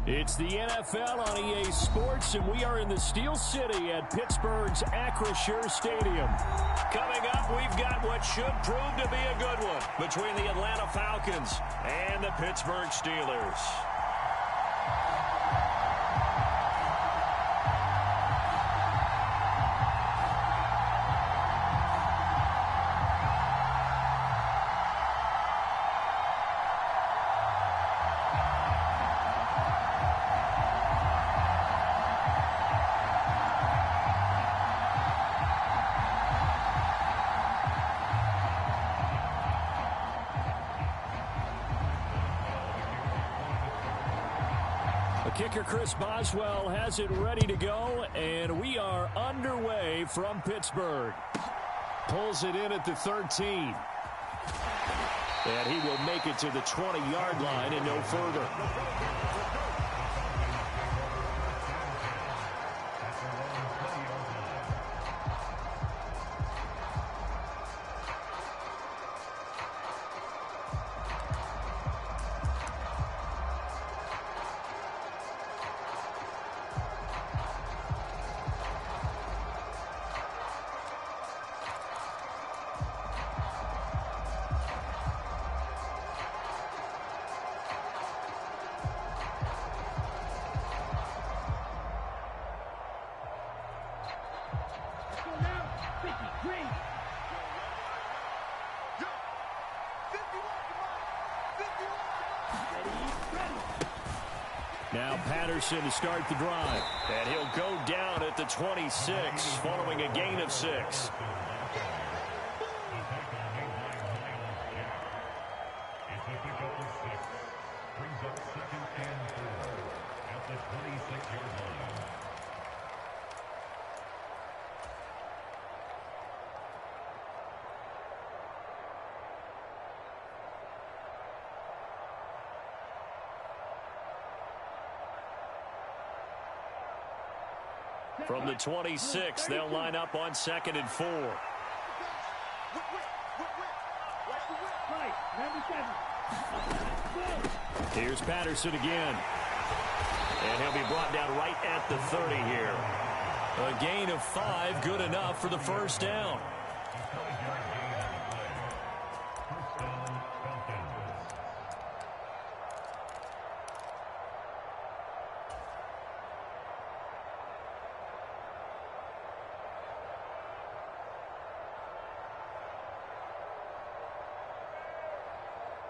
It's the NFL on EA Sports, and we are in the Steel City at Pittsburgh's Acrisure Stadium. Coming up, we've got what should prove to be a good one between the Atlanta Falcons and the Pittsburgh Steelers. Kicker Chris Boswell has it ready to go, and we are underway from Pittsburgh. Pulls it in at the 13. And he will make it to the 20-yard line and no further. Now Patterson to start the drive. And he'll go down at the 26 following a gain of 6. Brings up 2nd and 4 at the 26-yard line. From the 26, they'll line up on 2nd and 4. Here's Patterson again. And he'll be brought down right at the 30 here. A gain of 5, good enough for the first down.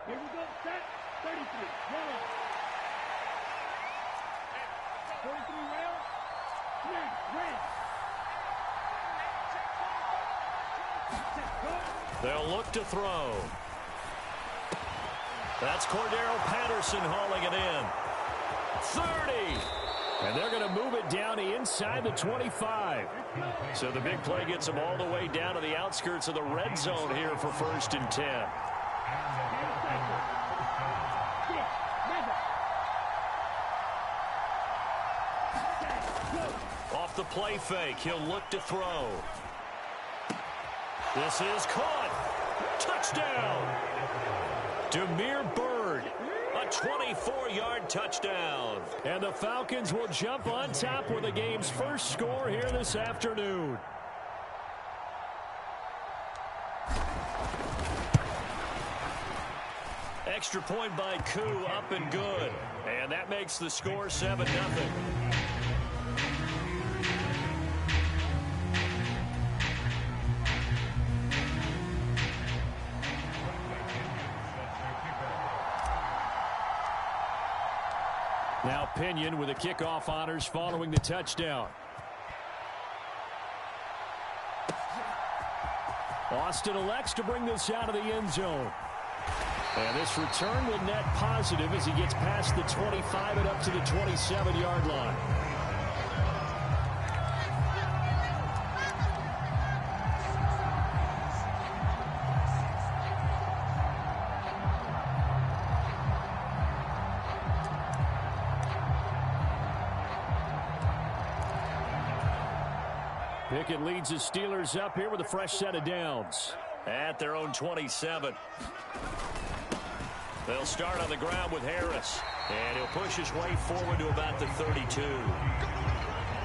Here we go, set, 33, yellow. 43 rail, snap, red. They'll look to throw. That's Cordero Patterson hauling it in. 30. And they're going to move it down to inside the 25. So the big play gets them all the way down to the outskirts of the red zone here for 1st and 10. Off the play fake, he'll look to throw. This is caught. Touchdown. Damiere Byrd, a 24-yard touchdown. And the Falcons will jump on top with the game's first score here this afternoon. Extra point by Koo, up and good. And that makes the score 7-0. Now Pinion with the kickoff honors following the touchdown. Austin elects to bring this out of the end zone. And this return will net positive as he gets past the 25 and up to the 27-yard line. Pickett leads his Steelers up here with a fresh set of downs. At their own 27. They'll start on the ground with Harris. And he'll push his way forward to about the 32.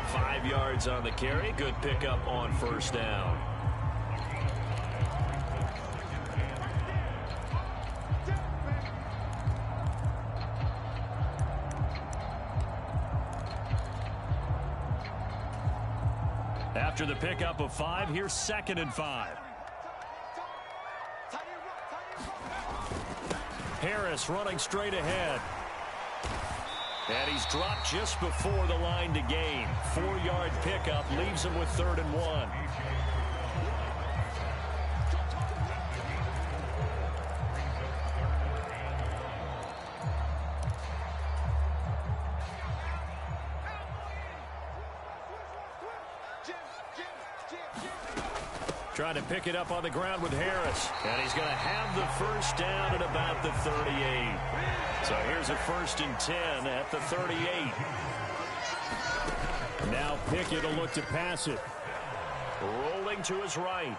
5 yards on the carry. Good pickup on first down. After the pickup of 5, here's 2nd and 5. Harris running straight ahead. And he's dropped just before the line to gain. 4-yard pickup leaves him with 3rd and 1. Trying to pick it up on the ground with Harris. And he's going to have the first down at about the 38. So here's a 1st and 10 at the 38. Now Pickett will look to pass it. Rolling to his right.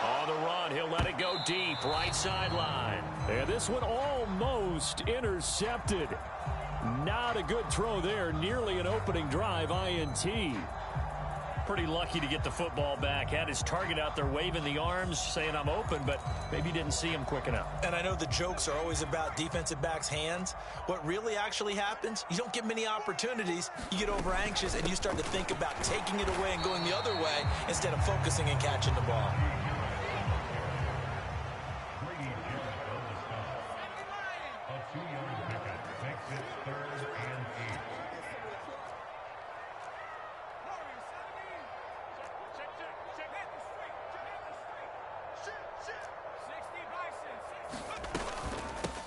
On the run, he'll let it go deep. Right sideline. And this one almost intercepted. Not a good throw there. Nearly an opening drive INT. Pretty lucky to get the football back. Had his target out there waving the arms, saying I'm open, but maybe didn't see him quick enough. And I know the jokes are always about defensive backs' hands. What really actually happens, you don't get many opportunities. You get over anxious and you start to think about taking it away and going the other way instead of focusing and catching the ball.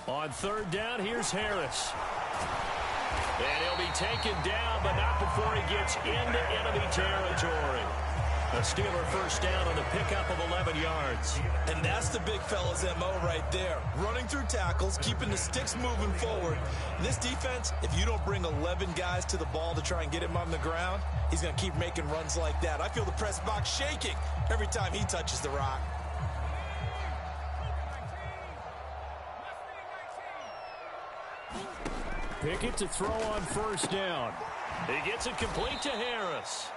On 3rd down, here's Harris. And he'll be taken down, but not before he gets into enemy territory. A Steeler first down on the pickup of 11 yards. And that's the big fella's MO right there. Running through tackles, keeping the sticks moving forward. This defense, if you don't bring 11 guys to the ball to try and get him on the ground, he's going to keep making runs like that. I feel the press box shaking every time he touches the rock. Pickett to throw on 1st down. He gets it complete to Harris.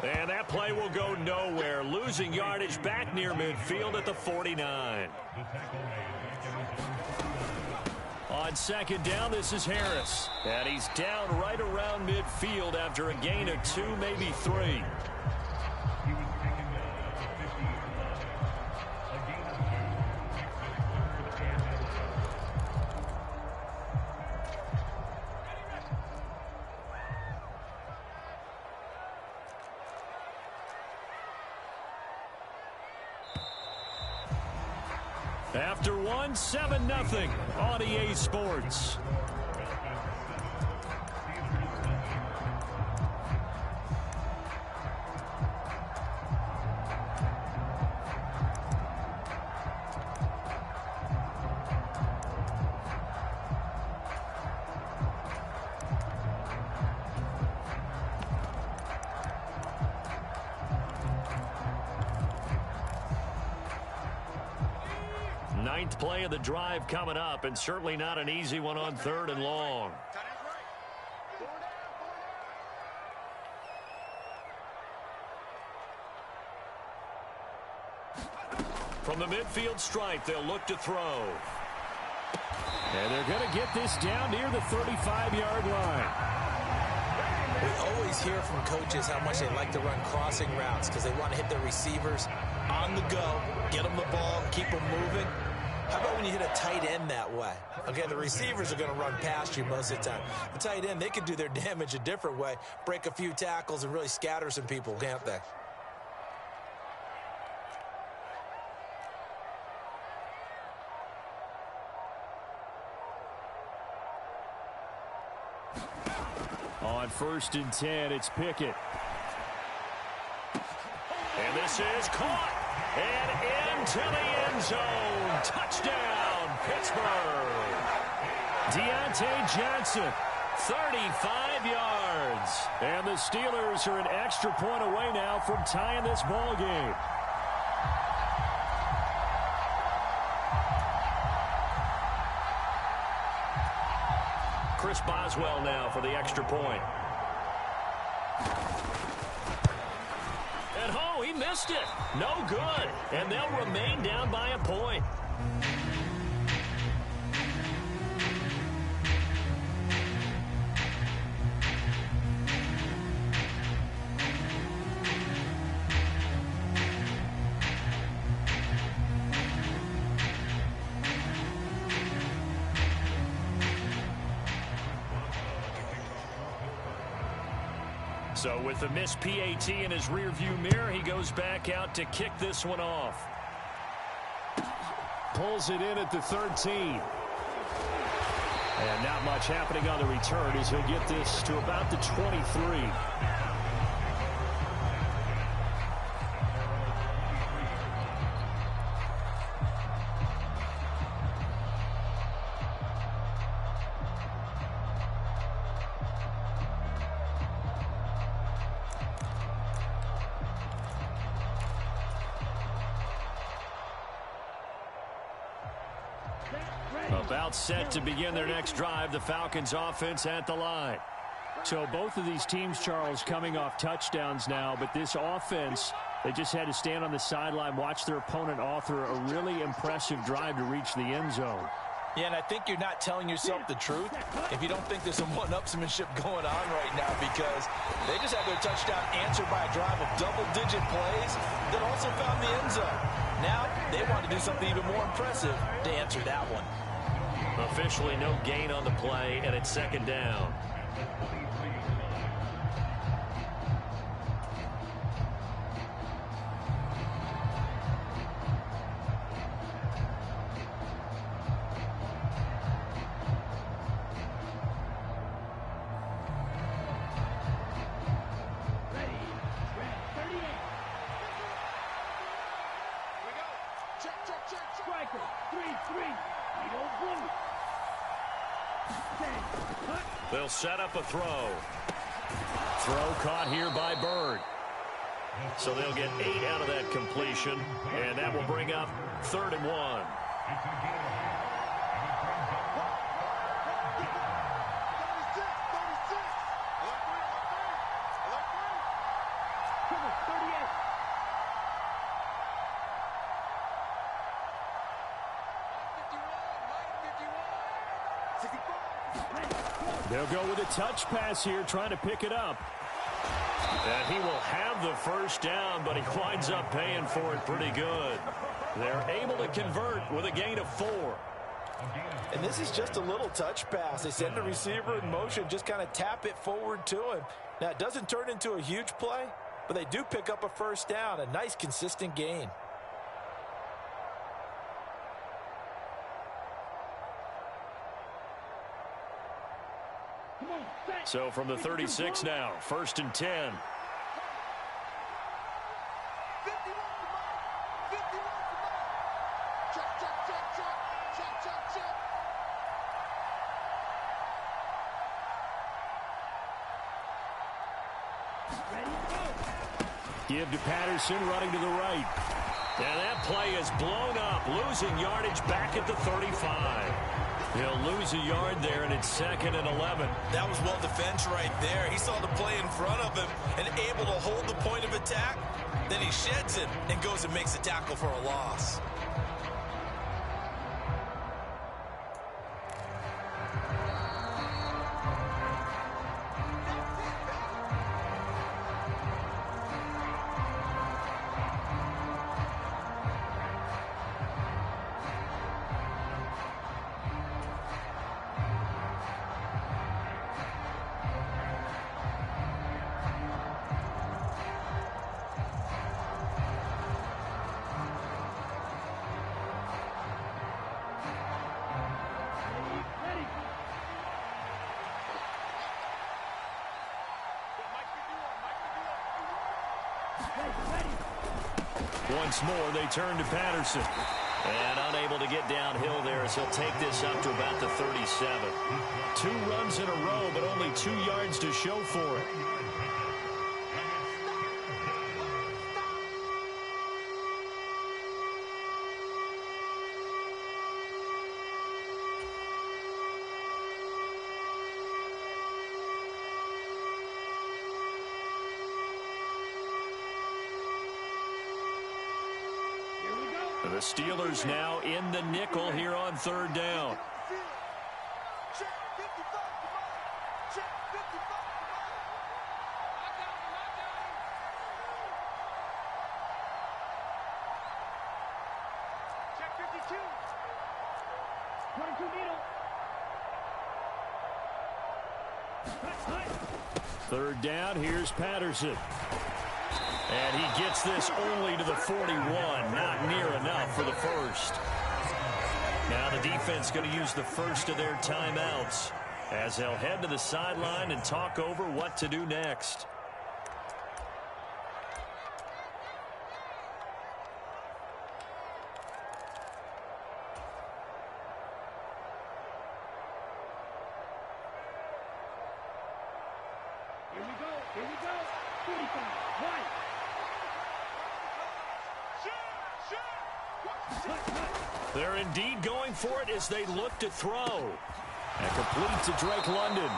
And that play will go nowhere. Losing yardage back near midfield at the 49. On 2nd down, this is Harris. And he's down right around midfield after a gain of 2, maybe 3. After 1, 7-0 on EA Sports. Ninth play of the drive coming up, and certainly not an easy one on 3rd and long. From the midfield stripe, they'll look to throw. And they're going to get this down near the 35-yard line. We always hear from coaches how much they like to run crossing routes because they want to hit their receivers on the go, get them the ball, keep them moving. How about when you hit a tight end that way? Okay, the receivers are going to run past you most of the time. The tight end, they can do their damage a different way, break a few tackles and really scatter some people, can't they? On 1st and 10, it's Pickett. And this is caught. And into the end zone. Touchdown, Pittsburgh. Deontay Johnson, 35 yards. And the Steelers are an extra point away now from tying this ball game. Chris Boswell now for the extra point. And oh, he missed it. No good. And they'll remain down by a point. So with the missed PAT in his rearview mirror, he goes back out to kick this one off. Pulls it in at the 13. And not much happening on the return as he'll get this to about the 23. About set to begin their next drive, the Falcons offense at the line. So both of these teams, Charles, coming off touchdowns now, but this offense, they just had to stand on the sideline, watch their opponent author a really impressive drive to reach the end zone. Yeah, and I think you're not telling yourself the truth if you don't think there's some one-upsmanship going on right now, because they just had their touchdown answered by a drive of double-digit plays that also found the end zone. Now they want to do something even more impressive to answer that one. Officially no gain on the play, and it's 2nd down. They'll set up a throw. Throw caught here by Bird. So they'll get 8 out of that completion, and that will bring up 3rd and 1. They'll go with a touch pass here, trying to pick it up. And he will have the first down, but he winds up paying for it pretty good. They're able to convert with a gain of 4. And this is just a little touch pass. They send the receiver in motion, just kind of tap it forward to him. Now, it doesn't turn into a huge play, but they do pick up a first down, a nice, consistent gain. So from the 36 now, 1st and 10. Give to Patterson, running to the right. And that play is blown up, losing yardage back at the 35. He'll lose a yard there, and it's 2nd and 11. That was well defense right there. He saw the play in front of him and able to hold the point of attack. Then he sheds it and goes and makes a tackle for a loss. Once more, they turn to Patterson. And unable to get downhill there as he'll take this up to about the 37. 2 runs in a row, but only 2 yards to show for it. The Steelers now in the nickel here on 3rd down. Check 52. 22 needle. 3rd down, here's Patterson. And he gets this only to the 41, not near enough for the first. Now the defense going to use the first of their timeouts as they'll head to the sideline and talk over what to do next. Here we go. 45. Right. They're indeed going for it as they look to throw. And complete to Drake London.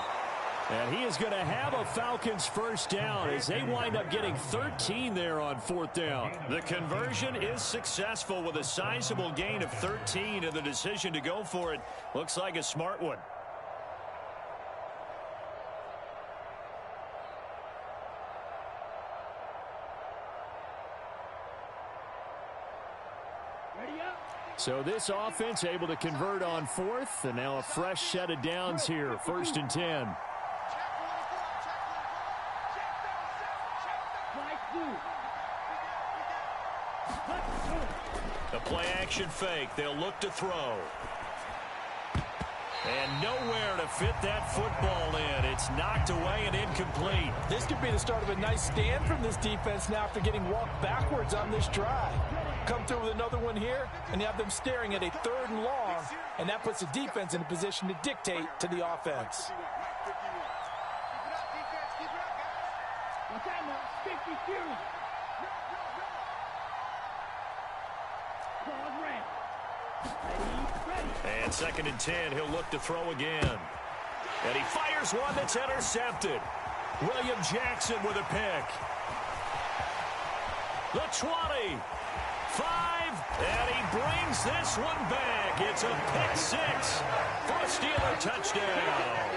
And he is going to have a Falcons first down as they wind up getting 13 there on 4th down. The conversion is successful with a sizable gain of 13, and the decision to go for it looks like a smart one. So this offense able to convert on 4th, and now a fresh set of downs here, 1st and 10. The play action fake. They'll look to throw. And nowhere to fit that football in. It's knocked away and incomplete. This could be the start of a nice stand from this defense now after getting walked backwards on this drive. Come through with another one here, and you have them staring at a 3rd and long, and that puts the defense in a position to dictate to the offense. And 2nd and 10, he'll look to throw again. And he fires one that's intercepted. William Jackson with a pick. The 20. 5, and he brings this one back. It's a pick-6 for a Steeler touchdown.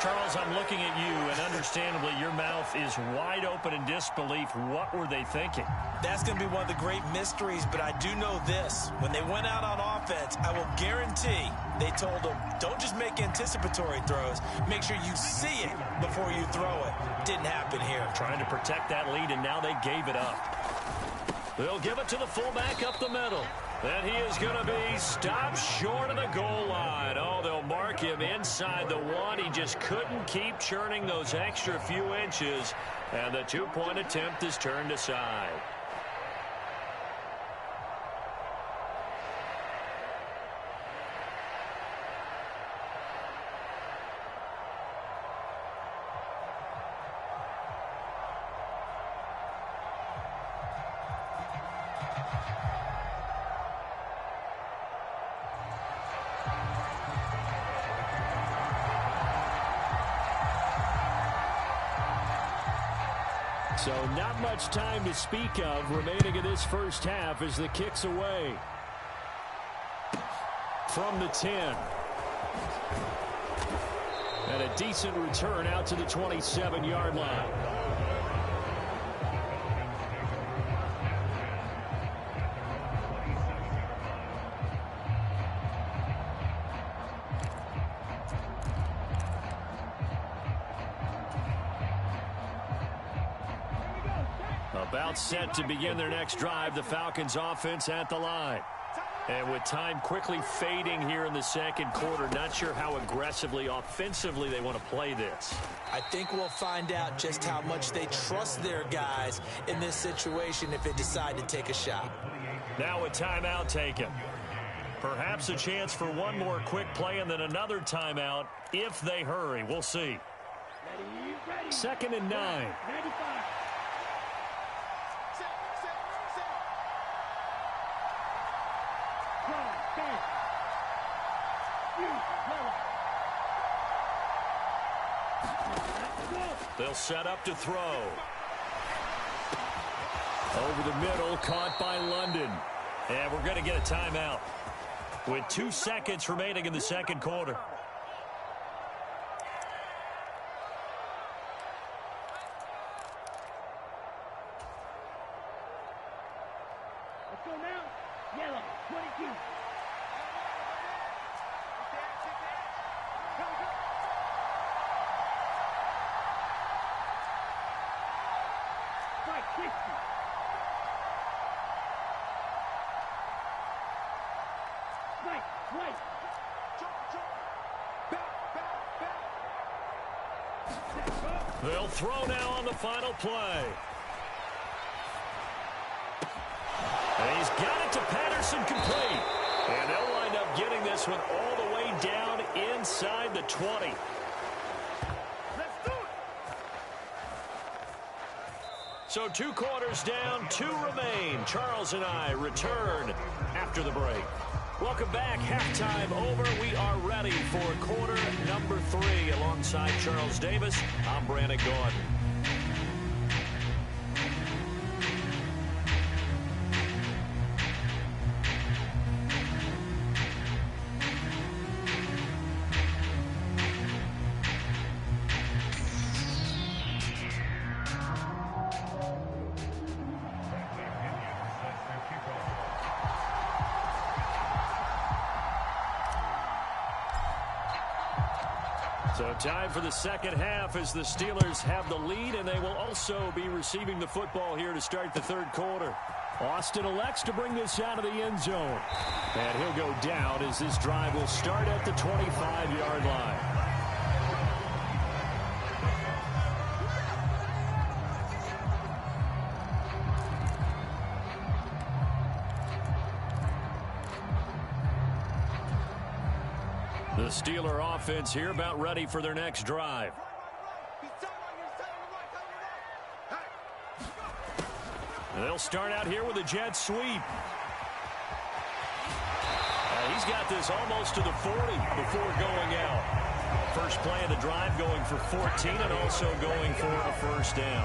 Charles, I'm looking at you, and understandably, your mouth is wide open in disbelief. What were they thinking? That's going to be one of the great mysteries, but I do know this. When they went out on offense, I will guarantee they told them, don't just make anticipatory throws. Make sure you see it before you throw it. Didn't happen here. Trying to protect that lead, and now they gave it up. They'll give it to the fullback up the middle. And he is going to be stopped short of the goal line. Oh, they'll mark him inside the 1. He just couldn't keep churning those extra few inches. And the 2-point attempt is turned aside. So not much time to speak of remaining in this first half as the kick's away. From the 10. And a decent return out to the 27-yard line. About set to begin their next drive, the Falcons offense at the line. And with time quickly fading here in the second quarter, not sure how aggressively, offensively they want to play this. I think we'll find out just how much they trust their guys in this situation if they decide to take a shot. Now a timeout taken. Perhaps a chance for one more quick play and then another timeout if they hurry. We'll see. Ready. 2nd and 9. 95. They'll set up to throw. Over the middle, caught by London. And we're going to get a timeout with 2 seconds remaining in the second quarter. Let's go now. Yellow, 22. Strike 60. Strike, right. They'll throw now on the final play. And he's got it to Patterson, complete. And they'll wind up getting this one all the way down inside the 20. Let's do it. So 2 quarters down, 2 remain. Charles and I return after the break. Welcome back. Halftime over. We are ready for quarter number 3. Alongside Charles Davis, I'm Brandon Gordon. So time for the second half as the Steelers have the lead, and they will also be receiving the football here to start the third quarter. Austin elects to bring this out of the end zone. And he'll go down as this drive will start at the 25-yard line. The Steeler offense here about ready for their next drive. They'll start out here with a jet sweep. He's got this almost to the 40 before going out. First play of the drive going for 14 and also going for a first down.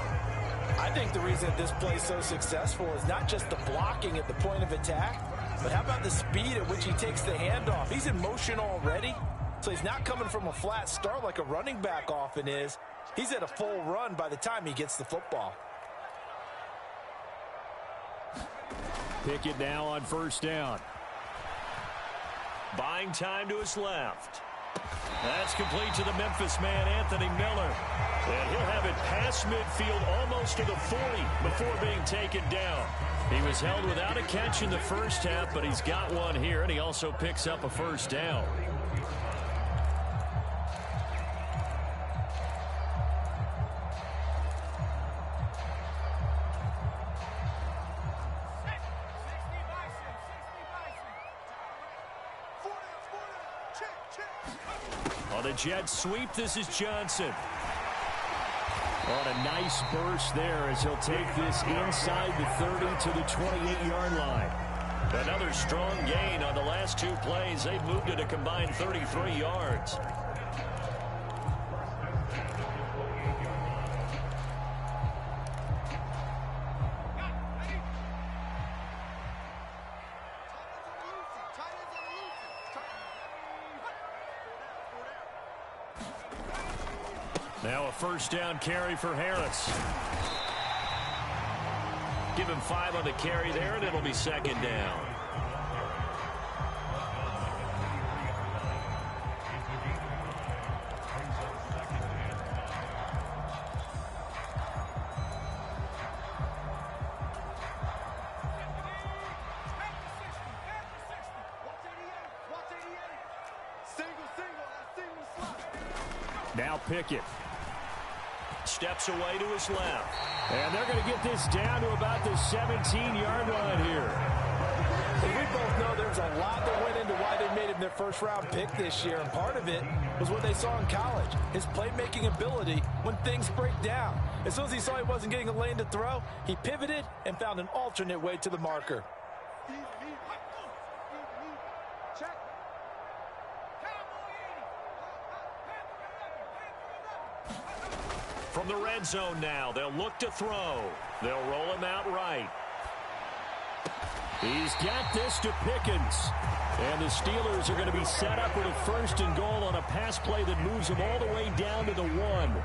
I think the reason that this play is so successful is not just the blocking at the point of attack, but how about the speed at which he takes the handoff? He's in motion already, so he's not coming from a flat start like a running back often is. He's at a full run by the time he gets the football. Pickett now on first down. Buying time to his left. That's complete to the Memphis man, Anthony Miller. And he'll have it past midfield almost to the 40 before being taken down. He was held without a catch in the first half, but he's got one here, and he also picks up a first down. On the jet sweep, this is Johnson. On a nice burst there as he'll take this inside the 30 to the 28-yard line. Another strong gain on the last 2 plays. They've moved it a combined 33 yards. Now a first down carry for Harris. Give him 5 on the carry there, and it'll be second down. Now Pickett. Steps away to his left. And they're going to get this down to about the 17-yard line here. We both know there's a lot that went into why they made him their first-round pick this year, and part of it was what they saw in college, his playmaking ability when things break down. As soon as he saw he wasn't getting a lane to throw, he pivoted and found an alternate way to the marker. From the red zone now, they'll look to throw. They'll roll him out right. He's got this to Pickens. And the Steelers are going to be set up with a 1st and goal on a pass play that moves them all the way down to the 1.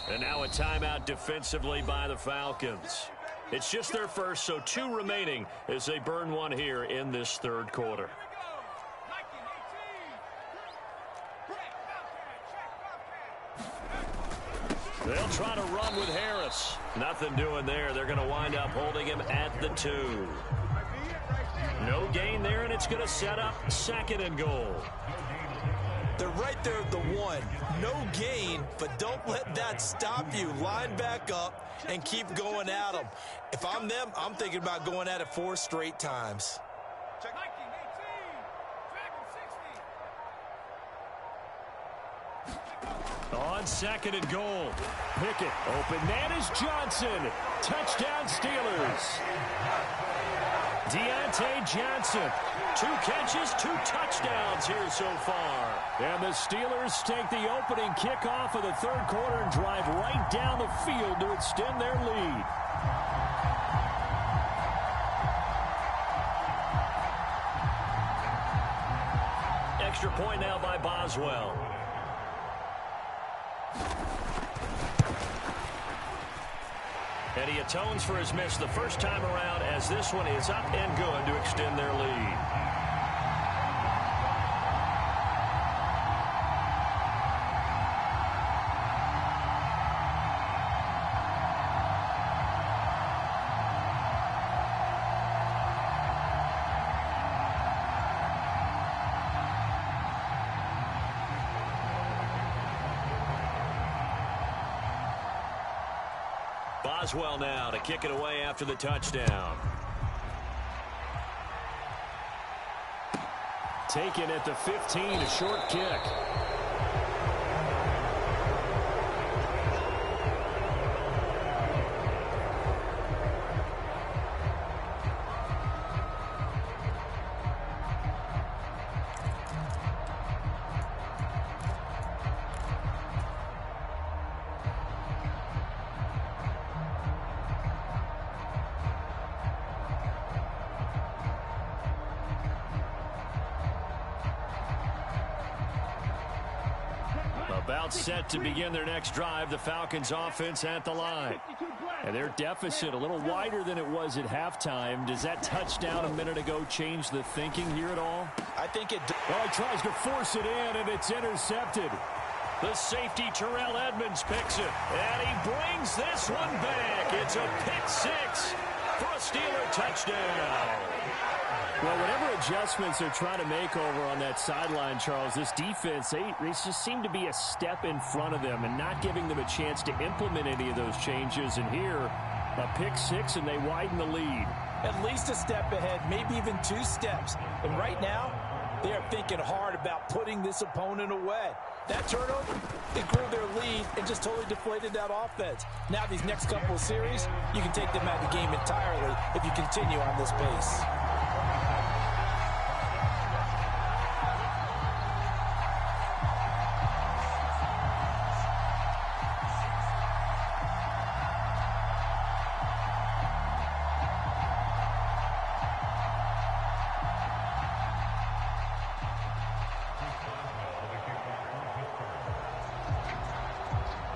And now a timeout defensively by the Falcons. It's just their first, so 2 remaining as they burn one here in this 3rd quarter. They'll try to run with Harris. Nothing doing there. They're going to wind up holding him at the 2. No gain there, and it's going to set up 2nd and goal. They're right there at the 1. No gain, but don't let that stop you. Line back up and keep going at them. If I'm them, I'm thinking about going at it 4 straight times. On 2nd and goal. Pickett open. That is Johnson. Touchdown Steelers. Deontay Johnson. 2 catches, 2 touchdowns here so far. And the Steelers take the opening kickoff of the 3rd quarter and drive right down the field to extend their lead. Extra point now by Boswell. And he atones for his miss the first time around, as this one is up and good to extend their lead. Boswell now to kick it away after the touchdown. Taken at the 15, a short kick. About set to begin their next drive, the Falcons offense at the line. And their deficit a little wider than it was at halftime. Does that touchdown a minute ago change the thinking here at all? I think it does. Well, he tries to force it in, and it's intercepted. The safety, Terrell Edmonds, picks it. And he brings this one back. It's a pick-6 for a Steeler touchdown. Well, whatever adjustments they're trying to make over on that sideline, Charles, this defense, they just seem to be a step in front of them and not giving them a chance to implement any of those changes. And here, a pick-6, and they widen the lead. At least a step ahead, maybe even 2 steps. And right now, they are thinking hard about putting this opponent away. That turnover, it grew their lead and just totally deflated that offense. Now these next couple of series, you can take them out of the game entirely if you continue on this pace.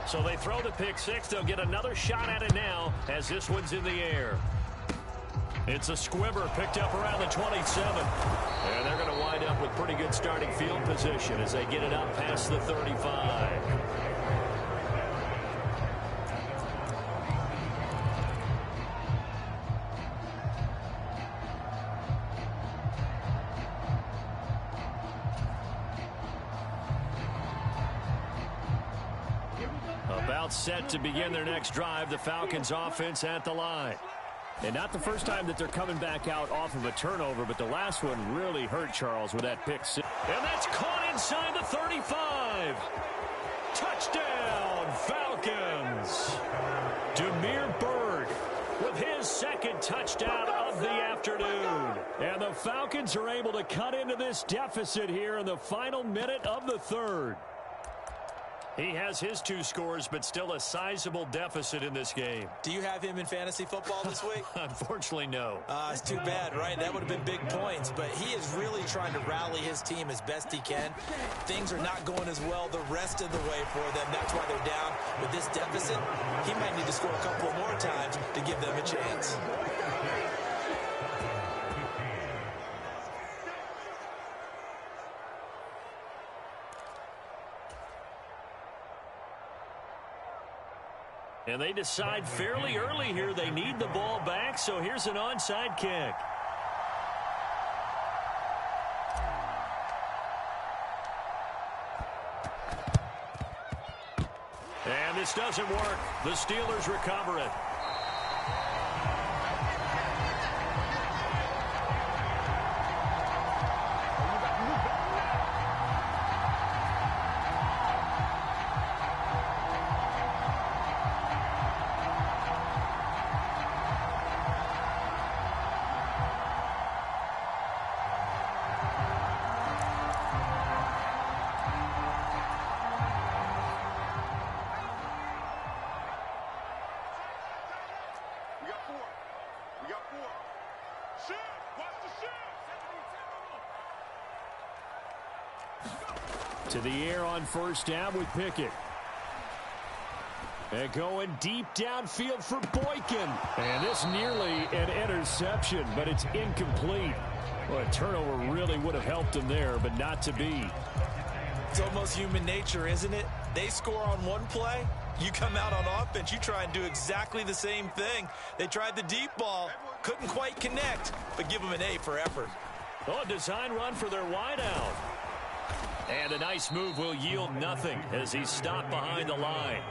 So they throw the pick-6. They'll get another shot at it now as this one's in the air. It's a squibber picked up around the 27. And they're going to wind up with pretty good starting field position as they get it up past the 35. About set to begin their next drive, the Falcons offense at the line. And not the first time that they're coming back out off of a turnover, but the last one really hurt Charles with that pick six. And that's caught inside the 35. Touchdown, Falcons. Demir Bird with his second touchdown of the afternoon. And the Falcons are able to cut into this deficit here in the final minute of the third. He has his 2 scores, but still a sizable deficit in this game. Do you have him in fantasy football this week? Unfortunately, no. It's too bad, right? That would have been big points, but he is really trying to rally his team as best he can. Things are not going as well the rest of the way for them. That's why they're down with this deficit. He might need to score a couple more times to give them a chance. And they decide fairly early here they need the ball back, so here's an onside kick. And this doesn't work. The Steelers recover it. To the air on first down with Pickett. And going deep downfield for Boykin. And this nearly an interception, but it's incomplete. Well, a turnover really would have helped him there, but not to be. It's almost human nature, isn't it? They score on one play. You come out on offense, you try and do exactly the same thing. They tried the deep ball, couldn't quite connect, but give them an A for effort. Oh, a design run for their wideout. And a nice move will yield nothing as he's stopped behind the line.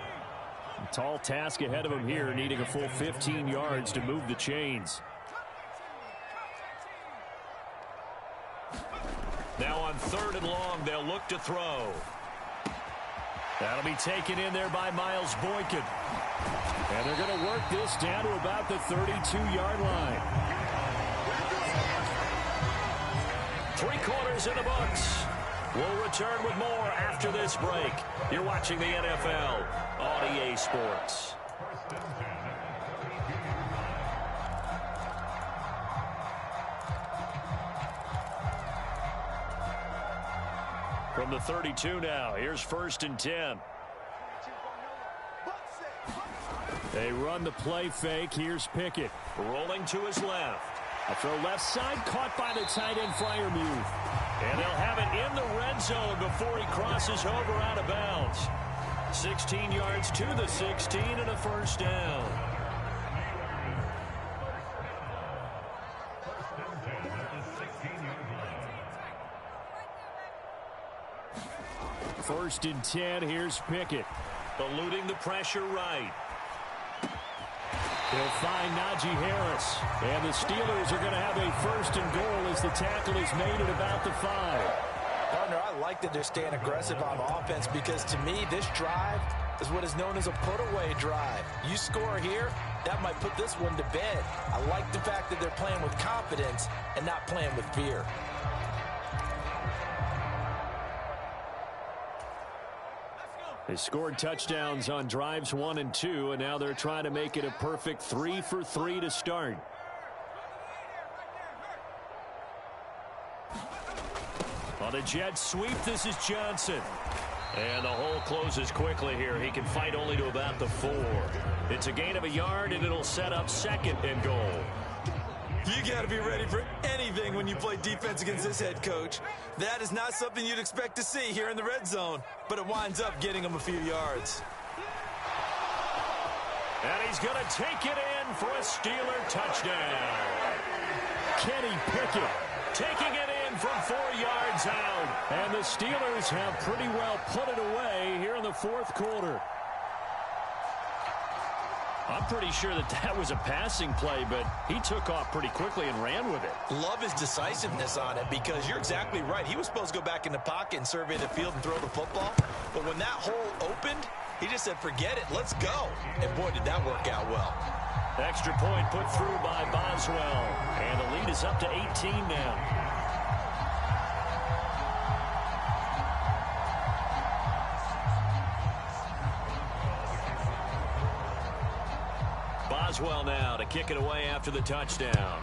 A tall task ahead of him here, needing a full 15 yards to move the chains. Now on 3rd and long, they'll look to throw. That'll be taken in there by Miles Boykin. And they're going to work this down to about the 32-yard line. 3 quarters in the books. We'll return with more after this break. You're watching the NFL on EA Sports. From the 32 now, here's 1st and 10. They run the play fake. Here's Pickett rolling to his left. A throw left side, caught by the tight end Freiermuth. And they'll have it in the red zone before he crosses over out of bounds. 16 yards to the 16 and a first down. First and 10, here's Pickett. Eluding the pressure right. He'll find Najee Harris. And the Steelers are going to have a 1st and goal as the tackle is made at about the 5. Partner, I like that they're staying aggressive on offense because to me, this drive is what is known as a put-away drive. You score here, that might put this one to bed. I like the fact that they're playing with confidence and not playing with fear. They scored touchdowns on drives 1 and 2, and now they're trying to make it a perfect 3 for 3 to start. On a jet sweep, this is Johnson. And the hole closes quickly here. He can fight only to about the 4. It's a gain of a yard, and it'll set up 2nd and goal. You got to be ready for anything when you play defense against this head coach. That is not something you'd expect to see here in the red zone, but it winds up getting him a few yards. And he's going to take it in for a Steeler touchdown. Kenny Pickett taking it in from 4 yards out. And the Steelers have pretty well put it away here in the fourth quarter. I'm pretty sure that was a passing play, but he took off pretty quickly and ran with it. Love his decisiveness on it because you're exactly right. He was supposed to go back in the pocket and survey the field and throw the football. But when that hole opened, he just said, forget it, let's go. And boy, did that work out well. Extra point put through by Boswell. And the lead is up to 18 now. Boswell now to kick it away after the touchdown.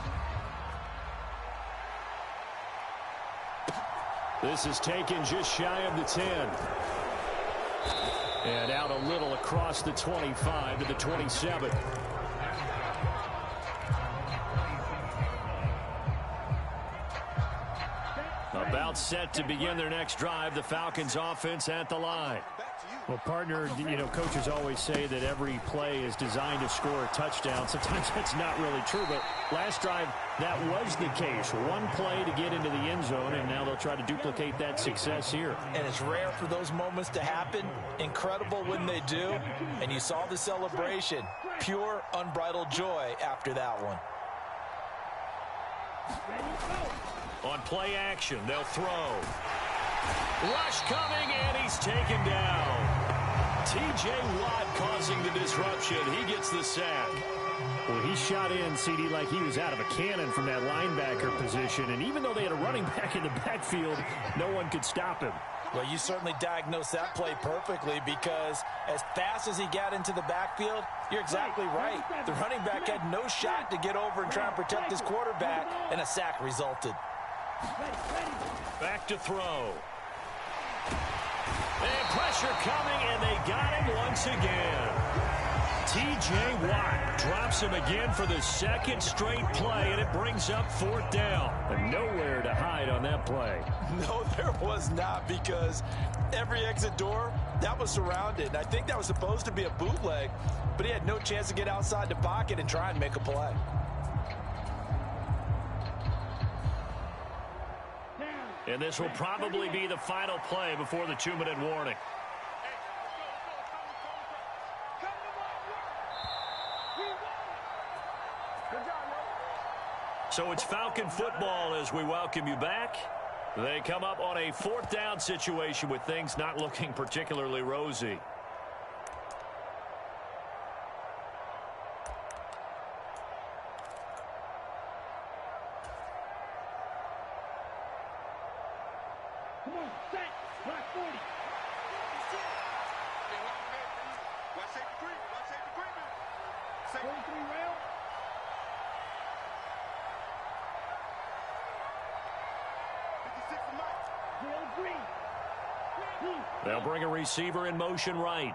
This is taken just shy of the 10. And out a little across the 25 to the 27. About set to begin their next drive, the Falcons offense at the line. Well, partner, coaches always say that every play is designed to score a touchdown. Sometimes that's not really true, but last drive, that was the case. One play to get into the end zone, and now they'll try to duplicate that success here. And it's rare for those moments to happen. Incredible when they do. And you saw the celebration. Pure, unbridled joy after that one. On play action, they'll throw. Rush coming, and he's taken down. T.J. Watt causing the disruption. He gets the sack. Well, he shot in, CD, like he was out of a cannon from that linebacker position. And even though they had a running back in the backfield, no one could stop him. Well, you certainly diagnosed that play perfectly because as fast as he got into the backfield, you're exactly right. The running back had no shot to get over and try and protect his quarterback, and a sack resulted. Back to throw. And pressure coming, and they got him once again. T.J. Watt drops him again for the second straight play, and it brings up fourth down. And nowhere to hide on that play. No, there was not, because every exit door, that was surrounded. And I think that was supposed to be a bootleg, but he had no chance to get outside the pocket and try and make a play. And this will probably be the final play before the 2-minute warning. So it's Falcon football as we welcome you back. They come up on a fourth down situation with things not looking particularly rosy. Come on, set, block 40. Watch safety green now. 43 rail. They'll bring a receiver in motion right.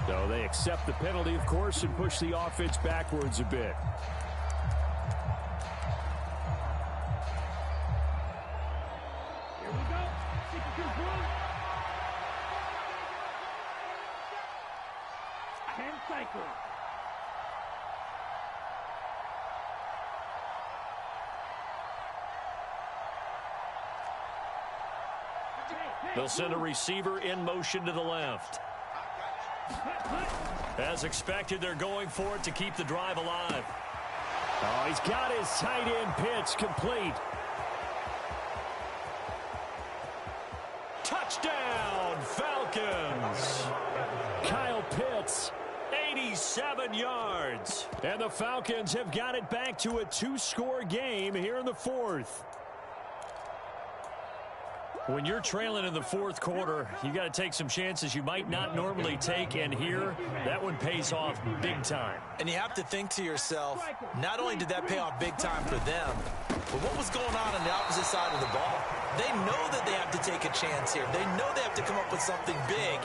So they accept the penalty, of course, and push the offense backwards a bit. Here we go. 62 blue. 10 cycles. They'll send a receiver in motion to the left. As expected, they're going for it to keep the drive alive. Oh, he's got his tight end pitch complete. Touchdown, Falcons! Kyle Pitts, 87 yards. And the Falcons have got it back to a 2-score game here in the fourth. When you're trailing in the fourth quarter, you got to take some chances you might not normally take, and here, that one pays off big time. And you have to think to yourself, not only did that pay off big time for them, but what was going on the opposite side of the ball? They know that they have to take a chance here. They know they have to come up with something big.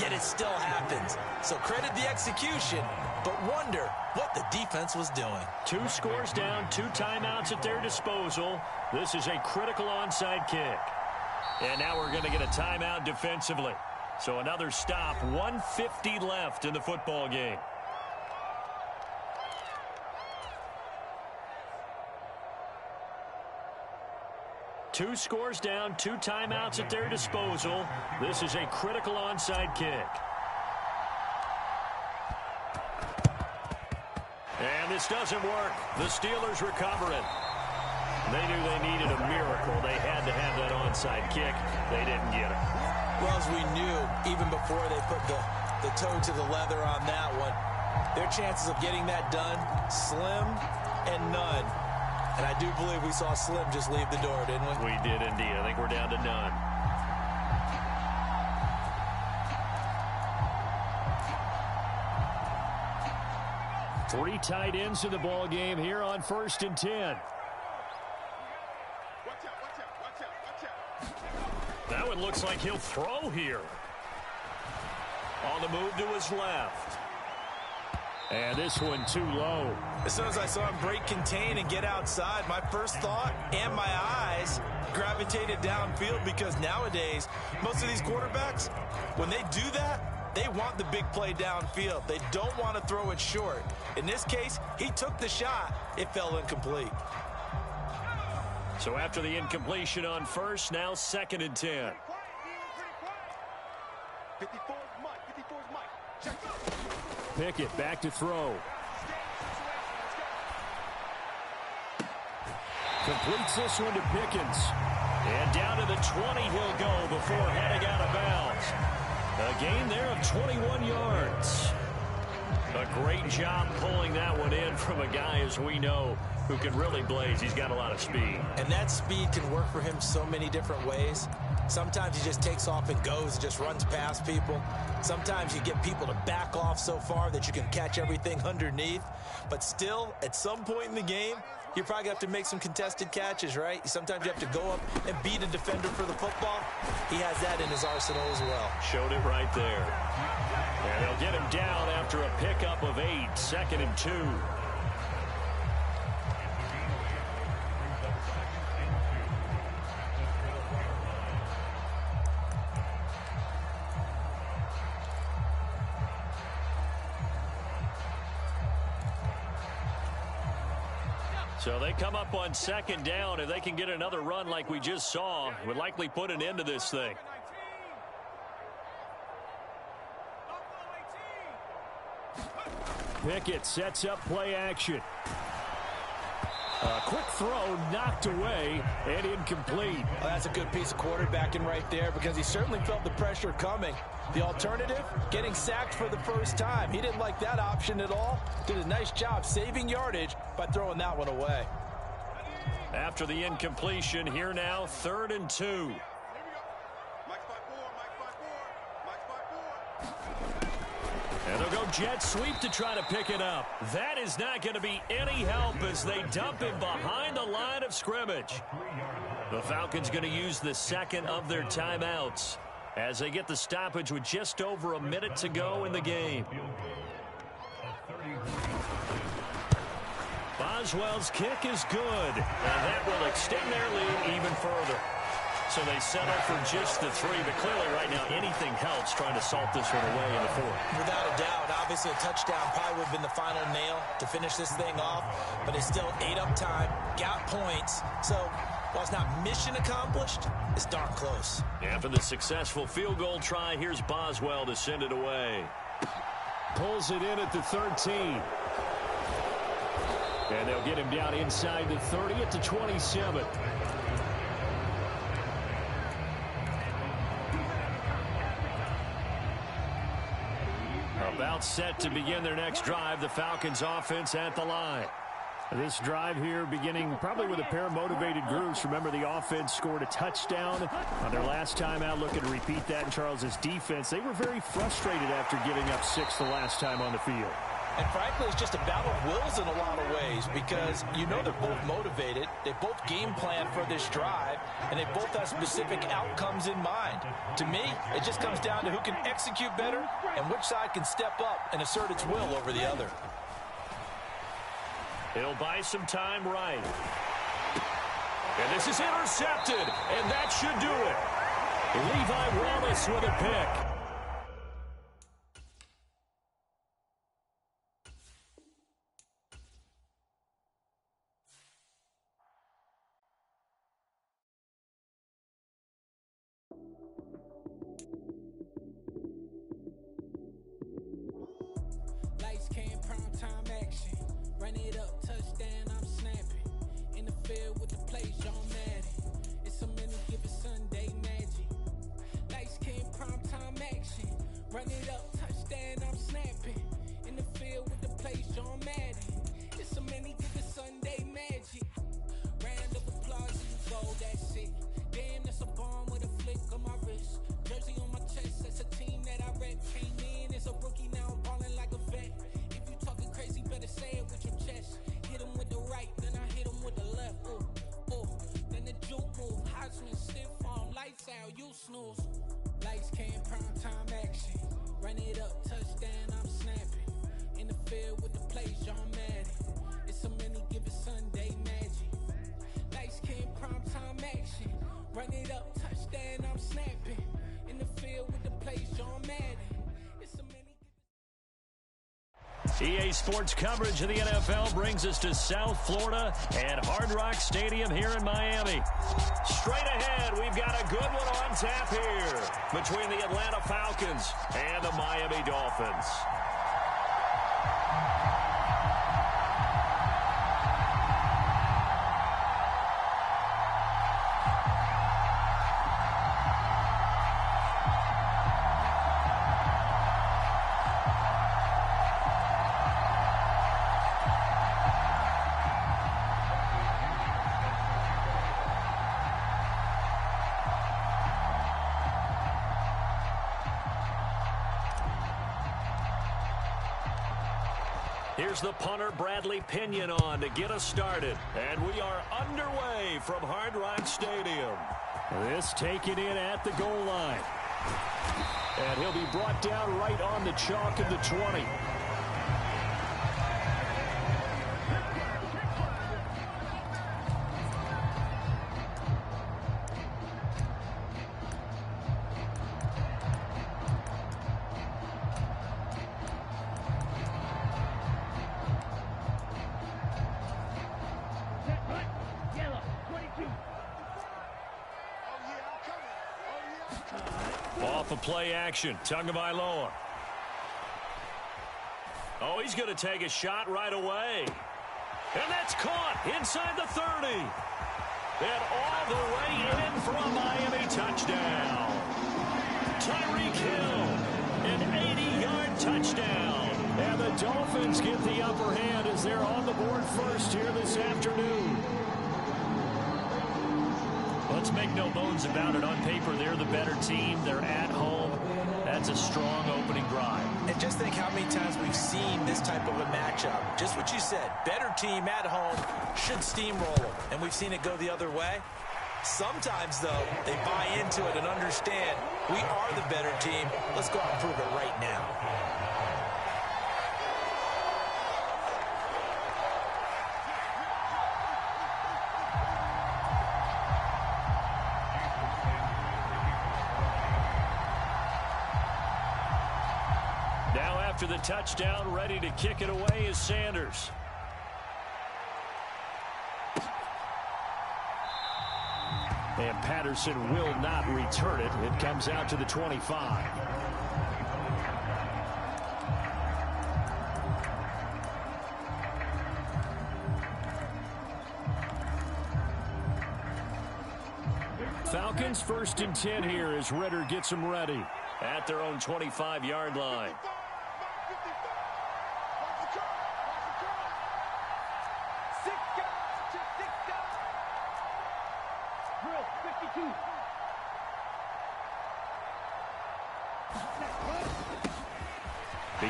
yet it still happens. So credit the execution, but wonder what the defense was doing. 2 scores down, 2 timeouts at their disposal. This is a critical onside kick. And now we're going to get a timeout defensively. So another stop, 1:50 left in the football game. Two scores down, 2 timeouts at their disposal. This is a critical onside kick. And this doesn't work. The Steelers recover it. They knew they needed a miracle. They had to have that onside kick. They didn't get it. Well, as we knew, even before they put the toe to the leather on that one, their chances of getting that done, slim and none. And I do believe we saw Slim just leave the door, didn't we? We did indeed. I think we're down to none. Three tight ends in the ball game here on 1st and 10. That one looks like he'll throw here. On the move to his left. And this one too low. As soon as I saw him break contain and get outside, my first thought and my eyes gravitated downfield, because nowadays, most of these quarterbacks, when they do that, they want the big play downfield. They don't want to throw it short. In this case, he took the shot. It fell incomplete. So after the incompletion on first, now 2nd and 10. 54 is Mike. 54 is Mike. Check. Pickett back to throw. Completes this one to Pickens. And down to the 20 he'll go before heading out of bounds. A gain there of 21 yards. A great job pulling that one in from a guy, as we know, who can really blaze. He's got a lot of speed. And that speed can work for him so many different ways. Sometimes he just takes off and goes and just runs past people. Sometimes you get people to back off so far that you can catch everything underneath. But still, at some point in the game, you probably have to make some contested catches, right? Sometimes you have to go up and beat a defender for the football. He has that in his arsenal as well. Showed it right there. And they'll get him down after a pickup of 8, 2nd and 2. So they come up on 2nd down. If they can get another run like we just saw, would likely put an end to this thing. Pickett sets up play action. A quick throw knocked away and incomplete. Well, that's a good piece of quarterbacking right there, because he certainly felt the pressure coming. The alternative, getting sacked for the first time. He didn't like that option at all. Did a nice job saving yardage by throwing that one away. After the incompletion, here now 3rd and 2. And they'll go jet sweep to try to pick it up. That is not going to be any help as they dump him behind the line of scrimmage. The Falcons going to use the 2nd of their timeouts as they get the stoppage with just over a minute to go in the game. Boswell's kick is good, and that will extend their lead even further. So they settle for just the 3, but clearly right now anything helps trying to salt this one away in the 4th. Without a doubt, obviously a touchdown probably would have been the final nail to finish this thing off, but it's still 8 up time, got points. So while it's not mission accomplished, it's darn close. After the successful field goal try, here's Boswell to send it away. Pulls it in at the 13. And they'll get him down inside the 30 at the 27. About set to begin their next drive, the Falcons offense at the line. This drive here beginning probably with a pair of motivated groups. Remember, the offense scored a touchdown on their last time out. Looking to repeat that in Charles's defense. They were very frustrated after giving up 6 the last time on the field. And frankly, it's just a battle of wills in a lot of ways because you know they're both motivated. They both game plan for this drive, and they both have specific outcomes in mind. To me, it just comes down to who can execute better and which side can step up and assert its will over the other. He'll buy some time right. And this is intercepted, and that should do it. Levi Wallace with a pick. Lights came, prime time action. Run it up, touchdown, I'm snapping. In the field with the play, John Madden. It's a many given Sunday magic. Lights came, prime time action. Run it up, touchdown, I'm snapping. In the field with the play, John Madden. It's a many given Sunday magic. Round of applause, you go, that's it. Damn, that's a bomb with a flick on my wrist. Jersey on my chest, that's a team that I rep. Came in as a rookie, now I'm balling like a vet. If you talking crazy, better say it with your chest. Hit him with the right, then I hit him with the left. Then the juke move, Heisman, stiff arm, lights out, you snooze. Lights came, prime time action. Run it up, touchdown, I'm snapping. In the field with the play, John Madden. It's a many given Sunday magic. Lights came, prime time action. Run it up, touchdown, I'm snapping. In the field with the play, John Madden. It's a many. EA Sports coverage of the NFL brings us to South Florida and Hard Rock Stadium here in Miami. Straight ahead, we've got a good one on tap here between the Atlanta Falcons and the Miami Dolphins. Here's the punter, Bradley Pinion, on to get us started. And we are underway from Hard Rock Stadium. This taken in at the goal line. And he'll be brought down right on the chalk of the 20. Off of play action, Tagovailoa. Oh, he's going to take a shot right away. And that's caught inside the 30. And all the way in for a Miami touchdown. Tyreek Hill, an 80-yard touchdown. And the Dolphins get the upper hand as they're on the board first here this afternoon. Let's make no bones about it. On paper, they're the better team. They're at home. That's a strong opening drive. And just think how many times we've seen this type of a matchup. Just what you said, better team at home should steamroll them. And we've seen it go the other way. Sometimes, though, they buy into it and understand we are the better team. Let's go out and prove it right now. After the touchdown, ready to kick it away is Sanders. And Patterson will not return it. It comes out to the 25. Falcons 1st and 10 here as Ritter gets them ready at their own 25-yard line.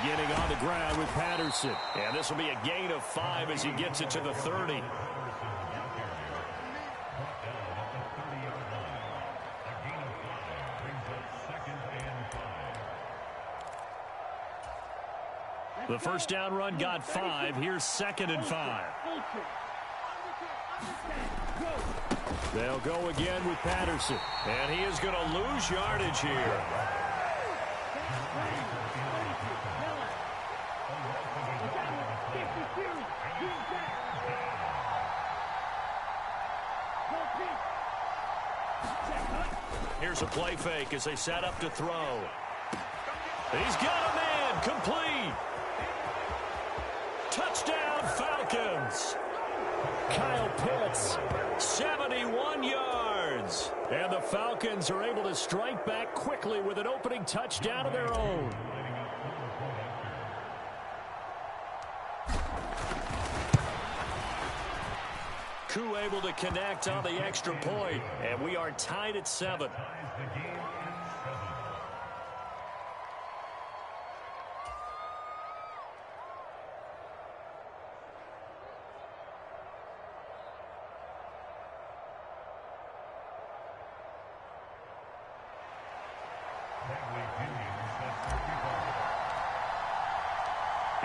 Beginning on the ground with Patterson. And this will be a gain of 5 as he gets it to the 30. The first down run got 5. Here's 2nd and 5. They'll go again with Patterson. And he is going to lose yardage here. Here's a play fake as they set up to throw. He's got a man. Complete. Touchdown, Falcons. Kyle Pitts, 71 yards. And the Falcons are able to strike back quickly with an opening touchdown of their own. Koo able to connect on the extra point, and we are tied at 7.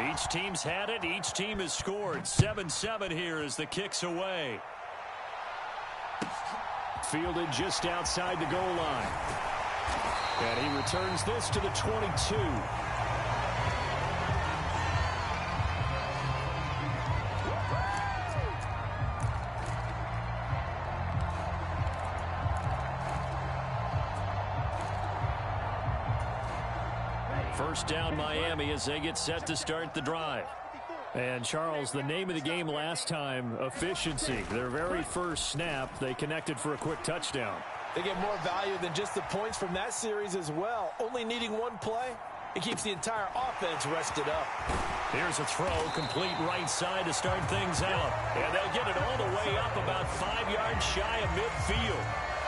Each team's had it. Each team has scored. 7-7 here as the kick's away. Fielded just outside the goal line. And he returns this to the 22. First down, Miami, as they get set to start the drive. And, Charles, the name of the game last time, efficiency. Their very first snap, they connected for a quick touchdown. They get more value than just the points from that series as well. Only needing one play, it keeps the entire offense rested up. Here's a throw, complete right side to start things out. And they'll get it all the way up about 5 yards shy of midfield.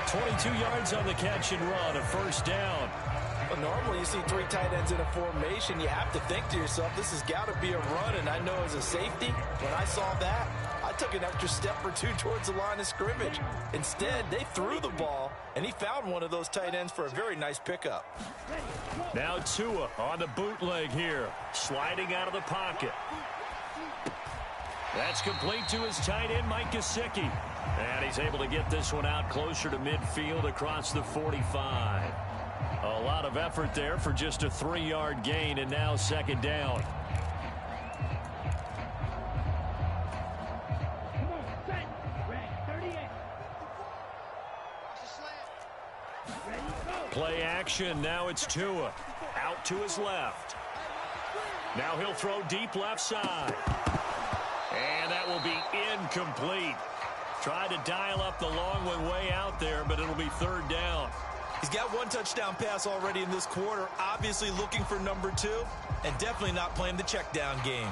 22 yards on the catch and run, a first down. Well, normally you see 3 tight ends in a formation. You have to think to yourself, this has got to be a run. And I know as a safety, when I saw that, I took an extra step or 2 towards the line of scrimmage. Instead, they threw the ball, and he found one of those tight ends for a very nice pickup. Now Tua on the bootleg here, sliding out of the pocket. That's complete to his tight end, Mike Gesicki. And he's able to get this one out closer to midfield across the 45. A lot of effort there for just a 3-yard gain, and now second down. Play action. Now it's Tua. Out to his left. Now he'll throw deep left side. And that will be incomplete. Tried to dial up the long one way out there, but it'll be third down. He's got 1 touchdown pass already in this quarter, obviously looking for number 2, and definitely not playing the check down game.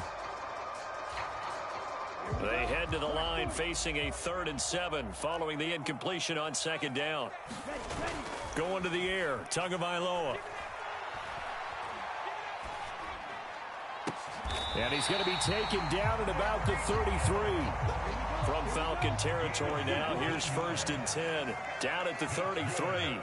They head to the line facing a 3rd and 7 following the incompletion on second down. Going to the air, Tagovailoa. And he's going to be taken down at about the 33. From Falcon territory now, here's 1st and 10. Down at the 33.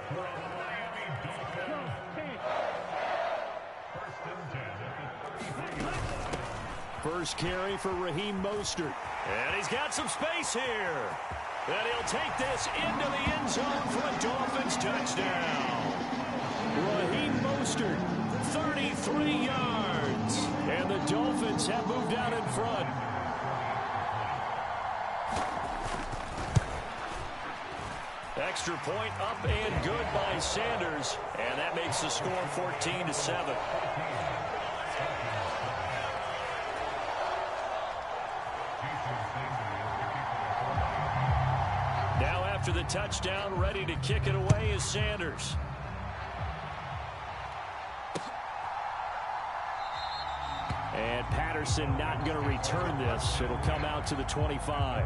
First carry for Raheem Mostert. And he's got some space here. And he'll take this into the end zone for a Dolphins touchdown. Raheem Mostert, 33 yards. And the Dolphins have moved out in front. Extra point up and good by Sanders. And that makes the score 14-7. Now after the touchdown, ready to kick it away is Sanders. And Patterson not going to return this. It'll come out to the 25.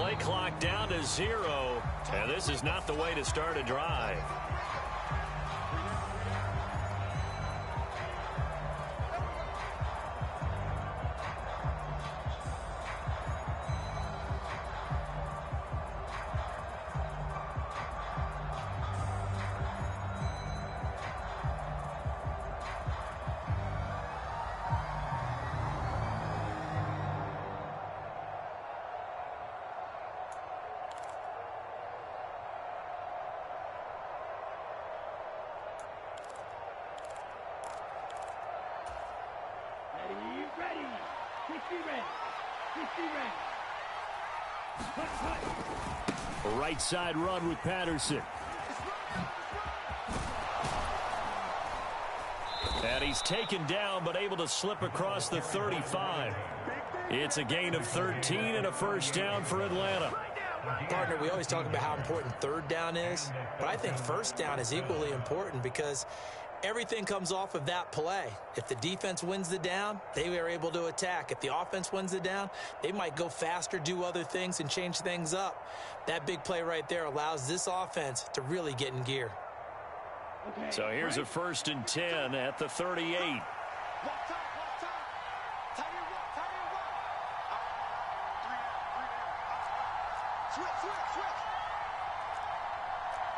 Play clock down to 0, and this is not the way to start a drive. Ready. 60 ready. 60 ready. Right side run with Patterson. And he's taken down, but able to slip across the 35. It's a gain of 13 and a first down for Atlanta. Partner, we always talk about how important third down is, but I think first down is equally important because everything comes off of that play. If the defense wins the down, they are able to attack. If the offense wins the down, they might go faster, do other things, and change things up. That big play right there allows this offense to really get in gear. Okay, so here's a 1st and 10 at the 38.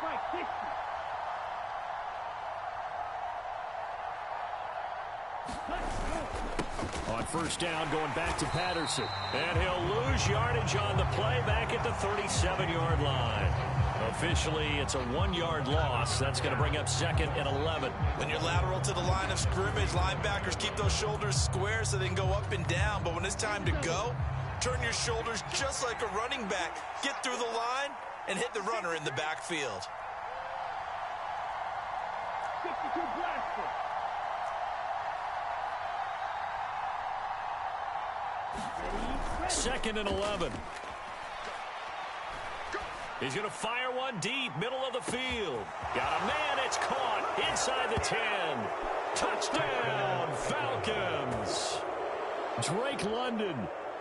Right, 60. On first down, going back to Patterson. And he'll lose yardage on the play back at the 37-yard line. Officially, it's a 1-yard loss. That's going to bring up 2nd and 11. When you're lateral to the line of scrimmage, linebackers keep those shoulders square so they can go up and down. But when it's time to go, turn your shoulders just like a running back. Get through the line and hit the runner in the backfield. 62 blaster. Ready. 2nd and 11. He's going to fire one deep, middle of the field. Got a man, it's caught inside the 10. Touchdown, Falcons. Drake London,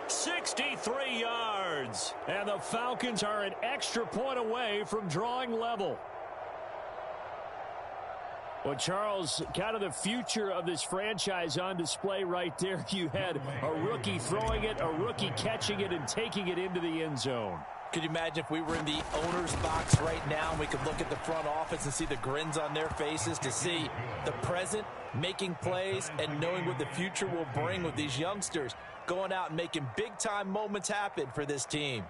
63 yards. And the Falcons are an extra point away from drawing level. Well, Charles, kind of the future of this franchise on display right there. You had a rookie throwing it, a rookie catching it, and taking it into the end zone. Could you imagine if we were in the owner's box right now and we could look at the front office and see the grins on their faces, to see the present making plays and knowing what the future will bring with these youngsters going out and making big-time moments happen for this team.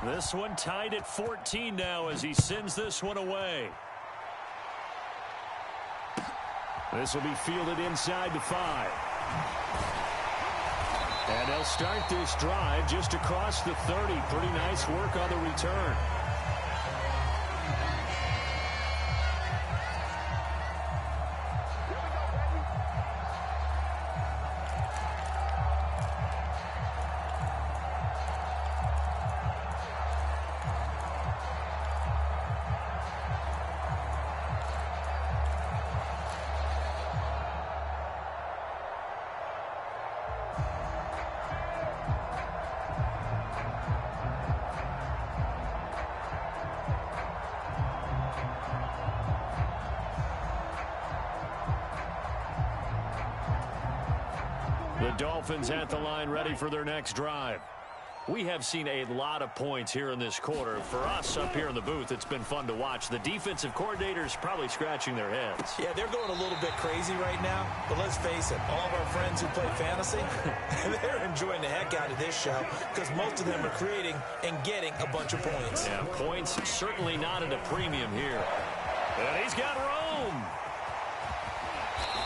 This one tied at 14 now as he sends this one away. This will be fielded inside the 5. And they'll start this drive just across the 30. Pretty nice work on the return. The Dolphins at the line, ready for their next drive. We have seen a lot of points here in this quarter. For us up here in the booth, it's been fun to watch. The defensive coordinators probably scratching their heads. Yeah, they're going a little bit crazy right now. But let's face it, all of our friends who play fantasy, they're enjoying the heck out of this show because most of them are creating and getting a bunch of points. Yeah, points certainly not at a premium here. And he's got room.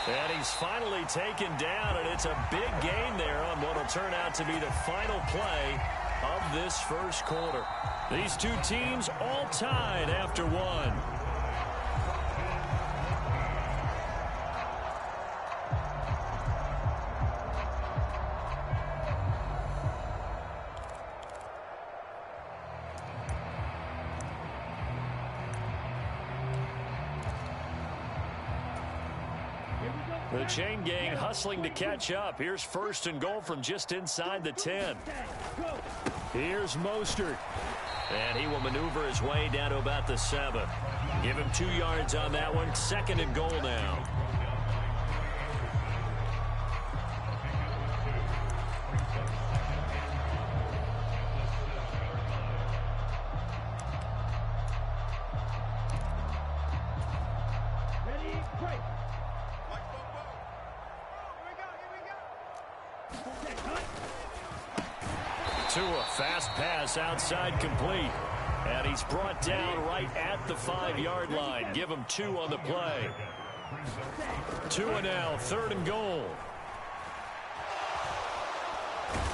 And he's finally taken down, and it's a big gain there on what will turn out to be the final play of this first quarter. These two teams all tied after one. The chain gang hustling to catch up. Here's 1st and goal from just inside the 10. Here's Mostert. And he will maneuver his way down to about the 7. Give him 2 yards on that one. 2nd and goal now. A fast pass outside complete. And he's brought down right at the 5-yard line. Give him 2 on the play. 2 and now, 3rd and goal.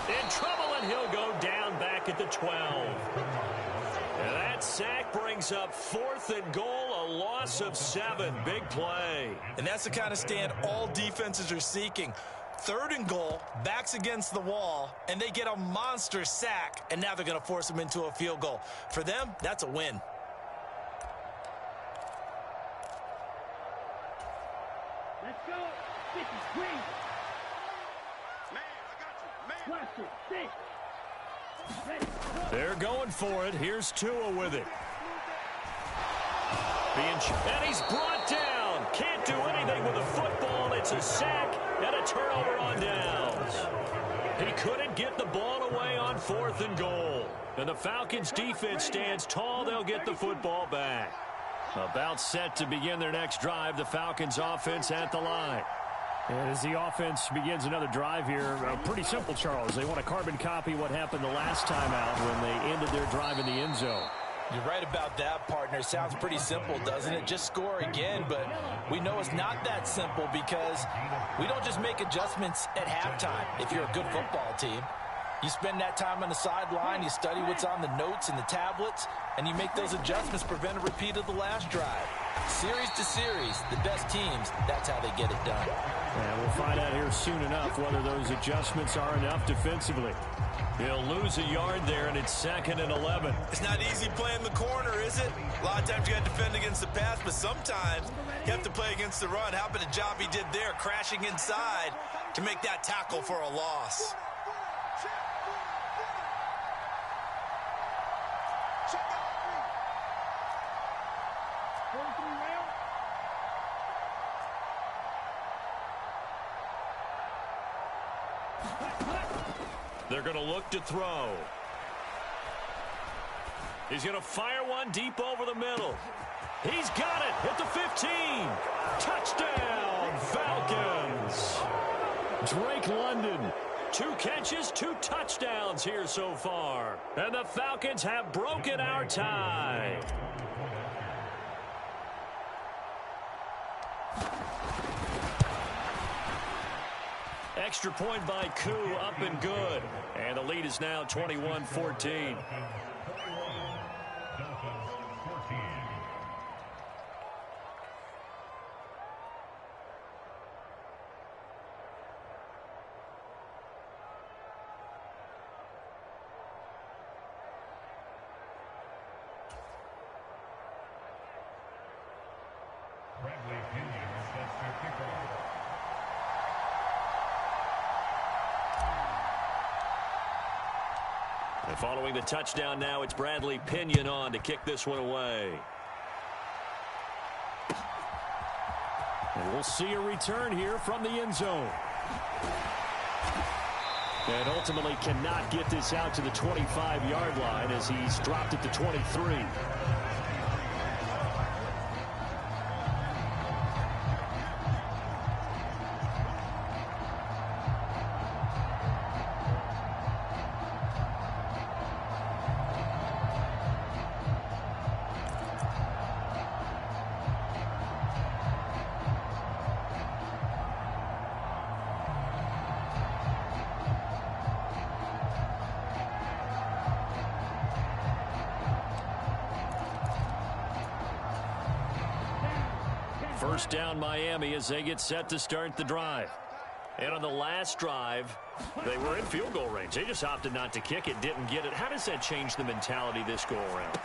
In trouble, and he'll go down back at the 12. And that sack brings up 4th and goal, a loss of 7. Big play. And that's the kind of stand all defenses are seeking. 3rd and goal, backs against the wall, and they get a monster sack, and now they're going to force them into a field goal. For them, that's a win. Let's go. 53. Man, I got you. Man. Ready. They're going for it. Here's Tua with it. And he's brought down. Can't do anything with the football. It's a sack and a turnover on downs. He couldn't get the ball away on 4th and goal. And the Falcons defense stands tall. They'll get the football back. About set to begin their next drive. The Falcons offense at the line. And as the offense begins another drive here, pretty simple, Charles. They want to carbon copy what happened the last time out when they ended their drive in the end zone. You're right about that, partner. Sounds pretty simple, doesn't it? Just score again, but we know it's not that simple because we don't just make adjustments at halftime. If you're a good football team, you spend that time on the sideline, you study what's on the notes and the tablets, and you make those adjustments, prevent a repeat of the last drive. Series to series, the best teams, that's how they get it done. And we'll find out here soon enough whether those adjustments are enough defensively. He'll lose a yard there, and it's 2nd and 11. It's not easy playing the corner, is it? A lot of times you got to defend against the pass, but sometimes you have to play against the run. How about the job he did there, crashing inside to make that tackle for a loss? They're going to look to throw. He's going to fire one deep over the middle. He's got it at the 15. Touchdown, Falcons. Drake London. 2 catches, 2 touchdowns here so far. And the Falcons have broken our tie. Extra point by Koo, up and good. And the lead is now 21-14. And following the touchdown now, it's Bradley Pinion on to kick this one away. And we'll see a return here from the end zone. And ultimately cannot get this out to the 25-yard line as he's dropped it to 23. First down Miami as they get set to start the drive. And on the last drive, they were in field goal range. They just opted not to kick it, didn't get it. How does that change the mentality this go around?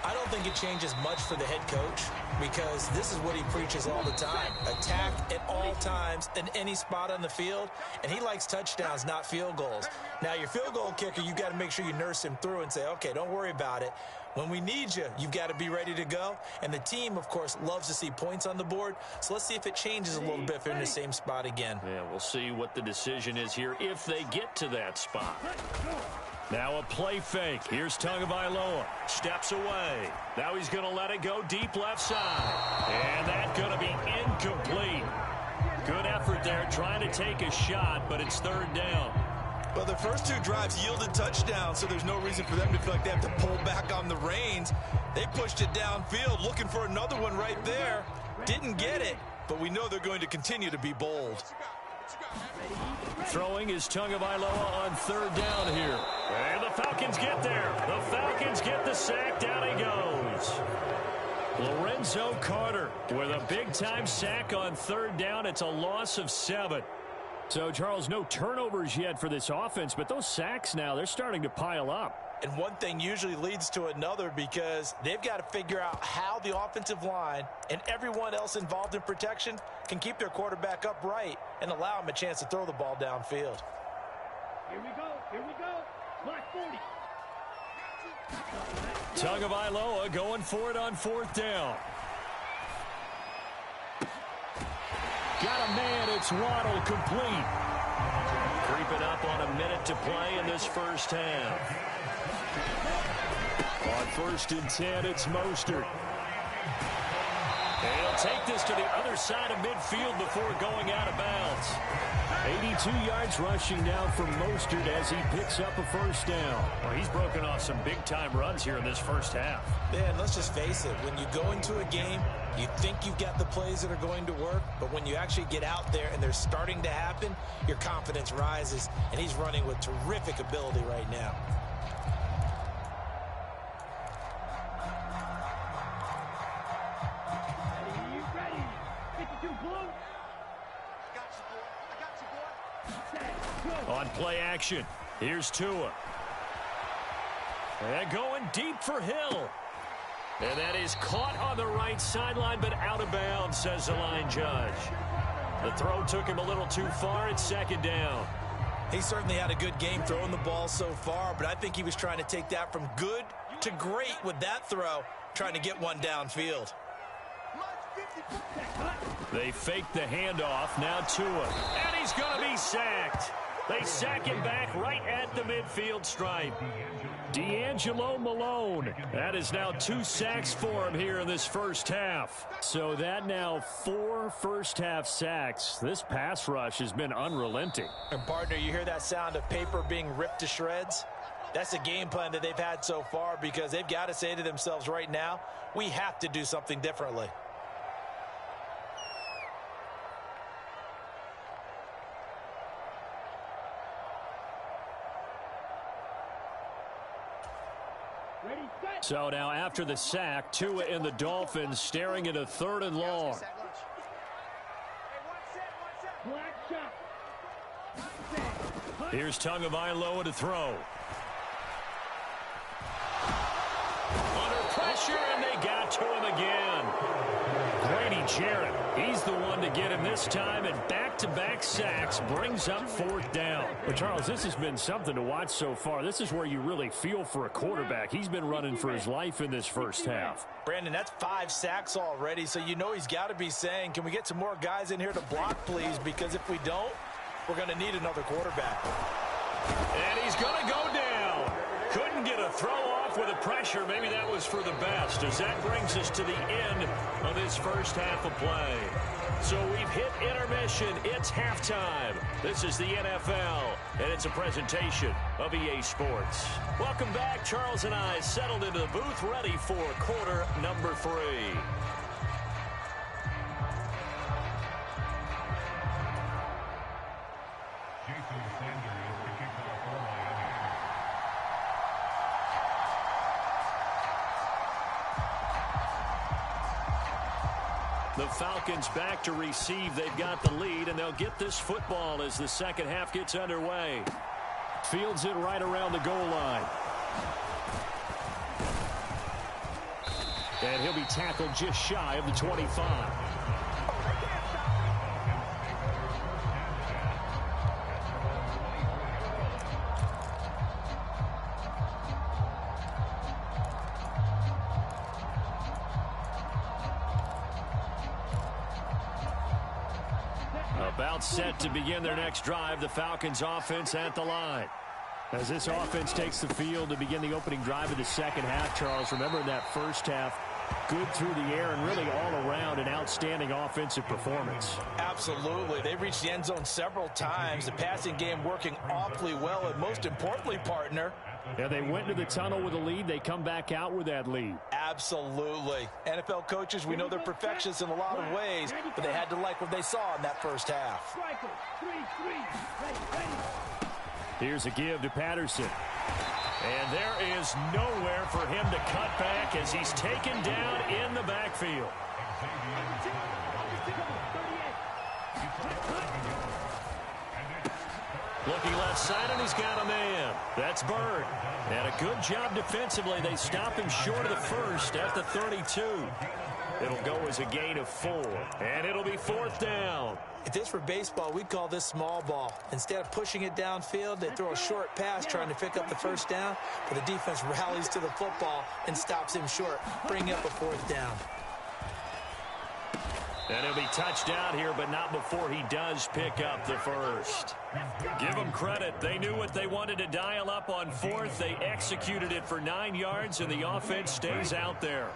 I don't think it changes much for the head coach because this is what he preaches all the time. Attack at all times in any spot on the field, and he likes touchdowns, not field goals. Now, your field goal kicker, you've got to make sure you nurse him through and say, okay, don't worry about it. When we need you, you've got to be ready to go. And the team, of course, loves to see points on the board. So let's see if it changes a little bit if they're in the same spot again. Yeah, we'll see what the decision is here if they get to that spot. Now a play fake. Here's Tagovailoa. Steps away. Now he's going to let it go deep left side. And that's going to be incomplete. Good effort there trying to take a shot, but it's third down. Well, the first two drives yielded touchdowns, so there's no reason for them to feel like they have to pull back on the reins. They pushed it downfield, looking for another one right there. Didn't get it, but we know they're going to continue to be bold. Throwing is Tagovailoa on third down here. And the Falcons get there. The Falcons get the sack. Down he goes. Lorenzo Carter with a big-time sack on third down. It's a loss of 7. So, Charles, no turnovers yet for this offense, but those sacks now, they're starting to pile up. And one thing usually leads to another because they've got to figure out how the offensive line and everyone else involved in protection can keep their quarterback upright and allow him a chance to throw the ball downfield. Here we go. Here we go. Black 40. Tagovailoa going for it on fourth down. Got a man, it's Waddle, complete. Creeping up on a minute to play in this first half. On 1st and 10, it's Mostert. And he'll take this to the other side of midfield before going out of bounds. 82 yards rushing now from Mostert as he picks up a first down. Well, he's broken off some big-time runs here in this first half. Man, let's just face it. When you go into a game, you think you've got the plays that are going to work, but when you actually get out there and they're starting to happen, your confidence rises, and he's running with terrific ability right now. Ready. 52 blue. On play action, here's Tua. And going deep for Hill. And that is caught on the right sideline, but out of bounds, says the line judge. The throw took him a little too far. It's second down. He certainly had a good game throwing the ball so far, but I think he was trying to take that from good to great with that throw, trying to get one downfield. They fake the handoff. Now Tua. And he's going to be sacked. They sack him back right at the midfield stripe. D'Angelo Malone. That is now 2 sacks for him here in this first half. So that now 4 first-half sacks. This pass rush has been unrelenting. And, partner, you hear that sound of paper being ripped to shreds? That's a game plan that they've had so far because they've got to say to themselves right now, we have to do something differently. So now after the sack, Tua and the Dolphins staring at a 3rd and long. Here's Tagovailoa to throw. Under pressure, and they got to him again. Grady Jarrett, he's the one to get him this time, and back-to-back sacks brings up 4th down. But, Charles, this has been something to watch so far. This is where you really feel for a quarterback. He's been running for his life in this first half. Brandon, that's 5 sacks already, so you know he's got to be saying, can we get some more guys in here to block, please? Because if we don't, we're going to need another quarterback. And he's going to go down. Couldn't get a throw off with the pressure. Maybe that was for the best, as that brings us to the end of this first half of play. So we've hit intermission. It's halftime. This is the NFL, and it's a presentation of EA Sports. Welcome back. Charles and I settled into the booth, ready for quarter number 3. The Falcons back to receive. They've got the lead, and they'll get this football as the second half gets underway. Fields it right around the goal line. And he'll be tackled just shy of the 25. About set to begin their next drive, the Falcons offense at the line. As this offense takes the field to begin the opening drive of the second half, Charles, remember in that first half, good through the air and really all around an outstanding offensive performance. Absolutely. They reached the end zone several times. The passing game working awfully well, and most importantly, partner. Yeah, they went to the tunnel with a lead. They come back out with that lead. Absolutely. NFL coaches, we know they're perfectionists in a lot of ways, but they had to like what they saw in that first half. Here's a give to Patterson. And there is nowhere for him to cut back as he's taken down in the backfield. Looking left side, and he's got a man. That's Bird. And a good job defensively. They stop him short of the first at the 32. It'll go as a gain of 4. And it'll be 4th down. If this were baseball, we'd call this small ball. Instead of pushing it downfield, they throw a short pass trying to pick up the first down, but the defense rallies to the football and stops him short, bringing up a 4th down. And he'll be touched down here, but not before he does pick up the first. Give them credit. They knew what they wanted to dial up on 4th. They executed it for 9 yards, and the offense stays out there.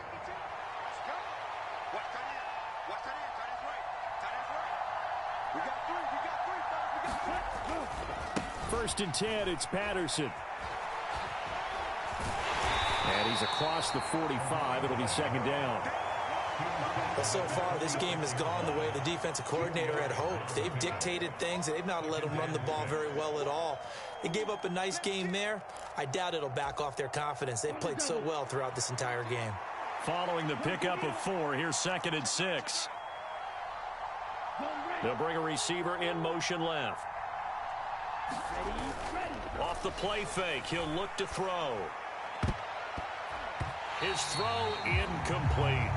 First and 10, it's Patterson. And he's across the 45. It'll be 2nd down. Well, so far, this game has gone the way the defensive coordinator had hoped. They've dictated things, and they've not let them run the ball very well at all. They gave up a nice game there. I doubt it'll back off their confidence. They've played so well throughout this entire game. Following the pickup of 4, here's 2nd and 6. They'll bring a receiver in motion left. Off the play fake, he'll look to throw. His throw incomplete.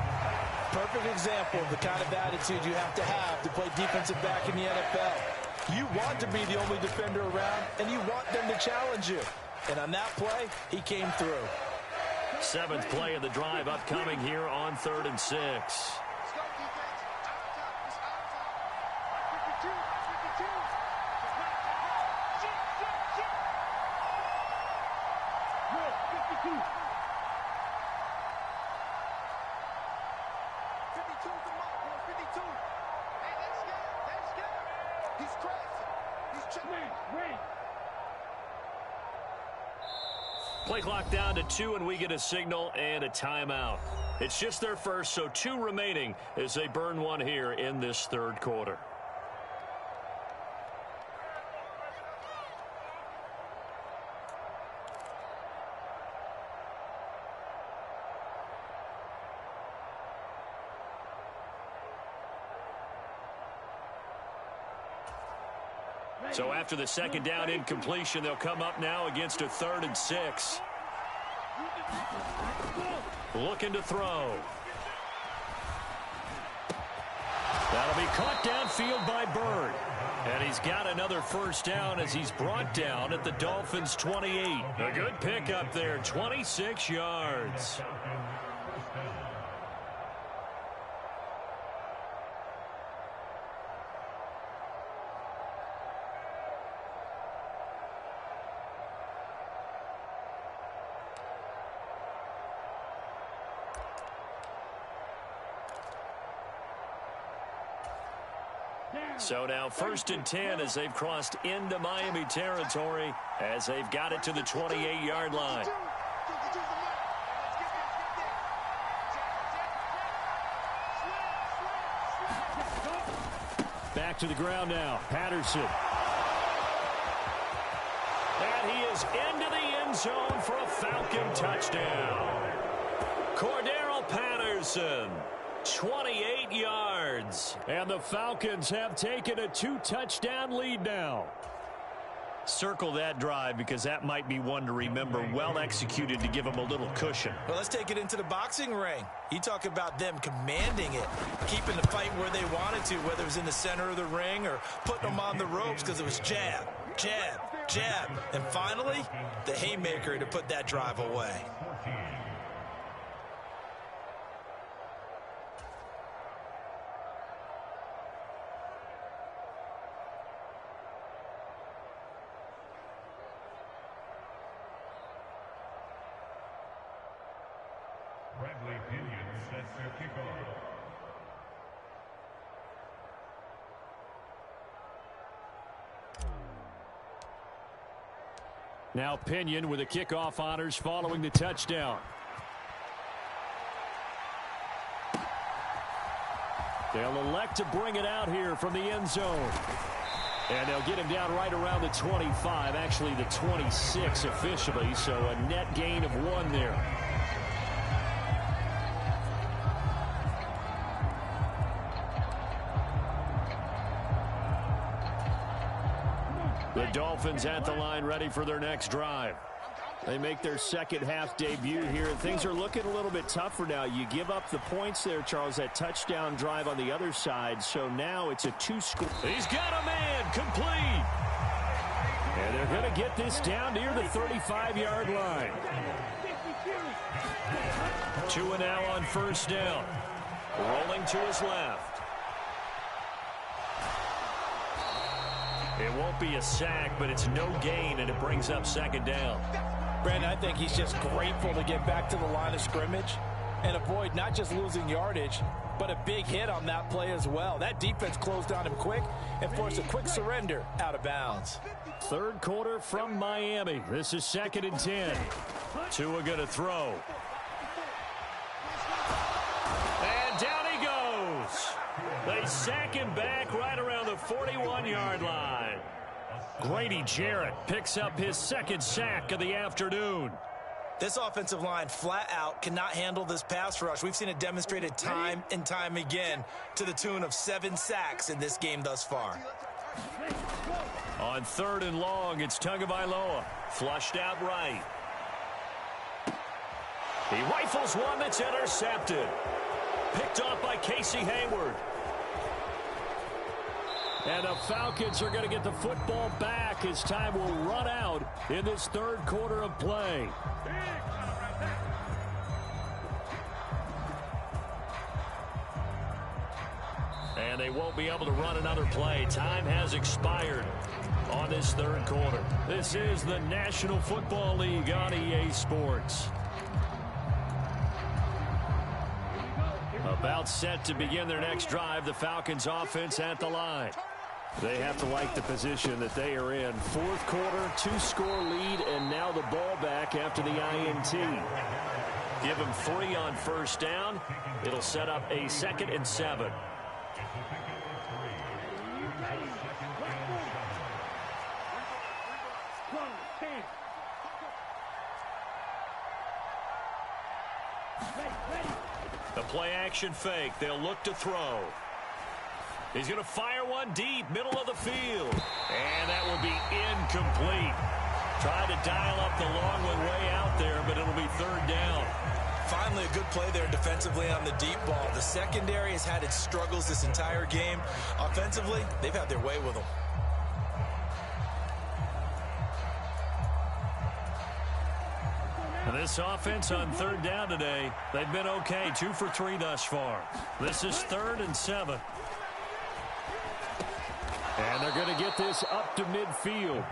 Perfect example of the kind of attitude you have to play defensive back in the NFL. You want to be the only defender around, and you want them to challenge you. And on that play, he came through. 7th play of the drive upcoming here on 3rd and 6. Play clock down to 2, and we get a signal and a timeout. It's just their first, so 2 remaining as they burn one here in this 3rd quarter. So after the 2nd down incompletion, they'll come up now against a 3rd and 6. Looking to throw. That'll be caught downfield by Bird. And he's got another 1st down as he's brought down at the Dolphins' 28. A good pickup there, 26 yards. So now 1st and 10 as they've crossed into Miami territory as they've got it to the 28-yard line. Back to the ground now. Patterson. And he is into the end zone for a Falcon touchdown. Cordero Patterson. 28 yards. And the Falcons have taken a 2-touchdown lead now. Circle that drive because that might be one to remember. Well executed to give them a little cushion. Well, let's take it into the boxing ring. You talk about them commanding it, keeping the fight where they wanted to, whether it was in the center of the ring or putting them on the ropes because it was jab, jab, jab. And finally, the haymaker to put that drive away. Bradley Pinion sets their kickoff. Now Pinion with the kickoff honors following the touchdown. They'll elect to bring it out here from the end zone. And they'll get him down right around the 25, actually the 26 officially, so a net gain of 1 there. The Dolphins at the line ready for their next drive. They make their second half debut here, and things are looking a little bit tougher now. You give up the points there, Charles, that touchdown drive on the other side, so now it's a 2-score. He's got a man, complete. And they're going to get this down near the 35-yard line. 2 now on first down. Rolling to his left. It won't be a sack, but it's no gain, and it brings up second down. Brandon, I think he's just grateful to get back to the line of scrimmage and avoid not just losing yardage, but a big hit on that play as well. That defense closed on him quick and forced a quick surrender out of bounds. Third quarter from Miami. This is 2nd and 10. Tua going to throw. And down he goes. They sack him back right around the 41-yard line. Grady Jarrett picks up his second sack of the afternoon. This offensive line flat out cannot handle this pass rush. We've seen it demonstrated time and time again to the tune of 7 sacks in this game thus far. On 3rd and long, it's Tagovailoa. Flushed out right. He rifles one that's intercepted. Picked off by Casey Hayward. And the Falcons are going to get the football back as time will run out in this third quarter of play. And they won't be able to run another play. Time has expired on this third quarter. This is the National Football League on EA Sports. About set to begin their next drive, the Falcons offense at the line. They have to like the position that they are in. Fourth quarter, 2-score lead, and now the ball back after the INT. Give them 3 on first down. It'll set up a 2nd and 7. The play action fake. They'll look to throw. He's going to fire one deep, middle of the field. And that will be incomplete. Trying to dial up the long one way out there, but it'll be 3rd down. Finally, a good play there defensively on the deep ball. The secondary has had its struggles this entire game. Offensively, they've had their way with them. This offense on 3rd down today, they've been okay. 2 for 3 thus far. This is 3rd and 7. And they're going to get this up to midfield.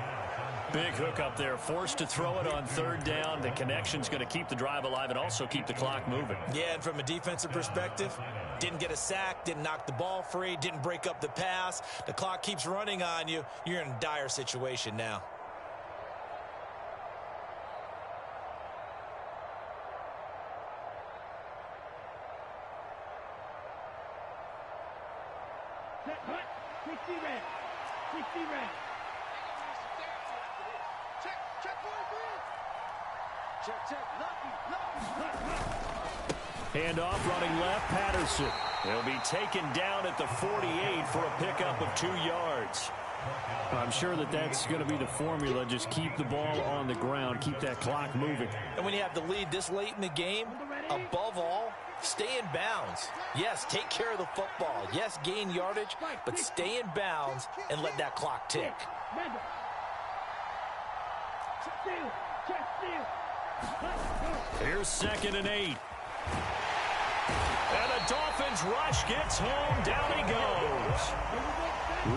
Big hook up there, forced to throw it on 3rd down. The connection's going to keep the drive alive and also keep the clock moving. Yeah, and from a defensive perspective, didn't get a sack, didn't knock the ball free, didn't break up the pass. The clock keeps running on you. You're in a dire situation now. Handoff running left, Patterson. He'll be taken down at the 48 for a pickup of 2 yards. I'm sure that that's going to be the formula. Just keep the ball on the ground. Keep that clock moving. And when you have the lead this late in the game, above all, stay in bounds. Yes, take care of the football. Yes, gain yardage, but stay in bounds and let that clock tick. Here's 2nd and 8. And the Dolphins rush gets home. Down he goes.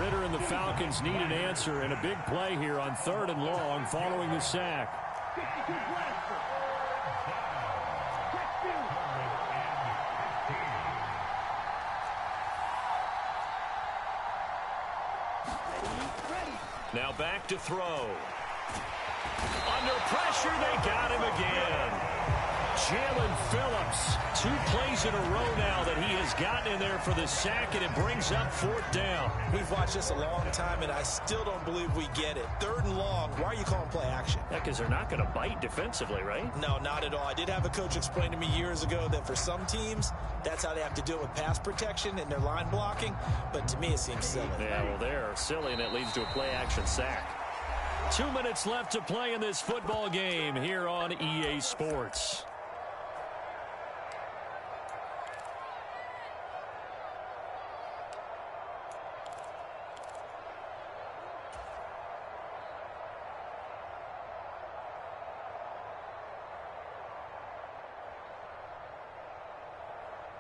Ritter and the Falcons need an answer, and a big play here on 3rd and long following the sack. Now back to throw. Under pressure, they got him again. Jalen Phillips, 2 plays in a row now that he has gotten in there for the sack, and it brings up 4th down. We've watched this a long time, and I still don't believe we get it. 3rd and long, why are you calling play action? Yeah, because they're not going to bite defensively, right? No, not at all. I did have a coach explain to me years ago that for some teams, that's how they have to deal with pass protection and their line blocking, but to me it seems silly. Yeah, well, they're silly, and it leads to a play action sack. 2 minutes left to play in this football game here on EA Sports.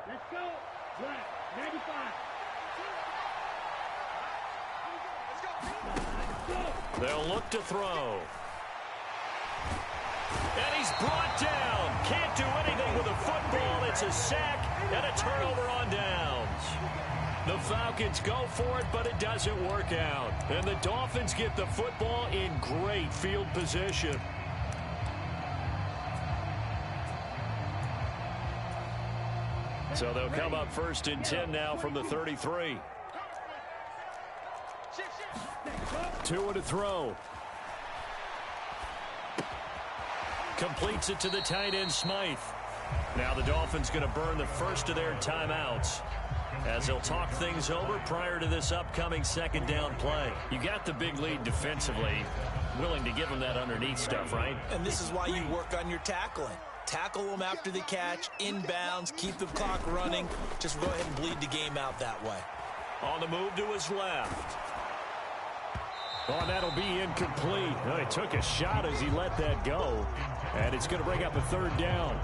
Let's go. Black, 95. They'll look to throw. And he's brought down. Can't do anything with a football. It's a sack and a turnover on downs. The Falcons go for it, but it doesn't work out. And the Dolphins get the football in great field position. So they'll come up 1st and 10 now from the 33. 2 to throw. Completes it to the tight end, Smythe. Now the Dolphins going to burn the first of their timeouts as they'll talk things over prior to this upcoming 2nd down play. You got the big lead defensively, willing to give them that underneath stuff, right? And this is why you work on your tackling. Tackle them after the catch, inbounds, keep the clock running. Just go ahead and bleed the game out that way. On the move to his left. Oh, that'll be incomplete. Oh, he took a shot as he let that go. And it's going to bring up a 3rd down.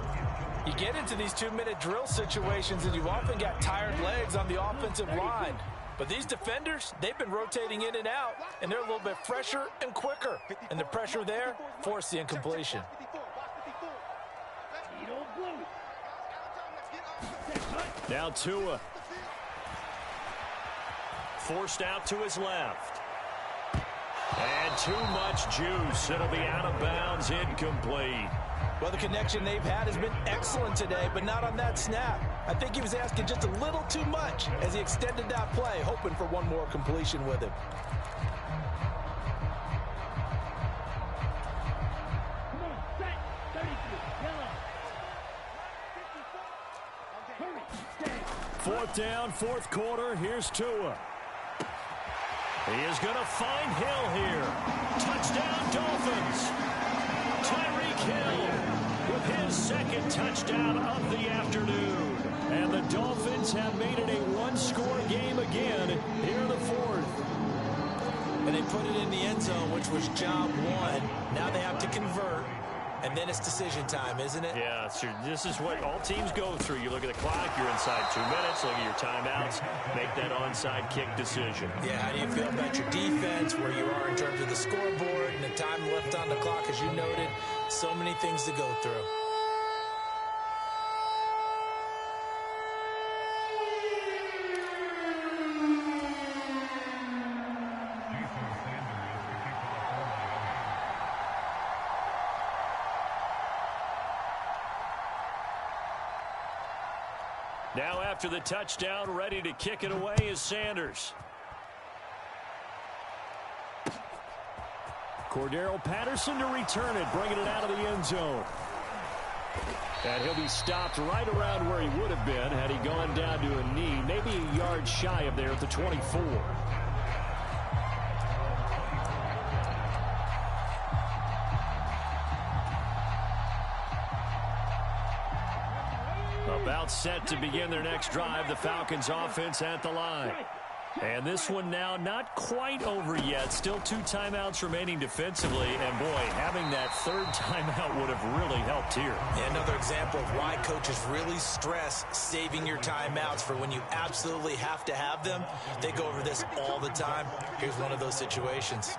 You get into these 2-minute drill situations, and you've often got tired legs on the offensive line. But these defenders, they've been rotating in and out, and they're a little bit fresher and quicker. And the pressure there forced the incompletion. Now Tua. Forced out to his left. And too much juice. It'll be out of bounds, incomplete. Well, the connection they've had has been excellent today, but not on that snap. I think he was asking just a little too much as he extended that play, hoping for one more completion with him. Come on, set. 33, yellow. 54. Hurry, stay. 4th down, 4th quarter. Here's Tua. He is going to find Hill here. Touchdown, Dolphins. Tyreek Hill with his 2nd touchdown of the afternoon. And the Dolphins have made it a 1-score game again here in the 4th. And they put it in the end zone, which was job 1. Now they have to convert. And then it's decision time, isn't it? Yeah, this is what all teams go through. You look at the clock, you're inside 2 minutes, look at your timeouts, make that onside kick decision. Yeah, how do you feel about your defense, where you are in terms of the scoreboard, and the time left on the clock, as you noted? So many things to go through. Now after the touchdown, ready to kick it away is Sanders. Cordero Patterson to return it, bringing it out of the end zone. And he'll be stopped right around where he would have been had he gone down to a knee, maybe a yard shy of there at the 24. About set to begin their next drive, the Falcons offense at the line. And this one now not quite over yet. Still 2 timeouts remaining defensively. And, boy, having that third timeout would have really helped here. Another example of why coaches really stress saving your timeouts for when you absolutely have to have them. They go over this all the time. Here's one of those situations.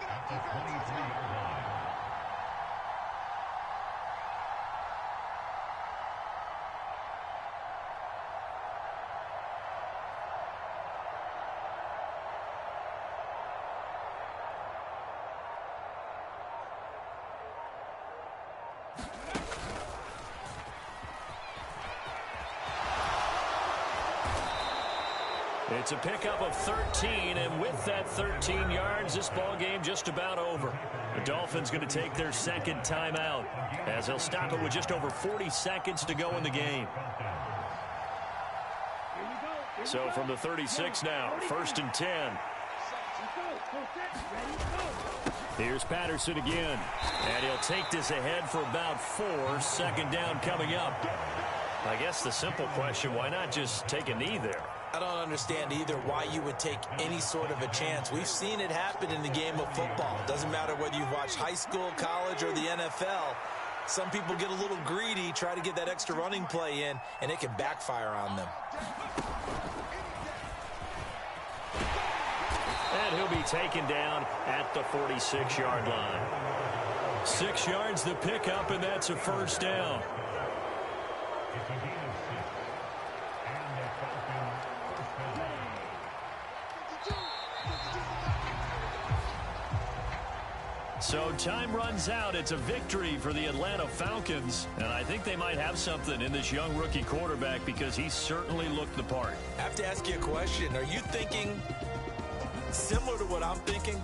It's a pickup of 13, and with that 13 yards, this ball game just about over. The Dolphins going to take their second timeout as they'll stop it with just over 40 seconds to go in the game. So from the 36 now, 1st and 10. Here's Patterson again, and he'll take this ahead for about 4. 2nd down coming up. I guess the simple question, why not just take a knee there? I don't understand either why you would take any sort of a chance. We've seen it happen in the game of football. It doesn't matter whether you've watched high school, college, or the NFL. Some people get a little greedy, try to get that extra running play in, and it can backfire on them. And he'll be taken down at the 46-yard line. 6 yards the pickup, and that's a 1st down. So time runs out. It's a victory for the Atlanta Falcons. And I think they might have something in this young rookie quarterback because he certainly looked the part. I have to ask you a question. Are you thinking similar to what I'm thinking?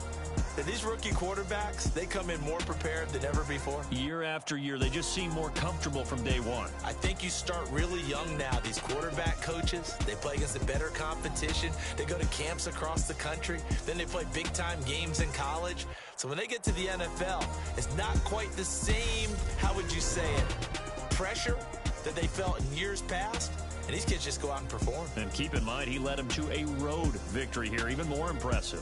That these rookie quarterbacks, they come in more prepared than ever before? Year after year, they just seem more comfortable from day one. I think you start really young now. These quarterback coaches, they play against a better competition. They go to camps across the country. Then they play big-time games in college. So when they get to the NFL, it's not quite the same, how would you say it, pressure that they felt in years past. And these kids just go out and perform. And keep in mind, he led them to a road victory here, even more impressive.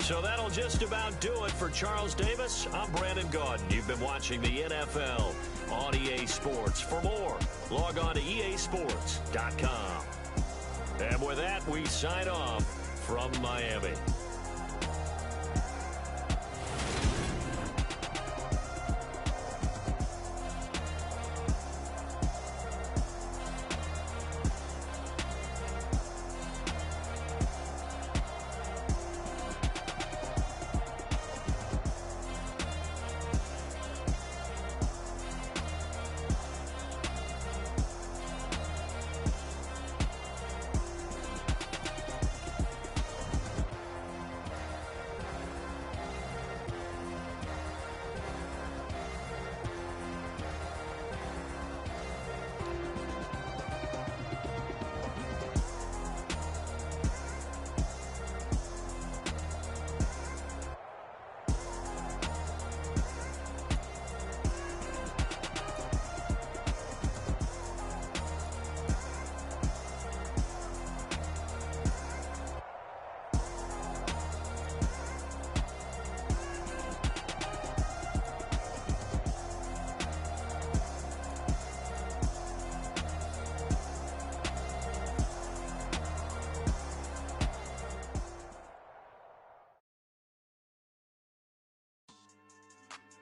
So that'll just about do it for Charles Davis. I'm Brandon Gaudin. You've been watching the NFL on EA Sports. For more, log on to easports.com. And with that, we sign off from Miami.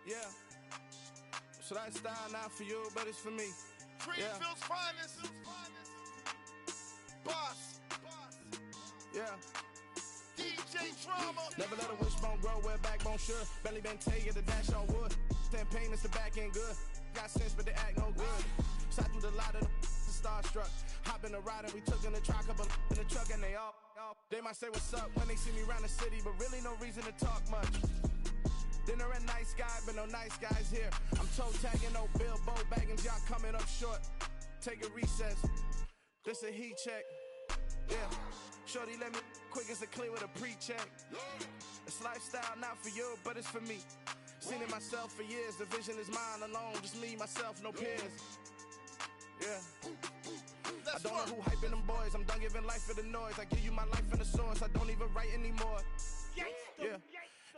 Yeah. So that style not for you, but it's for me. Greenfield's finest. Boss. Yeah. DJ Drama. Never let a wishbone grow where backbone should. Belly been taking the dash on wood. Pain is the back end good. Got sense, but they act no good. Shot through the lot of the starstruck. Hop in the ride and we took in the truck, couple in the truck and they all. They might say what's up when they see me around the city, but really no reason to talk much. Dinner a nice guy, but no nice guys here. I'm toe tagging, no Bilbo baggins, y'all coming up short. Take a recess. This a heat check. Yeah. Shorty, let me quick as a clear with a pre-check. It's lifestyle not for you, but it's for me. Seen it myself for years. The vision is mine alone. Just me, myself, no peers. Yeah. I don't know who hyping them boys. I'm done giving life for the noise. I give you my life in the source. I don't even write anymore. Yeah.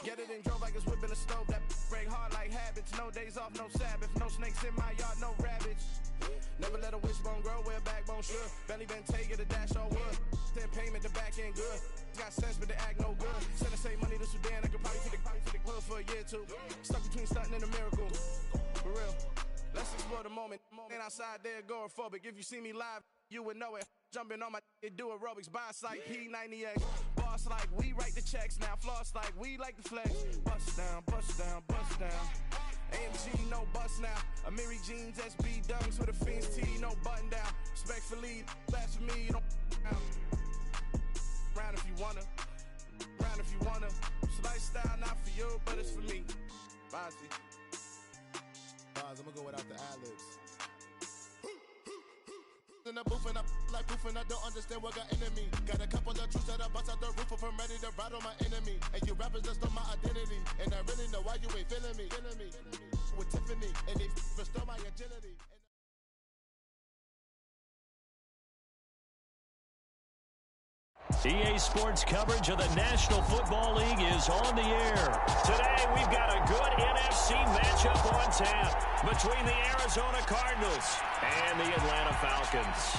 Get it and drove like it's whipping a stove. That break hard like habits. No days off, no Sabbath. No snakes in my yard, no rabbits. Never let a wishbone grow where a backbone should. Belly been take it a dash on wood. Then payment, the back end good. Got sense, but the act no good. Send the same money to Sudan. I could probably take the hood for a year or two. Stuck between stunting and a miracle. For real. Let's explore the moment. Ain't outside there agoraphobic. If you see me live, you would know it. Jumping on my do aerobics. Boss like P90X. Boss like we write the checks now. Floss like we like the flex. Bust down, bust down, bust down. AMG, no bust now. Amiri jeans, SB dunks with a Fiends T, no button down. Respectfully, that's for me, you don't round if you wanna. Round if you wanna. It's lifestyle not for you, but it's for me. Bonzi. I'm gonna go without the ad-libs. In the booth and I like proof and I don't understand what got into me. Got a couple of truths that I bust out the roof if I'm ready to ride on my enemy. And you rappers just stole my identity. And I really know why you ain't feeling me. With Tiffany and they restore my agility. EA Sports coverage of the National Football League is on the air. Today, we've got a good NFC matchup on tap between the Arizona Cardinals and the Atlanta Falcons.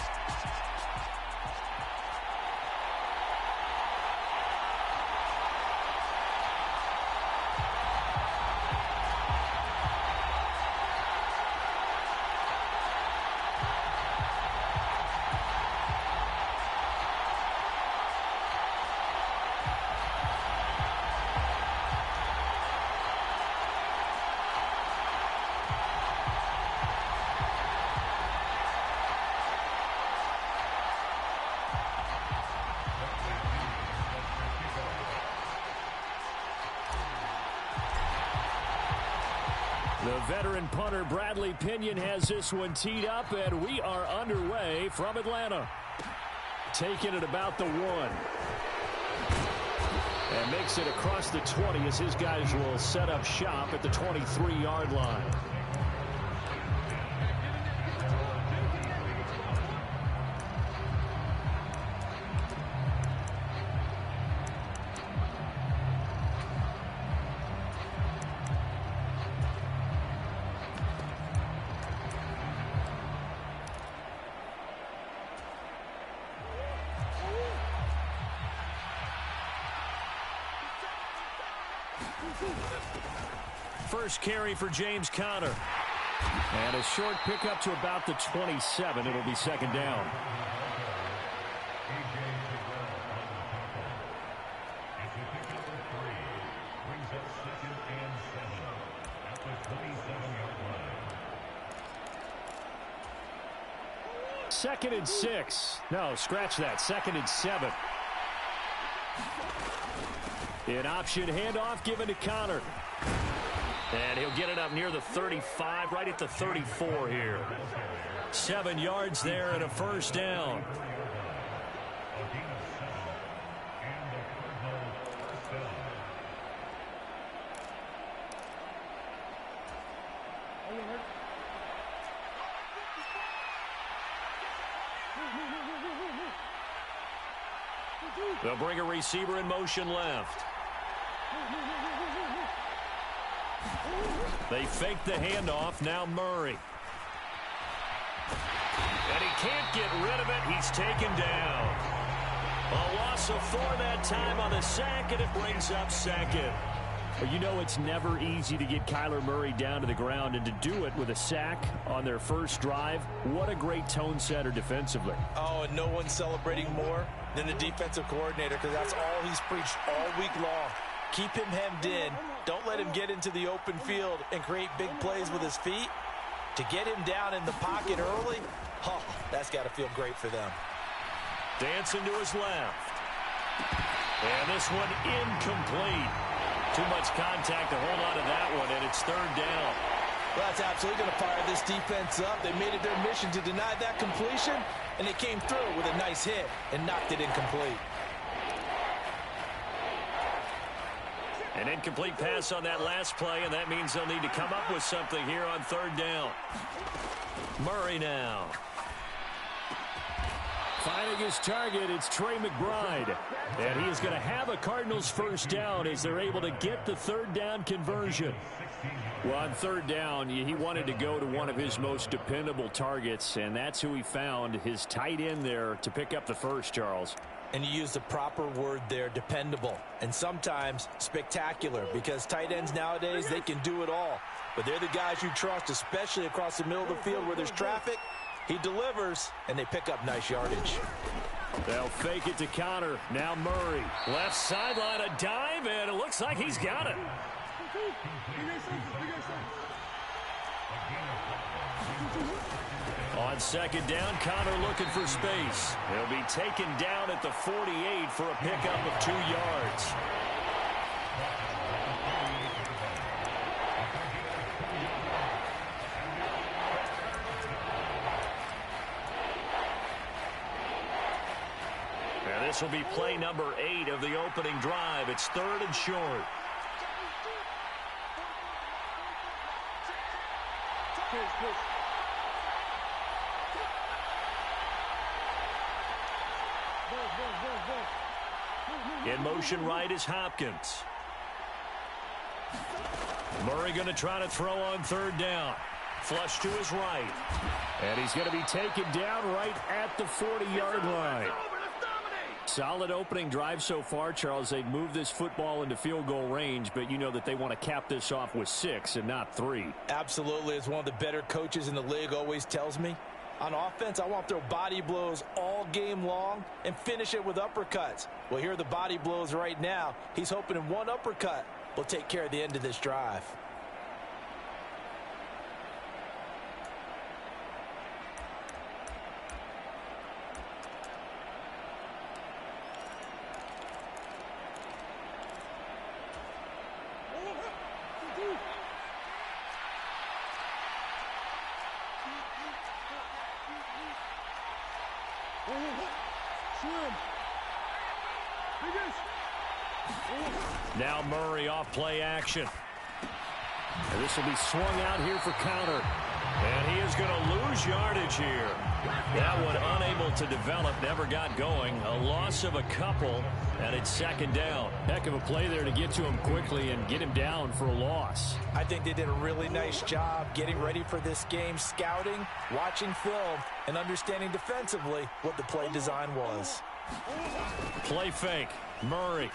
The veteran punter Bradley Pinion has this one teed up, and we are underway from Atlanta. Taking it about the 1. And makes it across the 20 as his guys will set up shop at the 23-yard line. First carry for James Conner. And a short pickup to about the 27. It'll be second down. Second and 6. No, scratch that. Second and 7. An option handoff given to Conner. And he'll get it up near the 35, right at the 34 here. 7 yards there and a first down. They'll bring a receiver in motion left. They fake the handoff. Now Murray. And he can't get rid of it. He's taken down. A loss of 4 that time on the sack, and it brings up second. Well, you know it's never easy to get Kyler Murray down to the ground, and to do it with a sack on their first drive, what a great tone setter defensively. Oh, and no one's celebrating more than the defensive coordinator, because that's all he's preached all week long. Keep him hemmed in. Don't let him get into the open field and create big plays with his feet. To get him down in the pocket early, oh, that's got to feel great for them. Dancing to his left. And this one incomplete. Too much contact to hold on to that one, and it's third down. Well, that's absolutely going to fire this defense up. They made it their mission to deny that completion, and they came through with a nice hit and knocked it incomplete. An incomplete pass on that last play, and that means they'll need to come up with something here on third down. Murray now. Finding his target, it's Trey McBride. And he is going to have a Cardinals first down as they're able to get the third down conversion. Well, on third down, he wanted to go to one of his most dependable targets, and that's who he found, his tight end there, to pick up the first, Charles. And you use the proper word there, dependable, and sometimes spectacular, because tight ends nowadays, they can do it all. But they're the guys you trust, especially across the middle of the field where there's traffic. He delivers, and they pick up nice yardage. They'll fake it to Connor. Now Murray. Left sideline, a dive, and it looks like he's got it. On second down, Connor looking for space. He'll be taken down at the 48 for a pickup of 2 yards. And this will be play number 8 of the opening drive. It's 3rd and short. In motion right is Hopkins. Murray going to try to throw on third down. Flush to his right. And he's going to be taken down right at the 40-yard line. Solid opening drive so far, Charles. They've moved this football into field goal range, but you know that they want to cap this off with 6 and not 3. Absolutely. As one of the better coaches in the league always tells me, on offense, I want to throw body blows all game long and finish it with uppercuts. Well, here are the body blows right now. He's hoping in one uppercut will take care of the end of this drive. Now Murray off play action. And this will be swung out here for Connor. And he is going to lose yardage here. That one unable to develop, never got going. A loss of a couple, and it's second down. Heck of a play there to get to him quickly and get him down for a loss. I think they did a really nice job getting ready for this game, scouting, watching film, and understanding defensively what the play design was. Play fake. Murray.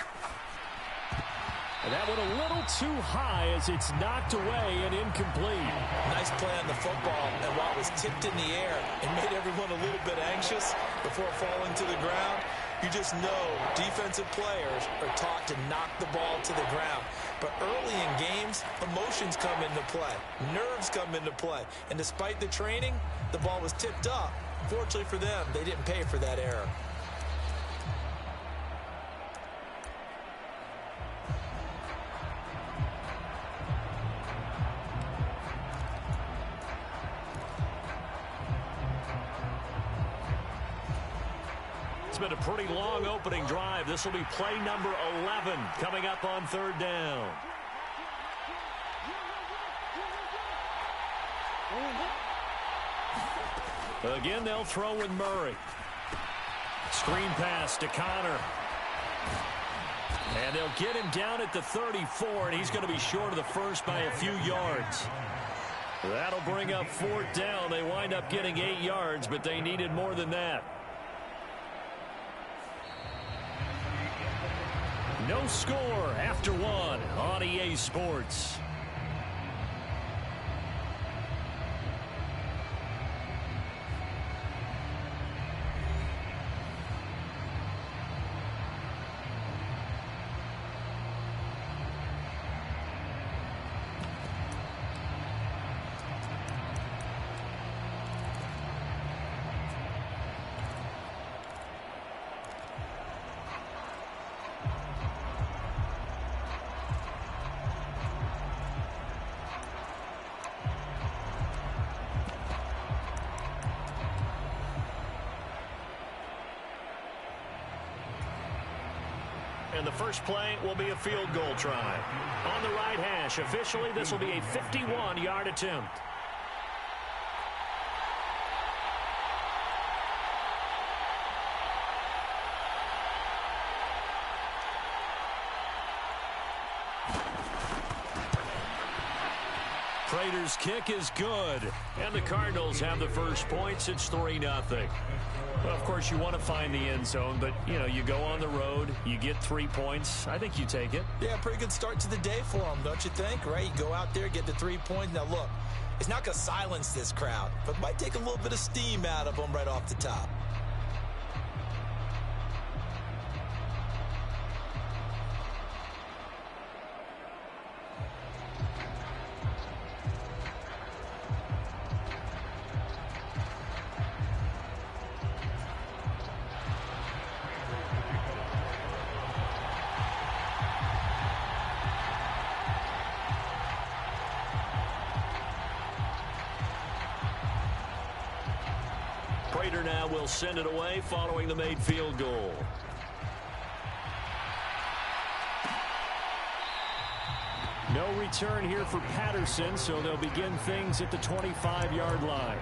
And that went a little too high as it's knocked away and incomplete. Nice play on the football, and while it was tipped in the air, it made everyone a little bit anxious before falling to the ground. You just know defensive players are taught to knock the ball to the ground. But early in games, emotions come into play. Nerves come into play. And despite the training, the ball was tipped up. Fortunately for them, they didn't pay for that error. It's been a pretty long opening drive. This will be play number 11 coming up on third down. Again, they'll throw with Murray. Screen pass to Connor. And they'll get him down at the 34, and he's going to be short of the first by a few yards. That'll bring up 4th down. They wind up getting 8 yards, but they needed more than that. No score after 1 on EA Sports. And the first play will be a field goal try. On the right hash, officially, this will be a 51-yard attempt. Prater's kick is good, and the Cardinals have the first points. It's 3-0. Well, of course, you want to find the end zone, but, you know, you go on the road, you get 3 points. I think you take it. Yeah, pretty good start to the day for them, don't you think, right? You go out there, get the 3 points. Now, look, it's not going to silence this crowd, but might take a little bit of steam out of them right off the top. Prater now will send it away following the made field goal. No return here for Patterson, so they'll begin things at the 25-yard line.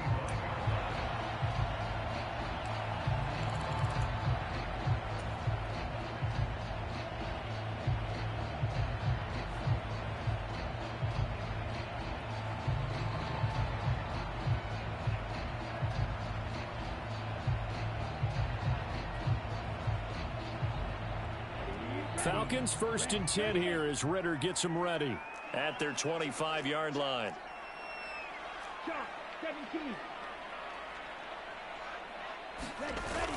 Falcons 1st and 10 here as Ritter gets them ready at their 25-yard line. Shot, 17. Ready.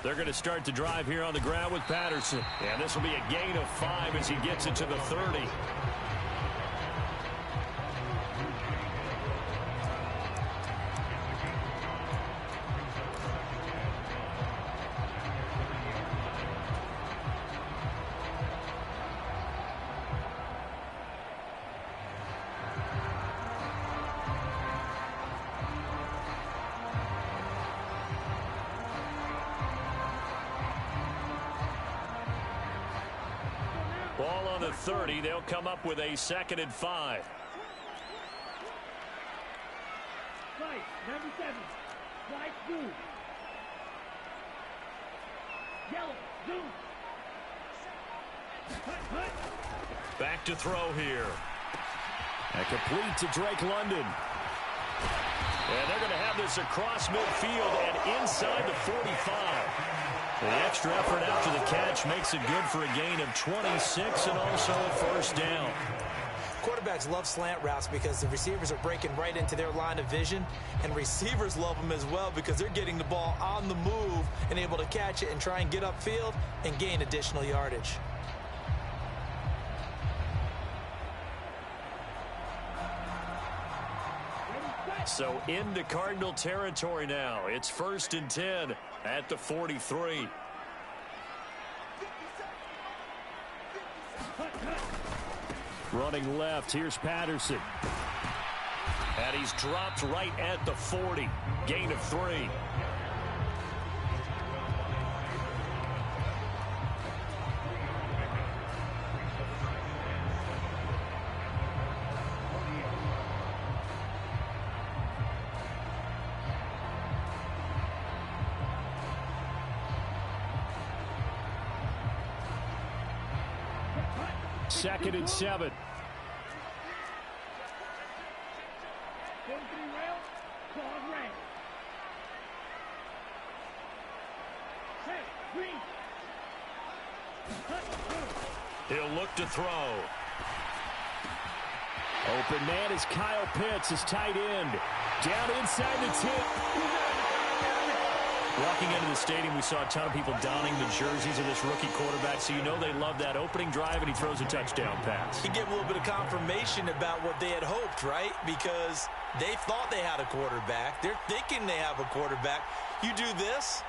They're going to start the drive here on the ground with Patterson. And this will be a gain of 5 as he gets it to the 30. Ball on the 30. They'll come up with a 2nd and 5. Right, number 7. Right, blue. Yellow, blue. Hut. Back to throw here. And complete to Drake London. And they're going to have this across midfield and inside the 45. The extra effort after the catch makes it good for a gain of 26 and also a first down. Quarterbacks love slant routes because the receivers are breaking right into their line of vision, and receivers love them as well because they're getting the ball on the move and able to catch it and try and get upfield and gain additional yardage. So into Cardinal territory now. It's 1st and 10 at the 43. Running left, here's Patterson. And he's dropped right at the 40. Gain of 3. Second and 7. 43 rail, call red. Hey, green. He'll look to throw. Open man is Kyle Pitts, his tight end. Down inside the 10. Walking into the stadium, we saw a ton of people donning the jerseys of this rookie quarterback, so you know they love that opening drive, and he throws a touchdown pass. He gave a little bit of confirmation about what they had hoped, right? Because they thought they had a quarterback. They're thinking they have a quarterback. You do this,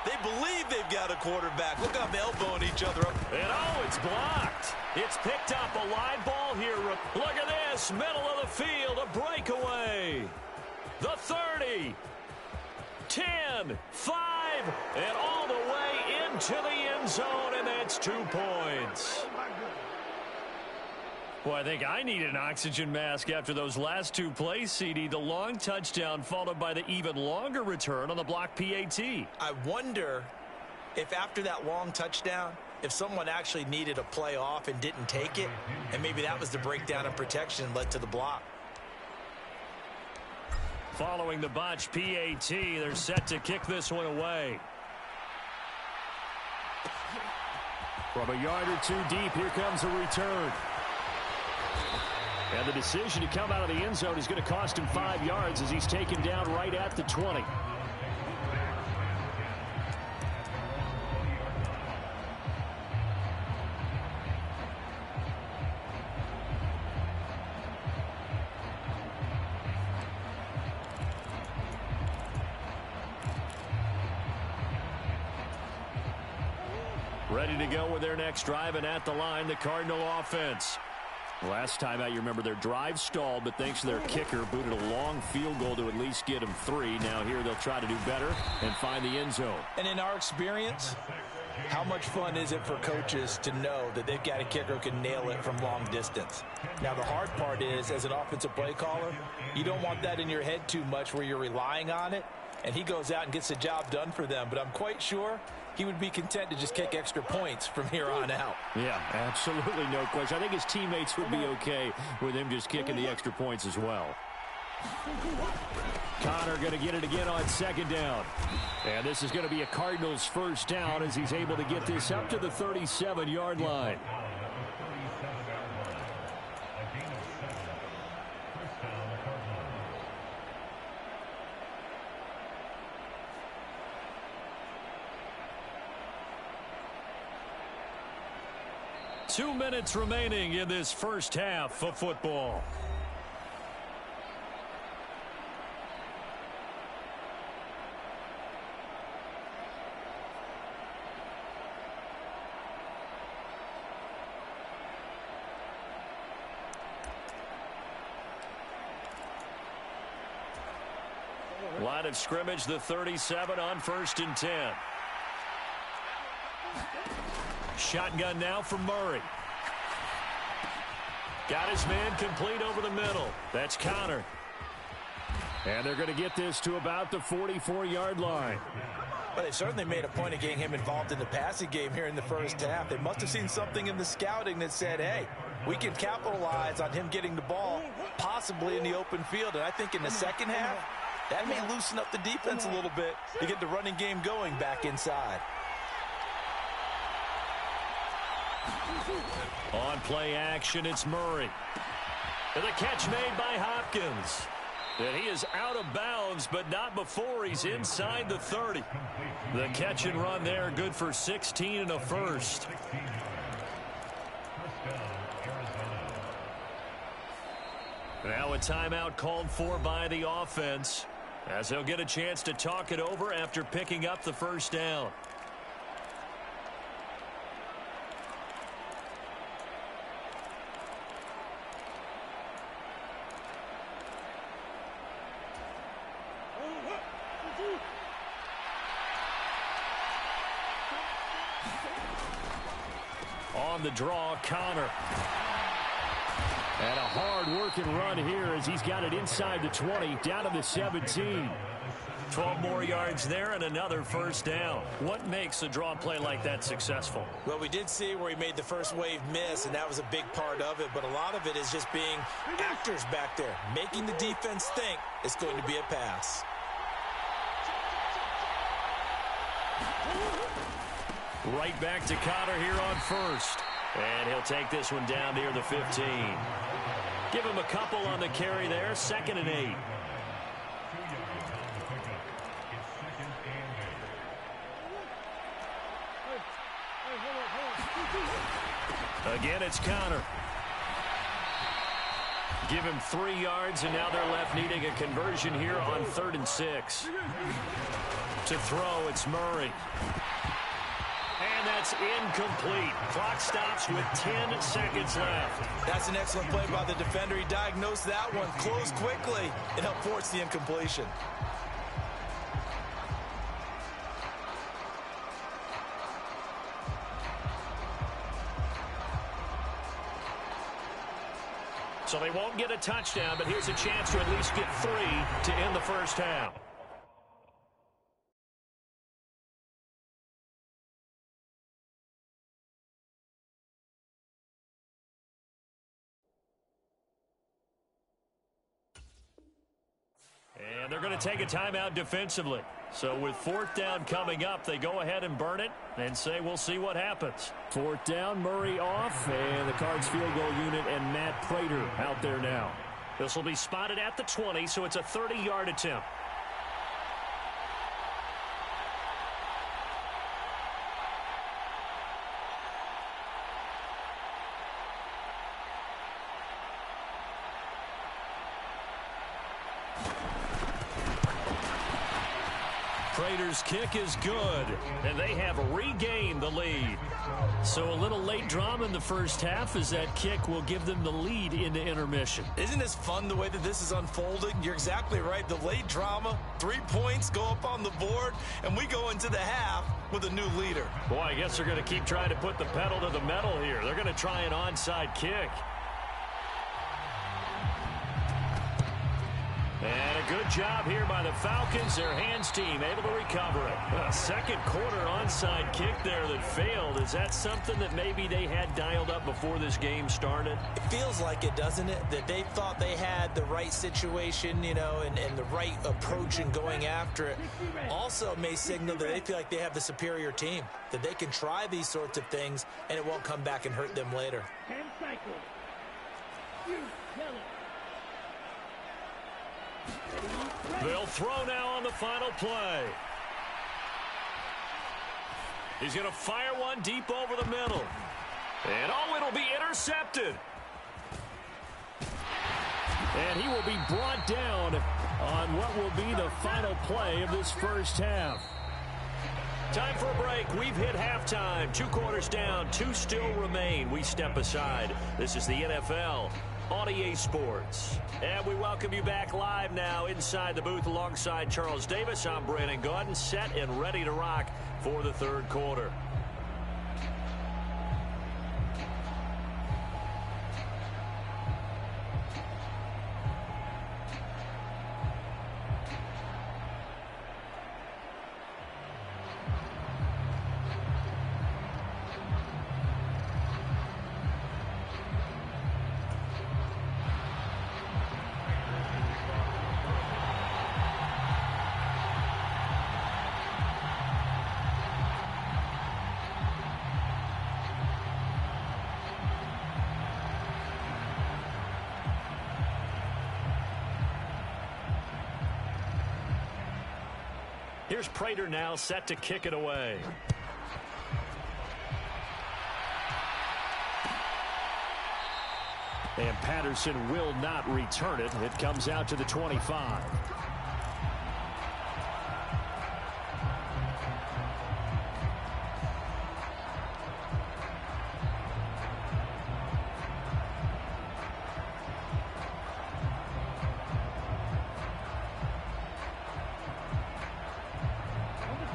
they believe they've got a quarterback. Look up, elbowing each other up. And oh, it's blocked. It's picked up, a live ball here. Look at this, middle of the field, a breakaway. The 30. 10, 5, drive, and all the way into the end zone, and that's 2 points. Well, I think I need an oxygen mask after those last 2 plays, CD. The long touchdown followed by the even longer return on the block PAT. I wonder if after that long touchdown, if someone actually needed a play off and didn't take it, and maybe that was the breakdown in protection and led to the block. Following the botch PAT, they're set to kick this one away. From a yard or 2 deep, here comes a return. And the decision to come out of the end zone is going to cost him 5 yards as he's taken down right at the 20. Ready to go with their next drive, and at the line, the Cardinal offense. Last time out, you remember their drive stalled, but thanks to their kicker, booted a long field goal to at least get them 3. Now here they'll try to do better and find the end zone. And in our experience, how much fun is it for coaches to know that they've got a kicker who can nail it from long distance? Now, the hard part is, as an offensive play caller, you don't want that in your head too much where you're relying on it, and he goes out and gets the job done for them. But I'm quite sure he would be content to just kick extra points from here on out. Yeah, absolutely no question. I think his teammates would be okay with him just kicking the extra points as well. Connor going to get it again on 2nd down. And this is going to be a Cardinals first down as he's able to get this up to the 37-yard line. 2 minutes remaining in this first half of football. Line of scrimmage, the 37 on 1st and 10. Shotgun now from Murray. Got his man complete over the middle. That's Connor. And they're going to get this to about the 44-yard line. But they certainly made a point of getting him involved in the passing game here in the first half. They must have seen something in the scouting that said, hey, we can capitalize on him getting the ball possibly in the open field. And I think in the second half, that may loosen up the defense a little bit to get the running game going back inside. On play action, it's Murray. And the catch made by Hopkins. And he is out of bounds, but not before he's inside the 30. The catch and run there, good for 16 and a first. Now a timeout called for by the offense, as they'll get a chance to talk it over after picking up the first down. On the draw, Connor. And a hard-working run here as he's got it inside the 20, down to the 17. 12 more yards there and another first down. What makes a draw play like that successful? Well, we did see where he made the first wave miss, and that was a big part of it. But a lot of it is just being actors back there, making the defense think it's going to be a pass. Right back to Connor here on first. And he'll take this one down near the 15. Give him a couple on the carry there. 2nd and 8. Again, it's Connor. Give him 3 yards, and now they're left needing a conversion here on 3rd and 6. To throw, it's Murray. And that's incomplete. Clock stops with 10 seconds left. That's an excellent play by the defender. He diagnosed that one, closed quickly, and helped force the incompletion. So they won't get a touchdown, but here's a chance to at least get 3 to end the first half. And they're going to take a timeout defensively. So with 4th down coming up, they go ahead and burn it and say we'll see what happens. 4th down, Murray off, and the Cards field goal unit and Matt Prater out there now. This will be spotted at the 20, so it's a 30-yard attempt. Prater's kick is good, and they have regained the lead. So a little late drama in the first half as that kick will give them the lead into intermission. Isn't this fun the way that this is unfolding? You're exactly right. The late drama, 3 points go up on the board, and we go into the half with a new leader. Boy, I guess they're going to keep trying to put the pedal to the metal here. They're going to try an onside kick. And a good job here by the Falcons. Their hands team able to recover it. A second quarter onside kick there that failed. Is that something that maybe they had dialed up before this game started? It feels like it, doesn't it? That they thought they had the right situation, you know, and the right approach in going after it. Also may signal that they feel like they have the superior team, that they can try these sorts of things and it won't come back and hurt them later. 10 cycles. You kill it. They'll throw now on the final play. He's going to fire one deep over the middle. And oh, it'll be intercepted. And he will be brought down on what will be the final play of this first half. Time for a break. We've hit halftime. 2 quarters down, 2 still remain. We step aside. This is the NFL on EA Sports. And we welcome you back live now inside the booth alongside Charles Davis. I'm Brandon Gaudin, set and ready to rock for the third quarter. Here's Prater now set to kick it away. And Patterson will not return it. It comes out to the 25.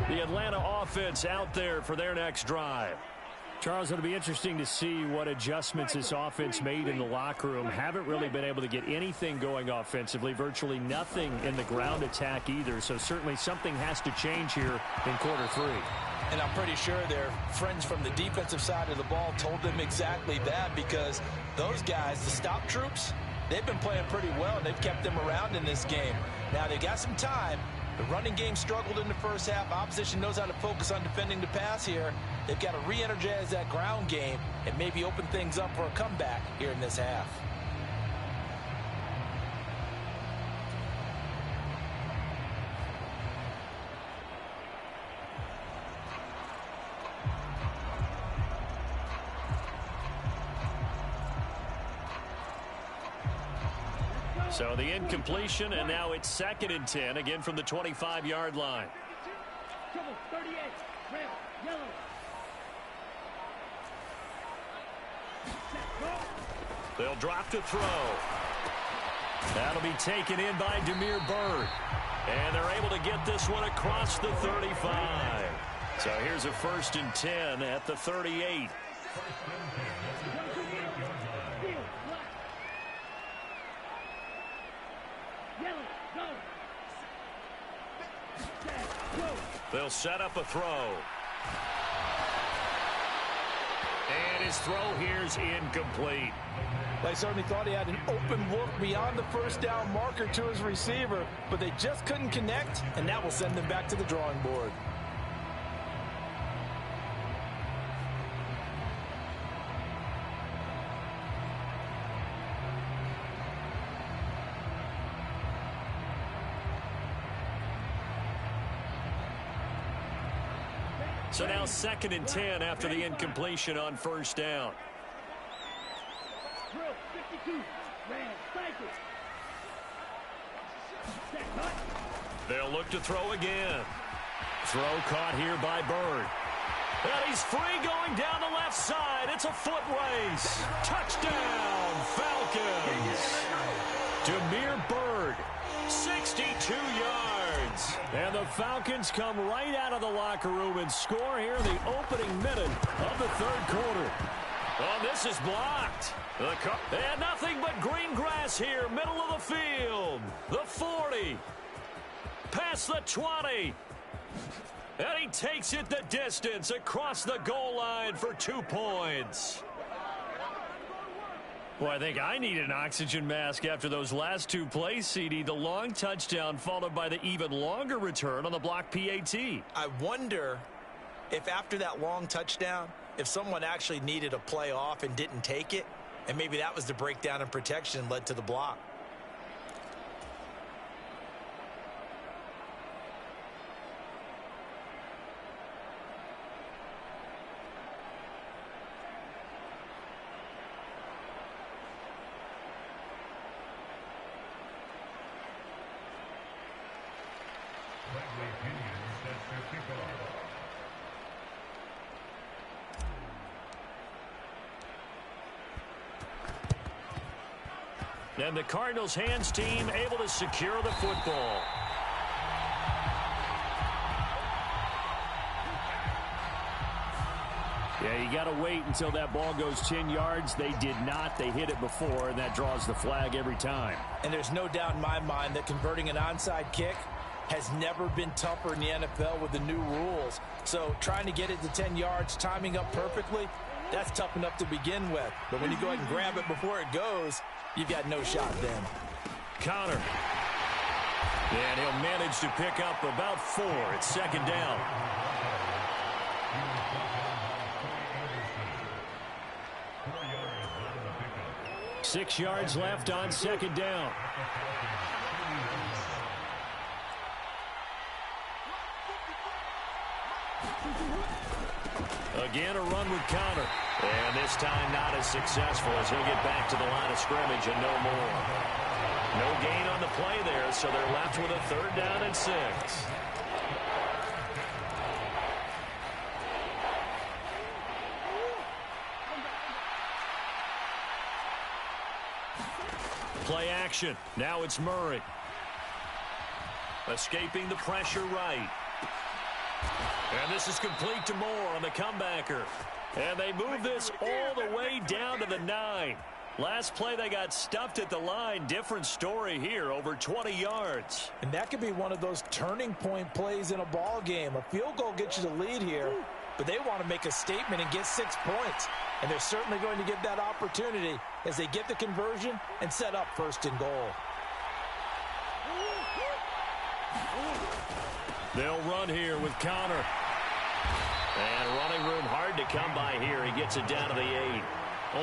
The Atlanta offense out there for their next drive. Charles, it'll be interesting to see what adjustments this offense made in the locker room. Haven't really been able to get anything going offensively, virtually nothing in the ground attack either. So certainly something has to change here in quarter 3. And I'm pretty sure their friends from the defensive side of the ball told them exactly that, because those guys, the stop troops, they've been playing pretty well, and they've kept them around in this game. Now they got some time. The running game struggled in the first half. Opposition knows how to focus on defending the pass here. They've got to re-energize that ground game and maybe open things up for a comeback here in this half. So the incompletion, and now it's 2nd and 10, again from the 25-yard line. Trouble, 38, red, yellow. They'll drop to throw. That'll be taken in by Damiere Byrd. And they're able to get this one across the 35. So here's a 1st and 10 at the 38. They'll set up a throw. And his throw here's incomplete. They certainly thought he had an open look beyond the first down marker to his receiver, but they just couldn't connect, and that will send them back to the drawing board. So now 2nd and 10 after the incompletion on first down. Drill 52. Ran. Cycle. They'll look to throw again. Throw caught here by Bird. And he's free going down the left side. It's a foot race. Touchdown, Falcons. Demir Bird, 62 yards. And the Falcons come right out of the locker room and score here in the opening minute of the third quarter. Oh, this is blocked. And nothing but green grass here, middle of the field. The 40. Past the 20. And he takes it the distance across the goal line for 2 points. Well, I think I need an oxygen mask after those last 2 plays, CD. The long touchdown followed by the even longer return on the block PAT. I wonder if after that long touchdown, if someone actually needed a play off and didn't take it, and maybe that was the breakdown in protection and led to the block. And the Cardinals' hands team able to secure the football. Yeah, you got to wait until that ball goes 10 yards. They did not. They hit it before, and that draws the flag every time. And there's no doubt in my mind that converting an onside kick has never been tougher in the NFL with the new rules. So trying to get it to 10 yards, timing up perfectly, that's tough enough to begin with. But when you go ahead and grab it before it goes, you've got no shot then. Connor. And he'll manage to pick up about 4 at 2nd down. Six yards left on 2nd down. Again, a run with Connor. And this time not as successful as he'll get back to the line of scrimmage and no more. No gain on the play there, so they're left with a 3rd down and 6. Play action. Now it's Murray. Escaping the pressure right. And this is complete to Moore on the comebacker. And they move this all the way down to the 9. Last play they got stuffed at the line. Different story here, over 20 yards. And that could be one of those turning point plays in a ball game. A field goal gets you the lead here, but they want to make a statement and get 6 points. And they're certainly going to get that opportunity as they get the conversion and set up 1st and goal. They'll run here with Connor. And running room hard to come by here. He gets it down to the 8.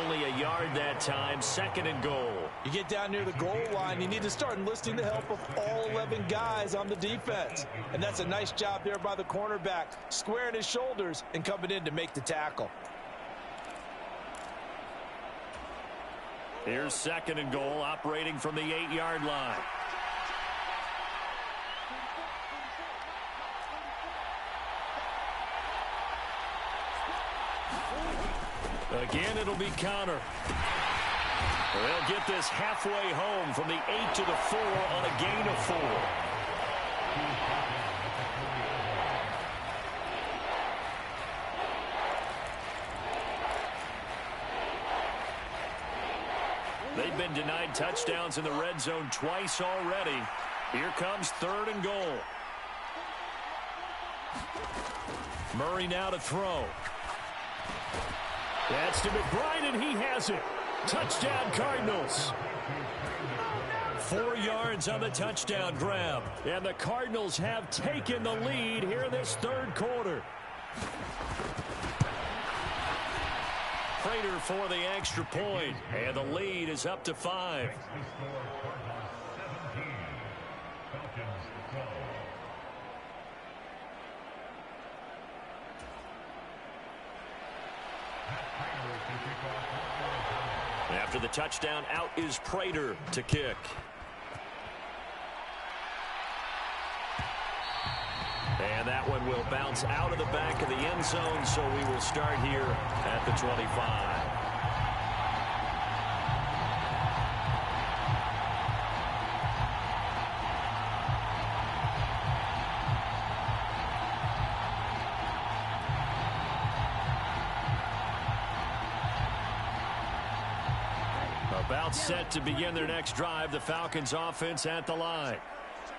Only a yard that time, 2nd and goal. You get down near the goal line, you need to start enlisting the help of all 11 guys on the defense. And that's a nice job there by the cornerback, squaring his shoulders and coming in to make the tackle. Here's 2nd and goal, operating from the 8-yard line. Again, it'll be Connor. They'll get this halfway home from the 8 to the 4 on a gain of 4. They've been denied touchdowns in the red zone twice already. Here comes 3rd and goal. Murray now to throw. That's to McBride, and he has it. Touchdown, Cardinals. 4 yards on the touchdown grab. And the Cardinals have taken the lead here this third quarter. Prater for the extra point, and the lead is up to 5. After the touchdown, out is Prater to kick. And that one will bounce out of the back of the end zone, so we will start here at the 25. About set to begin their next drive, the Falcons offense at the line.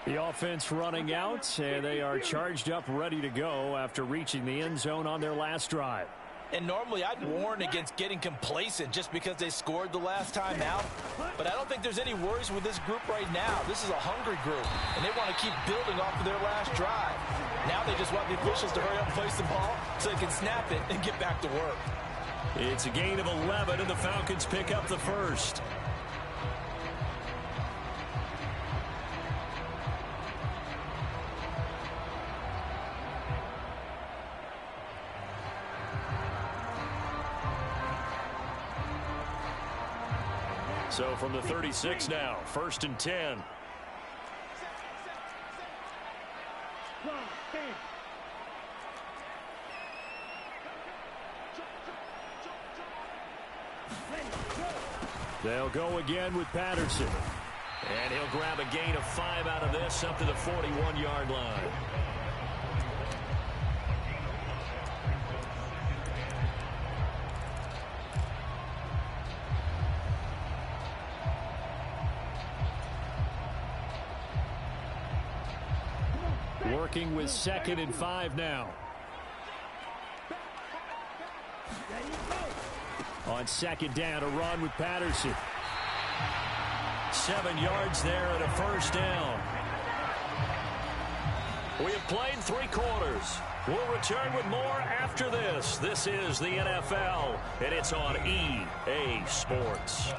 The offense running out, and they are charged up, ready to go after reaching the end zone on their last drive. And normally I'd warn against getting complacent just because they scored the last time out. But I don't think there's any worries with this group right now. This is a hungry group, and they want to keep building off of their last drive. Now they just want the officials to hurry up and place the ball so they can snap it and get back to work. It's a gain of 11, and the Falcons pick up the first. So from the 36 now, 1st and 10. They'll go again with Patterson. And he'll grab a gain of 5 out of this up to the 41-yard line. Working with 2nd and 5 now. On 2nd down, a run with Patterson. 7 yards there and a first down. We have played 3 quarters. We'll return with more after this. This is the NFL, and it's on EA Sports.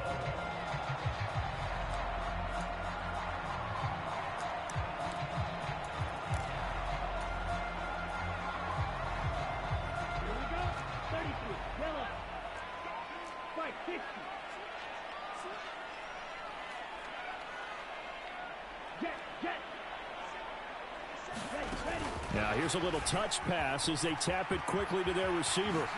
Now here's a little touch pass as they tap it quickly to their receiver.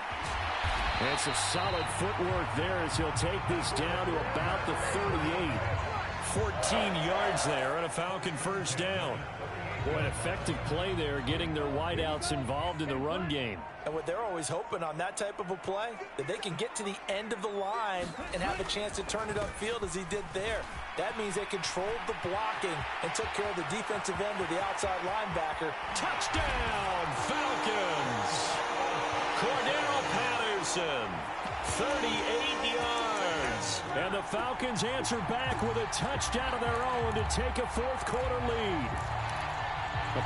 And some solid footwork there as he'll take this down to about the 38. 14 yards there and a Falcon first down. Boy, an effective play there, getting their wideouts involved in the run game. And what they're always hoping on that type of a play, that they can get to the end of the line and have a chance to turn it upfield as he did there. That means they controlled the blocking and took care of the defensive end of the outside linebacker. Touchdown, Falcons! Cordell Patterson, 38 yards. And the Falcons answer back with a touchdown of their own to take a 4th quarter lead.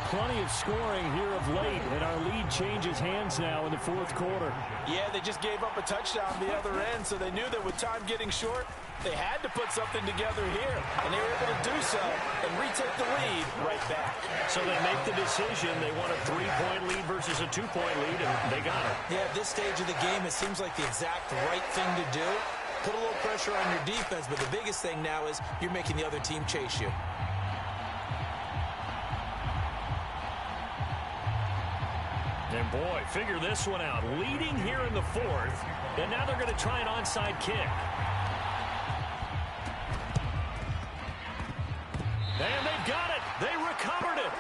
Plenty of scoring here of late, and our lead changes hands now in the 4th quarter. Yeah, they just gave up a touchdown the other end, so they knew that with time getting short, they had to put something together here, and they were able to do so and retake the lead right back. So they make the decision. They want a 3-point lead versus a 2-point lead, and they got it. Yeah, at this stage of the game, it seems like the exact right thing to do. Put a little pressure on your defense, but the biggest thing now is you're making the other team chase you. And boy, figure this one out. Leading here in the 4th, and now they're going to try an onside kick. And they've got it. They recovered it.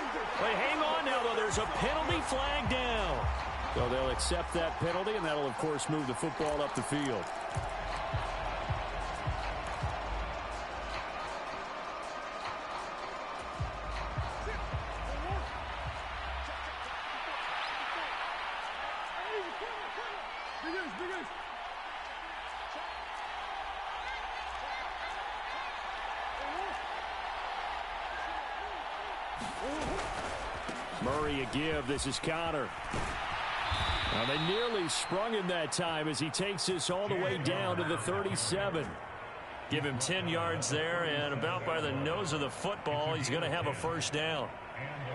Wait, hang on now, though. There's a penalty flag down. So they'll accept that penalty, and that'll, of course, move the football up the field. Murray a give. This is Connor. Well, they nearly sprung him that time as he takes this all the way down to the 37. Give him 10 yards there, and about by the nose of the football, he's going to have a first down.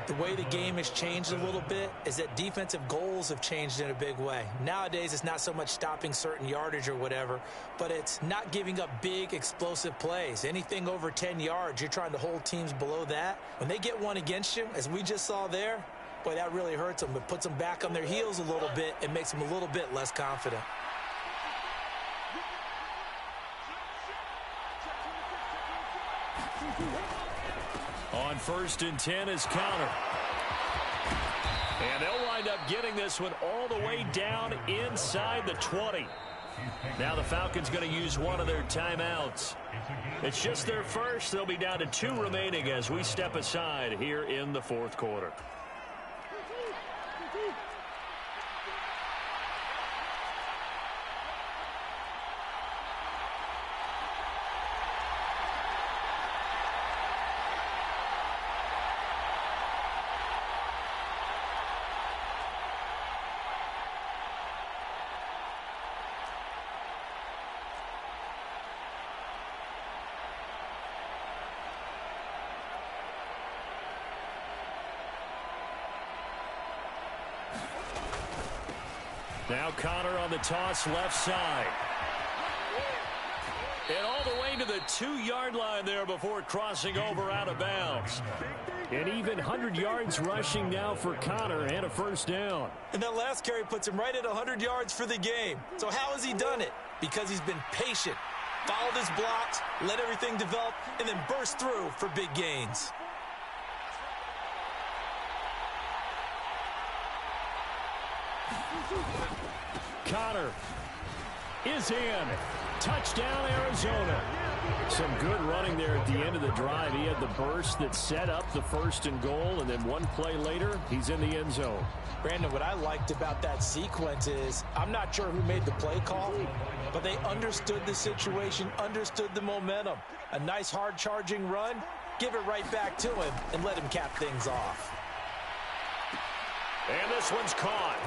The way the game has changed a little bit is that defensive goals have changed in a big way. Nowadays, it's not so much stopping certain yardage or whatever, but it's not giving up big, explosive plays. Anything over 10 yards, you're trying to hold teams below that. When they get one against you, as we just saw there, boy, that really hurts them. It puts them back on their heels a little bit and makes them a little bit less confident. On 1st and 10 is Connor. And they'll wind up getting this one all the way down inside the 20. Now the Falcons going to use one of their timeouts. It's just their first. They'll be down to 2 remaining as we step aside here in the 4th quarter. Now Connor on the toss left side. And all the way to the 2-yard line there before crossing over out of bounds. And even 100 yards rushing now for Connor and a first down. And that last carry puts him right at 100 yards for the game. So how has he done it? Because he's been patient, followed his blocks, let everything develop, and then burst through for big gains. Connor is in. Touchdown, Arizona. Some good running there at the end of the drive. He had the burst that set up the 1st and goal, and then one play later, he's in the end zone. Brandon, what I liked about that sequence is I'm not sure who made the play call, but they understood the situation, understood the momentum. A nice hard-charging run, give it right back to him, and let him cap things off. And this one's caught.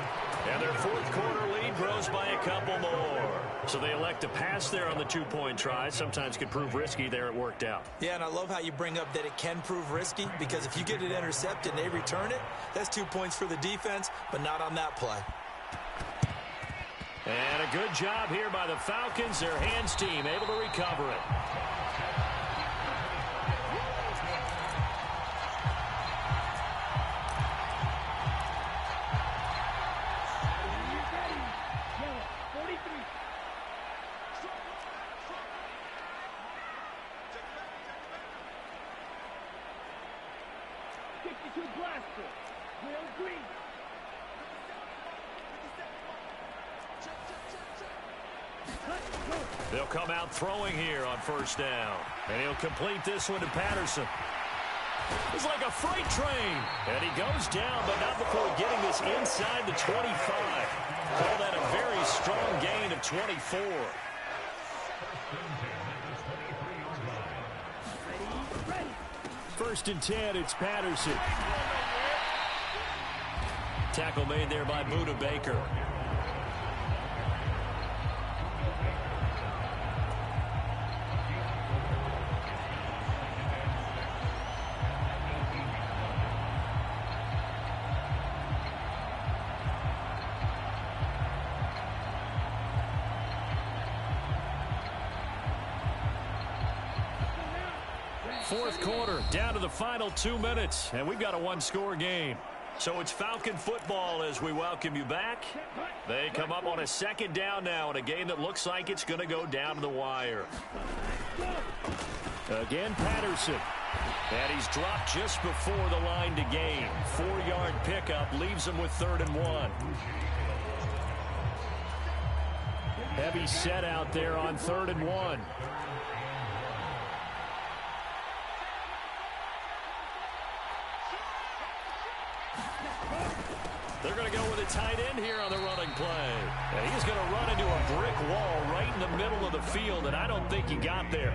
And their 4th quarter lead grows by a couple more. So they elect to pass there on the 2-point try. Sometimes could prove risky. There it worked out. Yeah, and I love how you bring up that it can prove risky, because if you get it intercepted and they return it, that's 2 points for the defense, but not on that play. And a good job here by the Falcons. Their hands team able to recover it. They'll come out throwing here on 1st down. And he'll complete this one to Patterson. It's like a freight train. And he goes down, but not before getting this inside the 25. Call that a very strong gain of 24. First and 10, it's Patterson. Tackle made there by Buda Baker. Fourth quarter, down to the final 2 minutes, and we've got a 1-score game. So it's Falcon football as we welcome you back. They come up on a 2nd down now in a game that looks like it's going to go down to the wire. Again, Patterson. And he's dropped just before the line to gain. 4-yard pickup leaves him with 3rd and 1. Heavy set out there on 3rd and 1. They're going to go with a tight end here on the running play. And he's going to run into a brick wall right in the middle of the field, and I don't think he got there.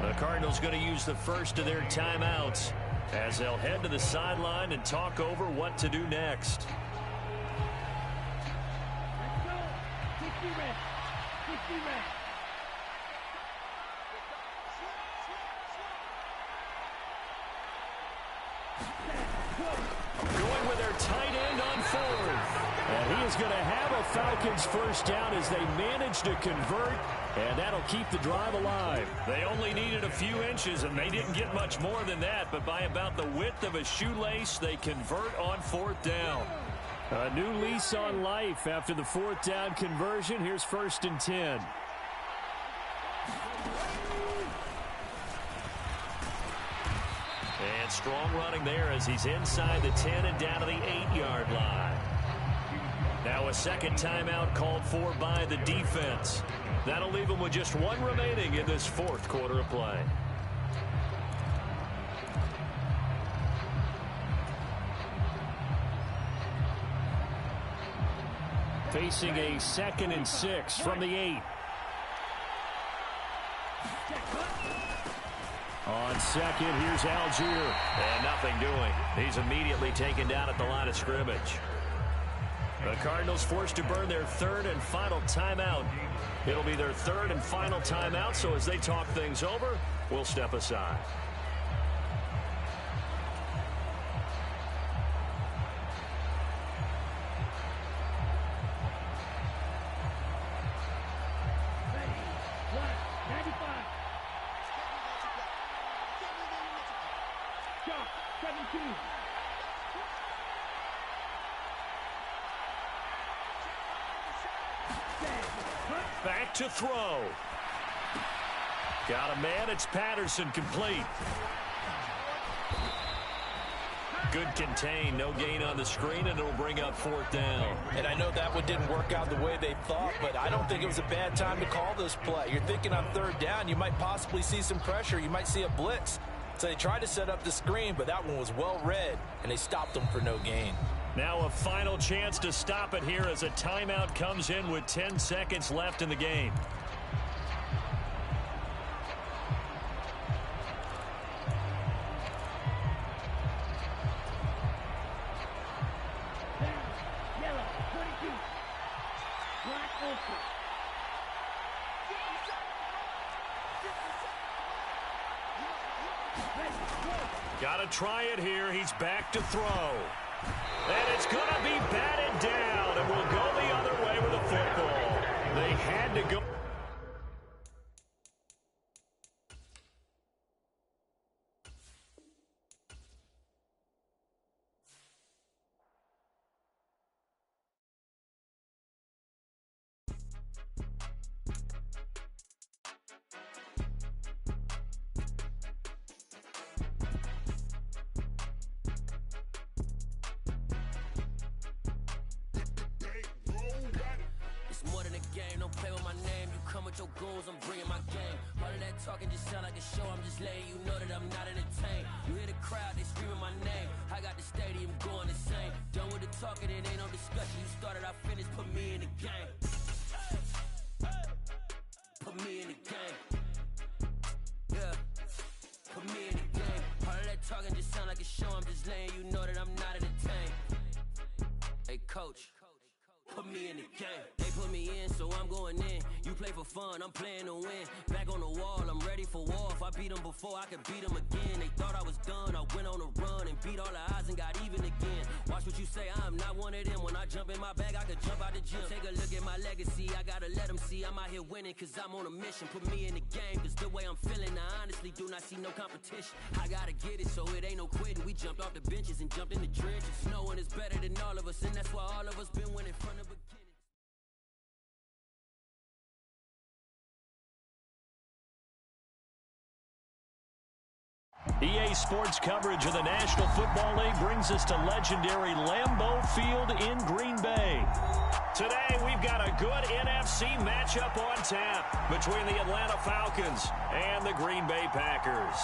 The Cardinals going to use the first of their timeouts. as they'll head to the sideline and talk over what to do next. Let's go. 60 reps. 60 reps. Going with their tight end on fourth. And he is going to have a Falcons first down as they manage to convert, and that'll keep the drive alive. They only needed a few inches, and they didn't get much more than that, but by about the width of a shoelace, they convert on fourth down. A new lease on life after the fourth down conversion. Here's 1st and 10. And strong running there as he's inside the 10 and down to the 8-yard line. Now a second timeout called for by the defense. That'll leave them with just one remaining in this fourth quarter of play. Facing a 2nd and 6 from the 8. On second, here's Algier. And nothing doing. He's immediately taken down at the line of scrimmage. The Cardinals forced to burn their 3rd and final timeout. It'll be their 3rd and final timeout, so as they talk things over, we'll step aside. Back to throw. Got a man. It's Patterson, complete. Good contain. No gain on the screen, and it'll bring up 4th down. And I know that one didn't work out the way they thought, but I don't think it was a bad time to call this play. You're thinking on 3rd down, you might possibly see some pressure. You might see a blitz. So they tried to set up the screen, but that one was well read, and they stopped them for no gain. Now a final chance to stop it here as a timeout comes in with 10 seconds left in the game. Yellow, 22. Black ultra. Got to try it here. He's back to throw. And it's going to be batted down, and we'll go the other way with the football. They had to go. Your goals, I'm bringing my game. All of that talking just sound like a show. I'm just letting you know that I'm not entertained. You hear the crowd, they screaming my name. I got the stadium going insane. Done with the talking, it ain't no discussion. You started, I finished, put me in the game. Put me in the game. Yeah. Put me in the game. All of that talking just sound like a show. I'm just letting you know that I'm not entertained. Hey, coach. Put me in the game. They put me in, so I'm going in. You play for fun, I'm playing to win. Back on the wall, I'm ready for war. If I beat them before, I could beat them again. They thought I was done, I went on a run and beat all the odds and got even again. Watch what you say, I'm not one of them. When I jump in my bag, I could jump out the gym. Take a look at my legacy, I gotta let them see I'm out here winning, cause I'm on a mission. Put me in the game, cause the way I'm feeling, I honestly do not see no competition. I gotta get it, so it ain't no quitting. We jumped off the benches and jumped in the trenches. No one is better than all of us, and that's why all of us been winning from the beginning. EA Sports coverage of the National Football League brings us to legendary Lambeau Field in Green Bay. Today, we've got a good NFC matchup on tap between the Atlanta Falcons and the Green Bay Packers.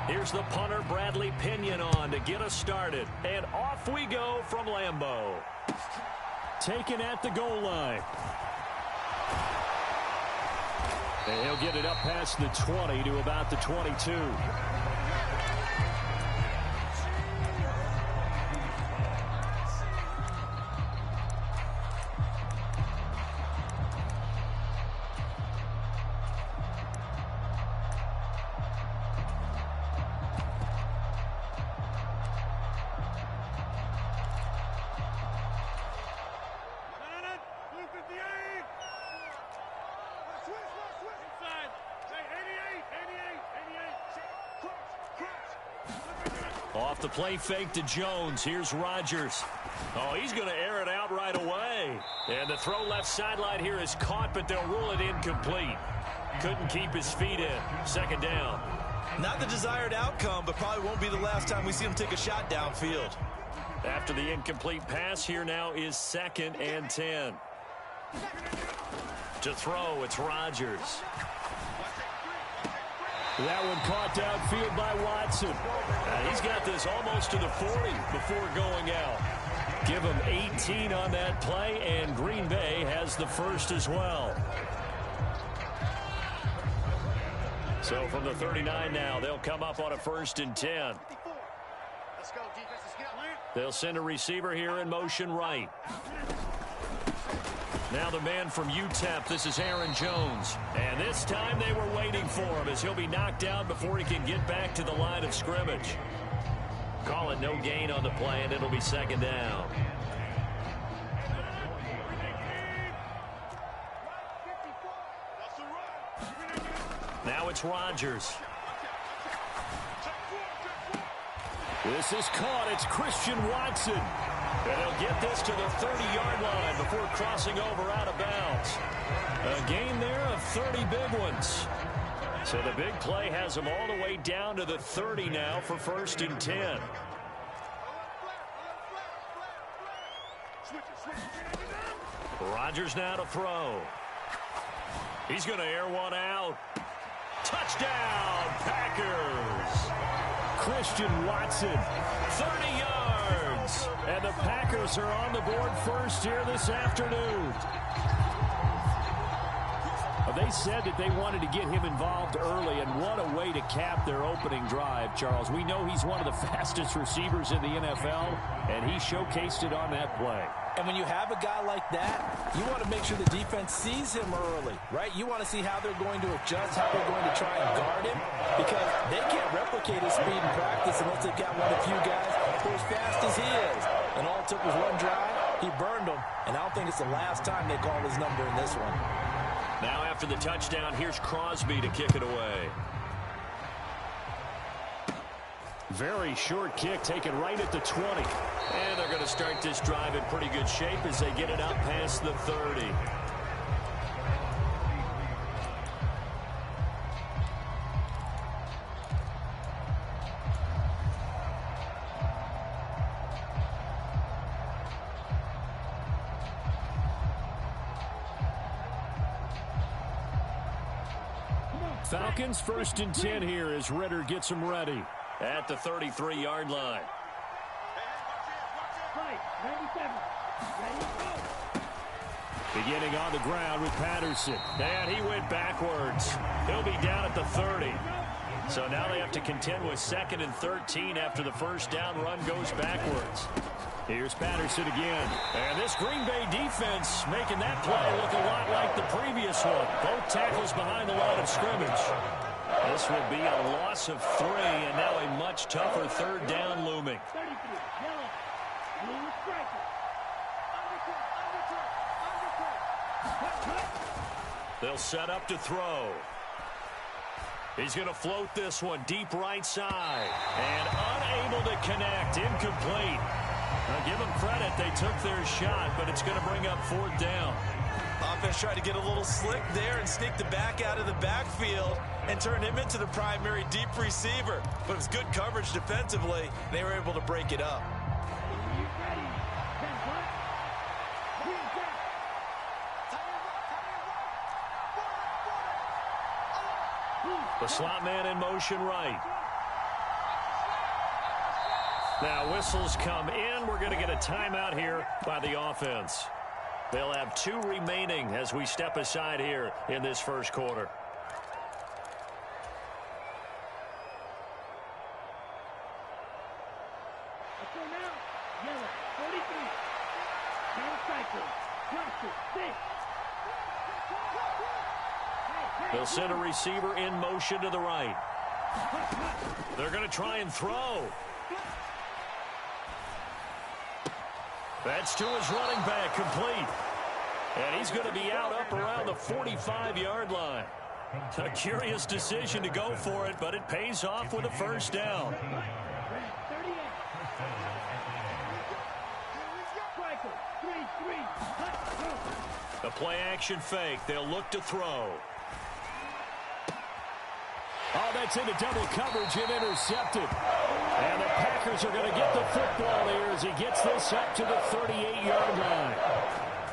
Here's the punter, Bradley Pinion, on to get us started. And off we go from Lambeau. Taken at the goal line. And he'll get it up past the 20 to about the 22. Off the play fake to Jones. Here's Rodgers. Oh, he's going to air it out right away. And the throw left sideline here is caught, but they'll rule it incomplete. Couldn't keep his feet in. Second down. Not the desired outcome, but probably won't be the last time we see him take a shot downfield. After the incomplete pass, here now is 2nd and 10. To throw, it's Rodgers. That one caught downfield by Watson. He's got this almost to the 40 before going out. Give him 18 on that play, and Green Bay has the first as well. So from the 39 now, they'll come up on a 1st and 10. They'll send a receiver here in motion right. Now the man from UTEP, this is Aaron Jones. And this time they were waiting for him as he'll be knocked down before he can get back to the line of scrimmage. Call it no gain on the play, and it'll be 2nd down. Now it's Rodgers. This is caught. It's Christian Watson. And he'll get this to the 30-yard line before crossing over out of bounds. A gain there of 30 big ones. So the big play has him all the way down to the 30 now for 1st and 10. Rodgers now to throw. He's going to air one out. Touchdown, Packers. Christian Watson, 30 yards. And the Packers are on the board first here this afternoon. They said that they wanted to get him involved early, and what a way to cap their opening drive, Charles. We know he's one of the fastest receivers in the NFL, and he showcased it on that play. And when you have a guy like that, you want to make sure the defense sees him early, right? You want to see how they're going to adjust, how they're going to try and guard him, because they can't replicate his speed in practice unless they've got one of the few guys who are as fast as he is. And all it took was one drive. He burned them, and I don't think it's the last time they call his number in this one. Now after the touchdown, here's Crosby to kick it away. Very short kick taken right at the 20. And they're going to start this drive in pretty good shape as they get it out past the 30. Falcons 1st and 10 here as Ritter gets them ready at the 33-yard line. Beginning on the ground with Patterson. And he went backwards. He'll be down at the 30. So now they have to contend with 2nd and 13 after the first down run goes backwards. Here's Patterson again. And this Green Bay defense making that play look a lot like the previous one. Both tackles behind the line of scrimmage. This will be a loss of 3, and now a much tougher 3rd down looming. They'll set up to throw. He's going to float this one deep right side. And unable to connect. Incomplete. Now give them credit. They took their shot, but it's going to bring up 4th down. Offense tried to get a little slick there and sneak the back out of the backfield and turn him into the primary deep receiver. But it was good coverage defensively. They were able to break it up. The slot man in motion right. Now whistles come in. We're going to get a timeout here by the offense. They'll have 2 remaining as we step aside here in this first quarter. They'll send a receiver in motion to the right. They're going to try and throw. That's to his running back, complete. And he's going to be out up around the 45-yard line. A curious decision to go for it, but it pays off with a first down. A play-action fake. They'll look to throw. Oh, that's into double coverage and intercepted. And the Packers are going to get the football here as he gets this up to the 38-yard line.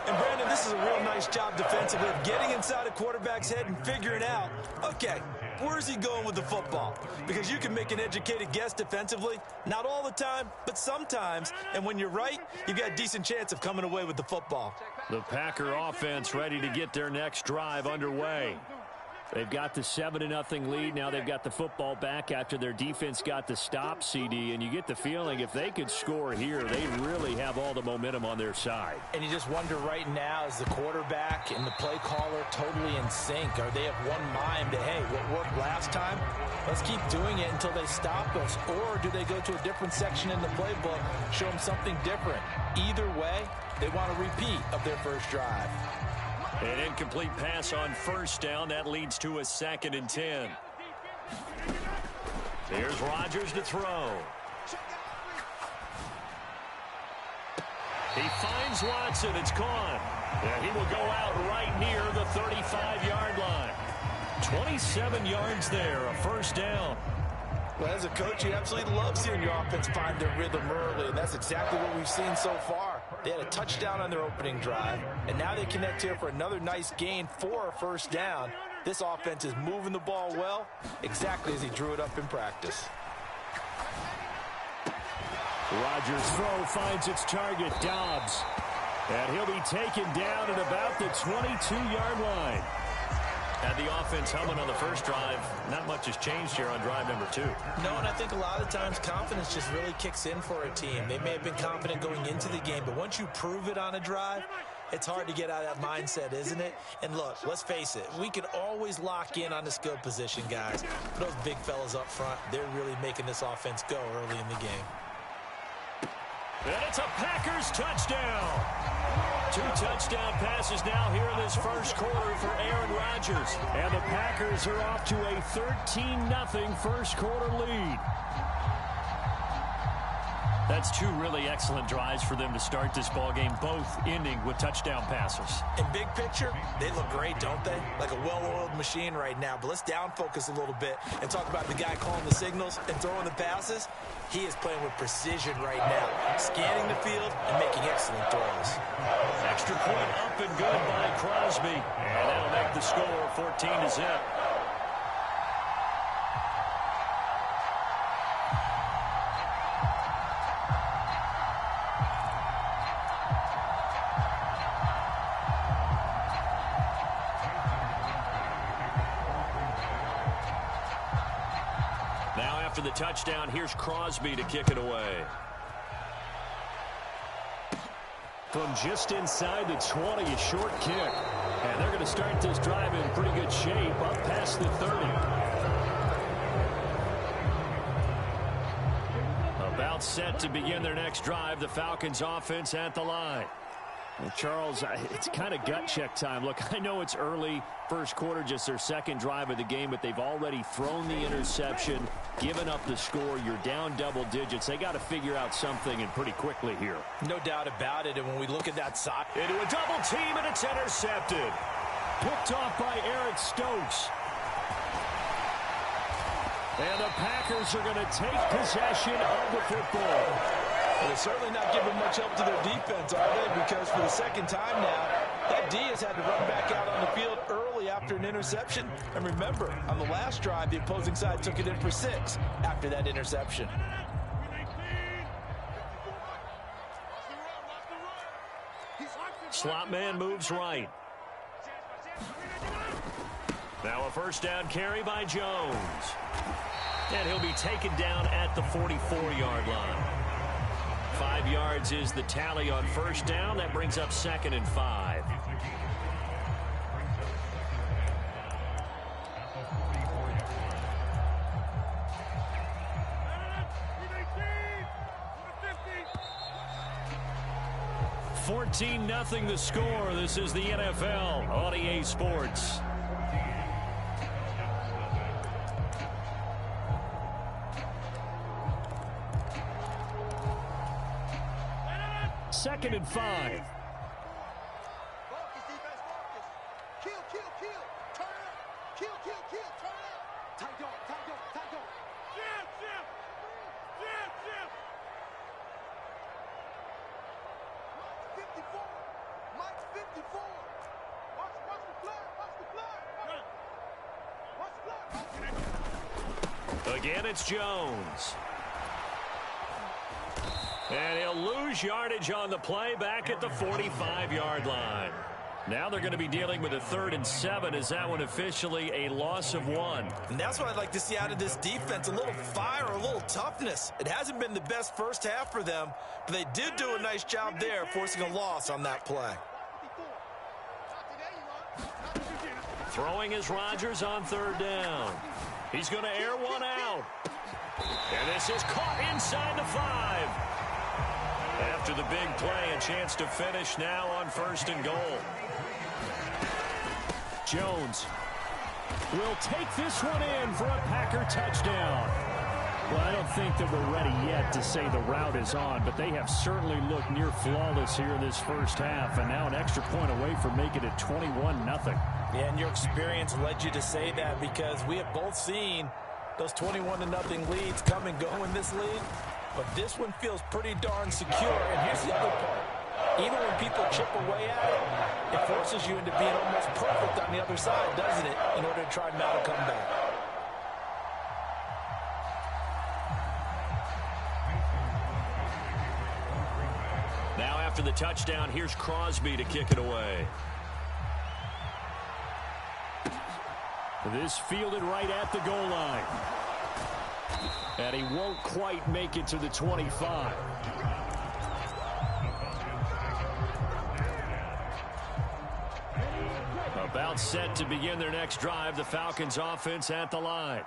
And, Brandon, this is a real nice job defensively of getting inside a quarterback's head and figuring out, okay, where's he going with the football? Because you can make an educated guess defensively. Not all the time, but sometimes. And when you're right, you've got a decent chance of coming away with the football. The Packer offense ready to get their next drive underway. They've got the 7-0 lead. Now they've got the football back after their defense got the stop, CD. And you get the feeling if they could score here, they really have all the momentum on their side. And you just wonder right now, is the quarterback and the play caller totally in sync? Are they of one mind that, hey, what worked last time? Let's keep doing it until they stop us. Or do they go to a different section in the playbook, show them something different? Either way, they want a repeat of their first drive. An incomplete pass on first down. That leads to a 2nd and 10. Here's Rodgers to throw. He finds Watson. It's gone. And he will go out right near the 35-yard line. 27 yards there, a first down. Well, as a coach, you absolutely love seeing your offense find their rhythm early, and that's exactly what we've seen so far. They had a touchdown on their opening drive, and now they connect here for another nice gain for a first down. This offense is moving the ball well, exactly as he drew it up in practice. Rodgers' throw finds its target, Dobbs. And he'll be taken down at about the 22-yard line. Had the offense humming on the first drive. Not much has changed here on drive number 2. No, and I think a lot of times confidence just really kicks in for a team. They may have been confident going into the game, but once you prove it on a drive, it's hard to get out of that mindset, isn't it? And look, let's face it, we can always lock in on the skill position, guys. But those big fellas up front, they're really making this offense go early in the game. And it's a Packers touchdown. 2 touchdown passes now here in this first quarter for Aaron Rodgers. And the Packers are off to a 13-0 first quarter lead. That's 2 really excellent drives for them to start this ballgame, both ending with touchdown passes. In big picture, they look great, don't they? Like a well-oiled machine right now. But let's down focus a little bit and talk about the guy calling the signals and throwing the passes. He is playing with precision right now, scanning the field and making excellent throws. Extra point up and good by Crosby. And that'll make the score 14-0. After the touchdown, here's Crosby to kick it away. From just inside the 20, a short kick. And they're going to start this drive in pretty good shape, up past the 30. About set to begin their next drive, the Falcons offense at the line. Well, Charles, it's kind of gut check time. Look, I know it's early, first quarter, just their second drive of the game, but they've already thrown the interception, given up the score. You're down double digits. They got to figure out something, and pretty quickly here. No doubt about it, and when we look at that side. Into a double team, and it's intercepted. Picked off by Eric Stokes. And the Packers are going to take possession of the football. Well, they're certainly not giving much help to their defense, are they? Because for the second time now, that D has had to run back out on the field early after an interception. And remember, on the last drive, the opposing side took it in for 6 after that interception. slot man moves right. Now a first down carry by Jones. And he'll be taken down at the 44-yard line. 5 yards is the tally on first down. That brings up 2nd and 5. $14-0 the score. This is the NFL on EA Sports. Second and 5. Focus, defense, focus. Kill, kill, kill. Turn it up. Kill, kill, kill. Turn it up. Tight dog, tight dog, tight dog. Jam, jam. Jam, jam. Mike's 54. Mike's 54. Watch the blood. Watch the blood. Watch the blood. Again, it's Jones. And he'll lose yardage on the play back at the 45-yard line. Now they're going to be dealing with a 3rd and 7 as that one officially a loss of 1. And that's what I'd like to see out of this defense, a little fire, a little toughness. It hasn't been the best first half for them, but they did do a nice job there forcing a loss on that play. Throwing is Rodgers on 3rd down. He's going to air one out. And this is caught inside the 5. After the big play, a chance to finish now on 1st and goal. Jones will take this one in for a Packer touchdown. Well, I don't think that we're ready yet to say the route is on, but they have certainly looked near flawless here in this first half, and now an extra point away from making it 21-0. Yeah, and your experience led you to say that because we have both seen those 21-0 leads come and go in this league. But this one feels pretty darn secure. And here's the other part. Even when people chip away at it, it forces you into being almost perfect on the other side, doesn't it, in order to try and mount a comeback. Now after the touchdown, here's Crosby to kick it away. This fielded right at the goal line. And he won't quite make it to the 25. About set to begin their next drive, the Falcons offense at the line.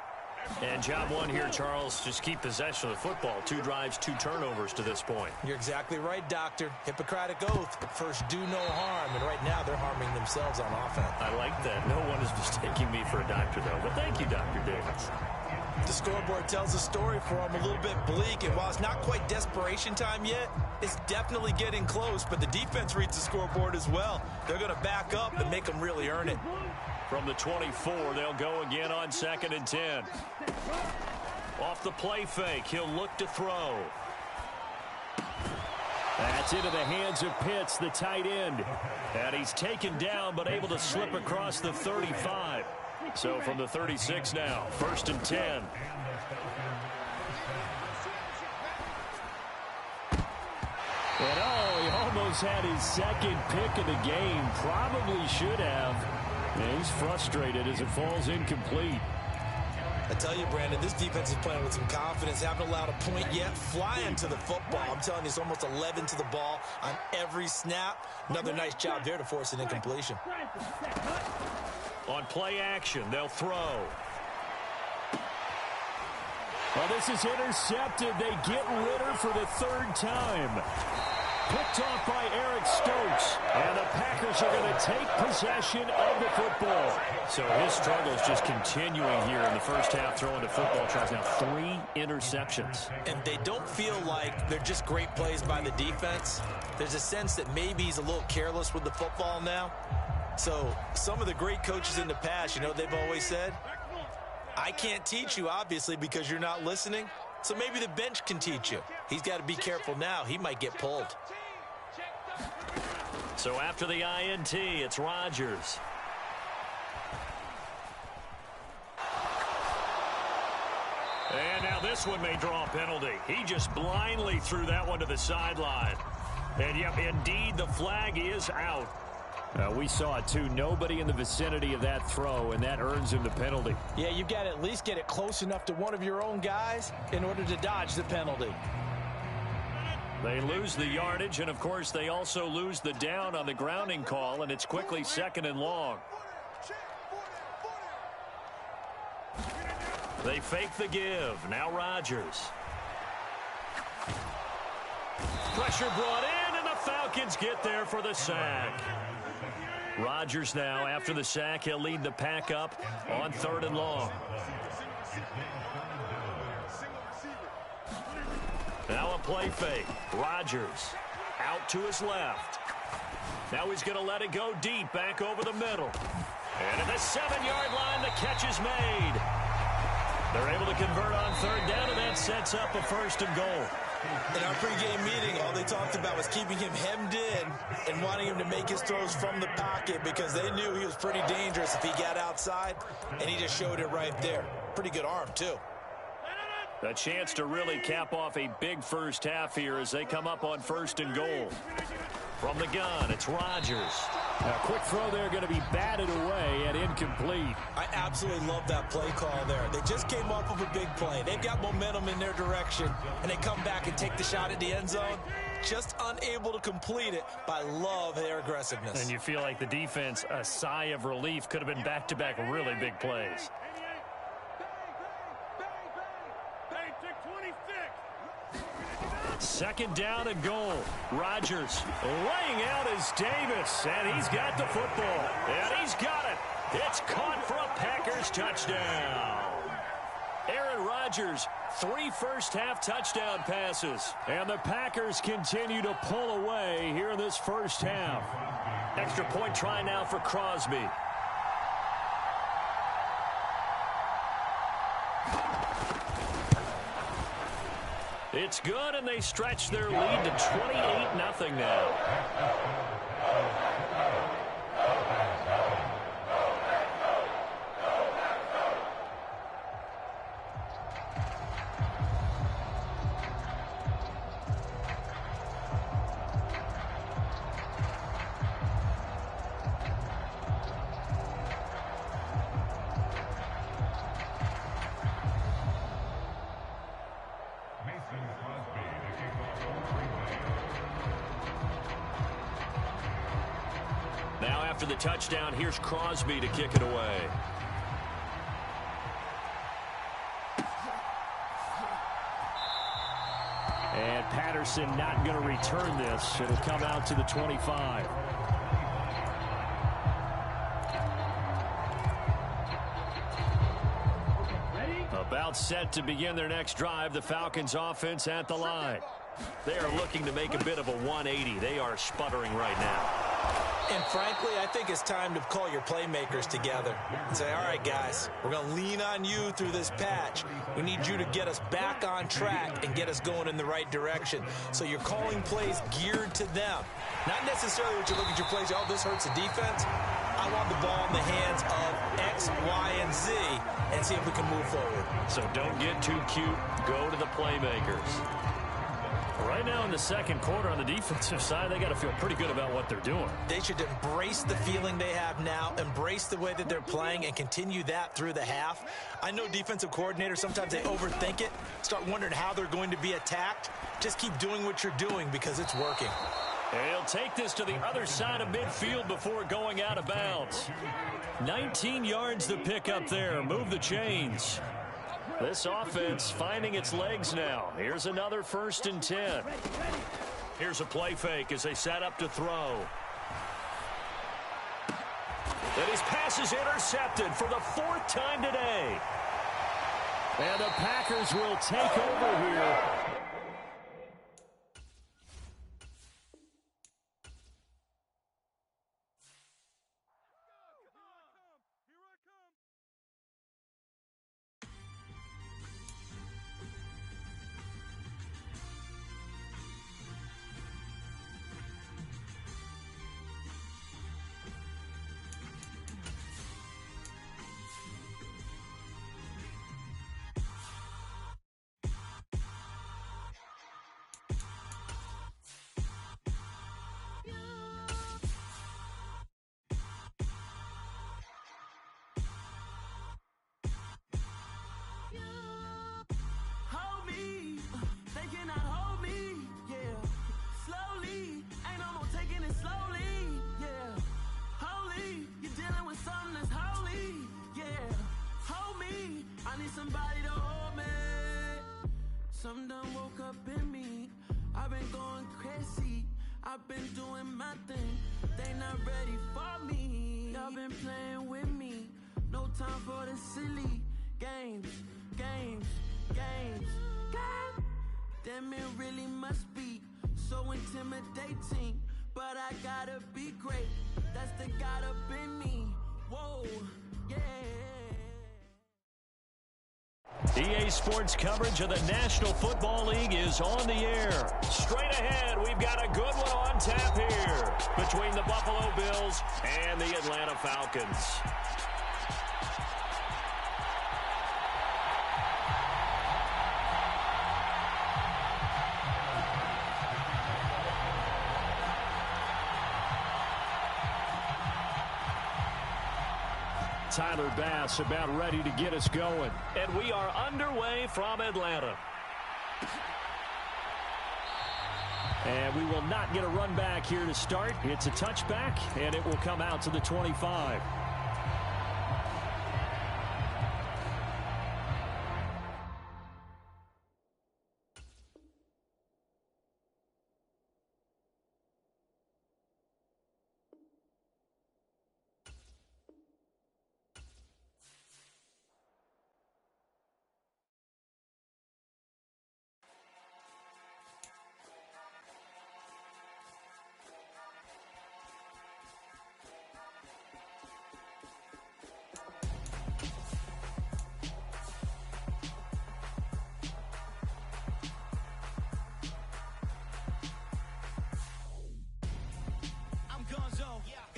And job one here, Charles, just keep possession of the football. 2 drives, 2 turnovers to this point. You're exactly right, Doctor. Hippocratic oath. First, do no harm. And right now, they're harming themselves on offense. I like that. No one is mistaking me for a doctor, though. But thank you, Dr. Davis. The scoreboard tells a story for them, a little bit bleak. And while it's not quite desperation time yet, it's definitely getting close. But the defense reads the scoreboard as well. They're going to back up and make them really earn it. From the 24, they'll go again on 2nd and 10. Off the play fake, he'll look to throw. That's into the hands of Pitts, the tight end. And he's taken down, but able to slip across the 35. So from the 36 now, 1st and 10. And he almost had his 2nd pick of the game. Probably should have. And he's frustrated as it falls incomplete. I tell you, Brandon, this defense is playing with some confidence. Haven't allowed a point yet. Flying to the football. I'm telling you, it's almost 11 to the ball on every snap. Another nice job there to force an incompletion. On play action, they'll throw. Well, this is intercepted. They get Ritter for the 3rd time. Picked off by Eric Stokes. And the Packers are going to take possession of the football. So his struggle is just continuing here in the first half, throwing the football. Tries now 3 interceptions. And they don't feel like they're just great plays by the defense. There's a sense that maybe he's a little careless with the football now. So some of the great coaches in the past, you know, they've always said, I can't teach you, obviously, because you're not listening. So maybe the bench can teach you. He's got to be careful now. He might get pulled. So after the INT, it's Rodgers. And now this one may draw a penalty. He just blindly threw that one to the sideline. And, yep, indeed, the flag is out. We saw it, too. Nobody in the vicinity of that throw, and that earns him the penalty. Yeah, you've got to at least get it close enough to one of your own guys in order to dodge the penalty. They lose the yardage, and, of course, they also lose the down on the grounding call, and it's quickly 2nd and long. They fake the give. Now Rodgers. Pressure brought in, and the Falcons get there for the sack. Rodgers now, after the sack, he'll lead the pack up on 3rd and long. Now a play fake. Rodgers out to his left. Now he's going to let it go deep, back over the middle. And at the 7-yard line, the catch is made. They're able to convert on 3rd down, and that sets up a 1st and goal. In our pregame meeting, all they talked about was keeping him hemmed in and wanting him to make his throws from the pocket because they knew he was pretty dangerous if he got outside, and he just showed it right there. Pretty good arm, too. A chance to really cap off a big first half here as they come up on 1st and goal. From the gun, it's Rodgers. A quick throw there, going to be batted away and incomplete. I absolutely love that play call there. They just came off of a big play. They've got momentum in their direction, and they come back and take the shot at the end zone, just unable to complete it, but I love their aggressiveness. And you feel like the defense, a sigh of relief, could have been back-to-back really big plays. Second down and goal. Rodgers laying out is Davis, and he's got the football. And he's got it. It's caught for a Packers touchdown. Aaron Rodgers, 3 first-half touchdown passes. And the Packers continue to pull away here in this first half. Extra point try now for Crosby. It's good, and they stretch their lead to 28-0 now. Now after the touchdown, here's Crosby to kick it away. And Patterson not going to return this. It'll come out to the 25. About set to begin their next drive. The Falcons offense at the line. They are looking to make a bit of a 180. They are sputtering right now. And frankly, I think it's time to call your playmakers together and say, all right, guys, we're going to lean on you through this patch. We need you to get us back on track and get us going in the right direction. So you're calling plays geared to them. Not necessarily what you look at your plays, oh, this hurts the defense. I want the ball in the hands of X, Y, and Z and see if we can move forward. So don't get too cute. Go to the playmakers. Right now in the second quarter on the defensive side, they got to feel pretty good about what they're doing. They should embrace the feeling they have now, embrace the way that they're playing, and continue that through the half. I know defensive coordinators, sometimes they overthink it, start wondering how they're going to be attacked. Just keep doing what you're doing because it's working. And he'll take this to the other side of midfield before going out of bounds. 19 yards to pick up there. Move the chains. This offense finding its legs now. Here's another 1st and 10. Here's a play fake as they set up to throw. And his pass is intercepted for the 4th time today. And the Packers will take over here. somebody to hold me. Some done woke up in me. I've been going crazy. I've been doing my thing. They not ready for me. Y'all been playing with me. No time for the silly games. Damn, it really must be so intimidating. But I gotta be great. That's the God up in me. Whoa, yeah. EA Sports coverage of the National Football League is on the air. Straight ahead, we've got a good one on tap here between the Buffalo Bills and the Atlanta Falcons. Tyler Bass about ready to get us going. And we are underway from Atlanta. And we will not get a run back here to start. It's a touchback, and it will come out to the 25.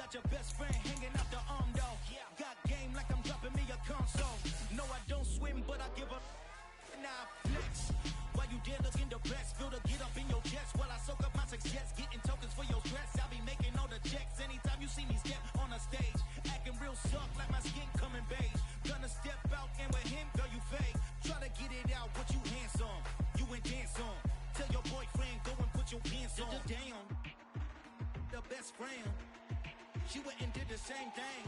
Your best friend hanging out the arm though. Got game like I'm dropping me a console. No, I don't swim, but I give up. Now flex. While you there looking the best, feel the get up in your chest while I soak up my success. Getting tokens for your stress. I'll be making all the checks anytime you see me step on a stage. Acting real soft like my skin coming beige. Gonna step out and with him, girl, you fake. Try to get it out, what you handsome. You and dance on. Tell your boyfriend, go and put your pants on. Down. The best friend. She went and did the same thing.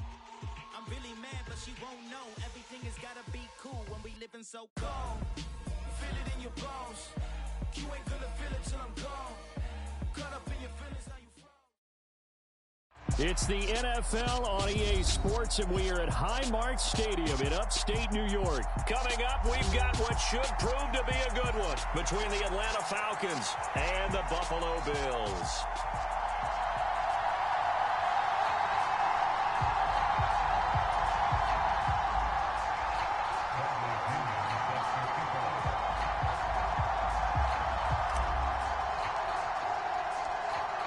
I'm really mad, but she won't know. Everything has gotta be cool when we living so cold. Feel it in your bones. You ain't gonna feel it till I'm gone. Caught up in your feelings, how you froze. It's the NFL on EA Sports, and we are at Highmark Stadium in upstate New York. Coming up, we've got what should prove to be a good one between the Atlanta Falcons and the Buffalo Bills.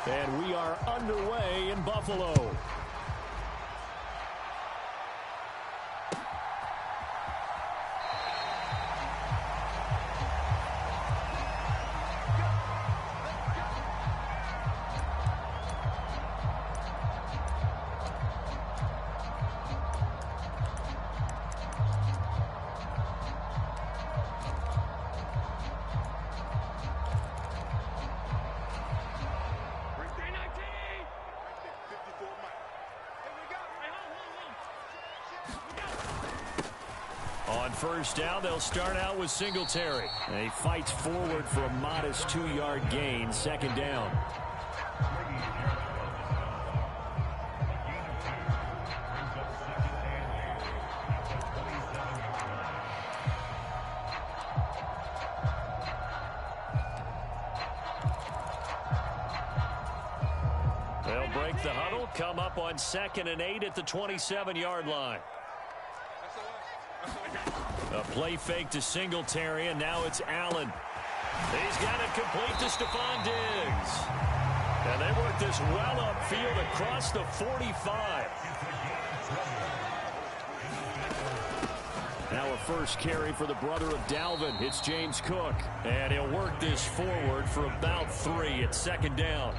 And we are underway in Buffalo. On first down, they'll start out with Singletary. And he fights forward for a modest 2-yard gain, second down. They'll break the huddle, come up on 2nd and 8 at the 27-yard line. A play fake to Singletary, and now it's Allen. He's got it complete to Stephon Diggs. And they work this well upfield across the 45. Now a first carry for the brother of Dalvin. It's James Cook. And he'll work this forward for about 3 at 2nd down.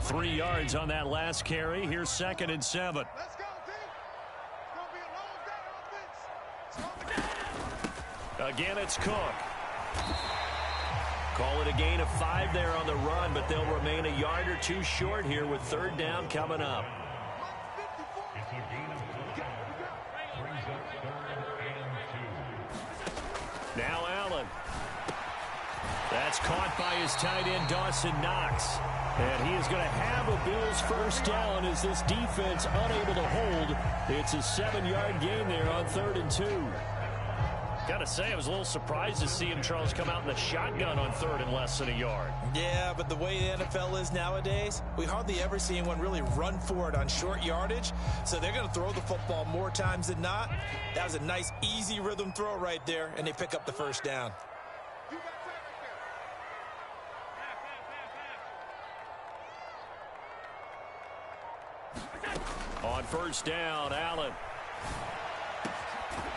Three yards on that last carry. Here's 2nd and 7. Let's go, D. It's gonna be a long day on offense. Again, it's Cook. Call it a gain of 5 there on the run, but they'll remain a yard or 2 short here with 3rd down coming up. It's a gain of 5. Brings up 3rd and 2. Now Allen. That's caught by his tight end, Dawson Knox. And he is going to have a Bills first down as this defense unable to hold. It's a 7-yard gain there on 3rd and 2. Got to say, I was a little surprised to see him, Charles, come out in the shotgun on 3rd and less than a yard. Yeah, but the way the NFL is nowadays, we hardly ever see anyone really run for it on short yardage. So they're going to throw the football more times than not. That was a nice, easy rhythm throw right there, and they pick up the first down. On first down, Allen.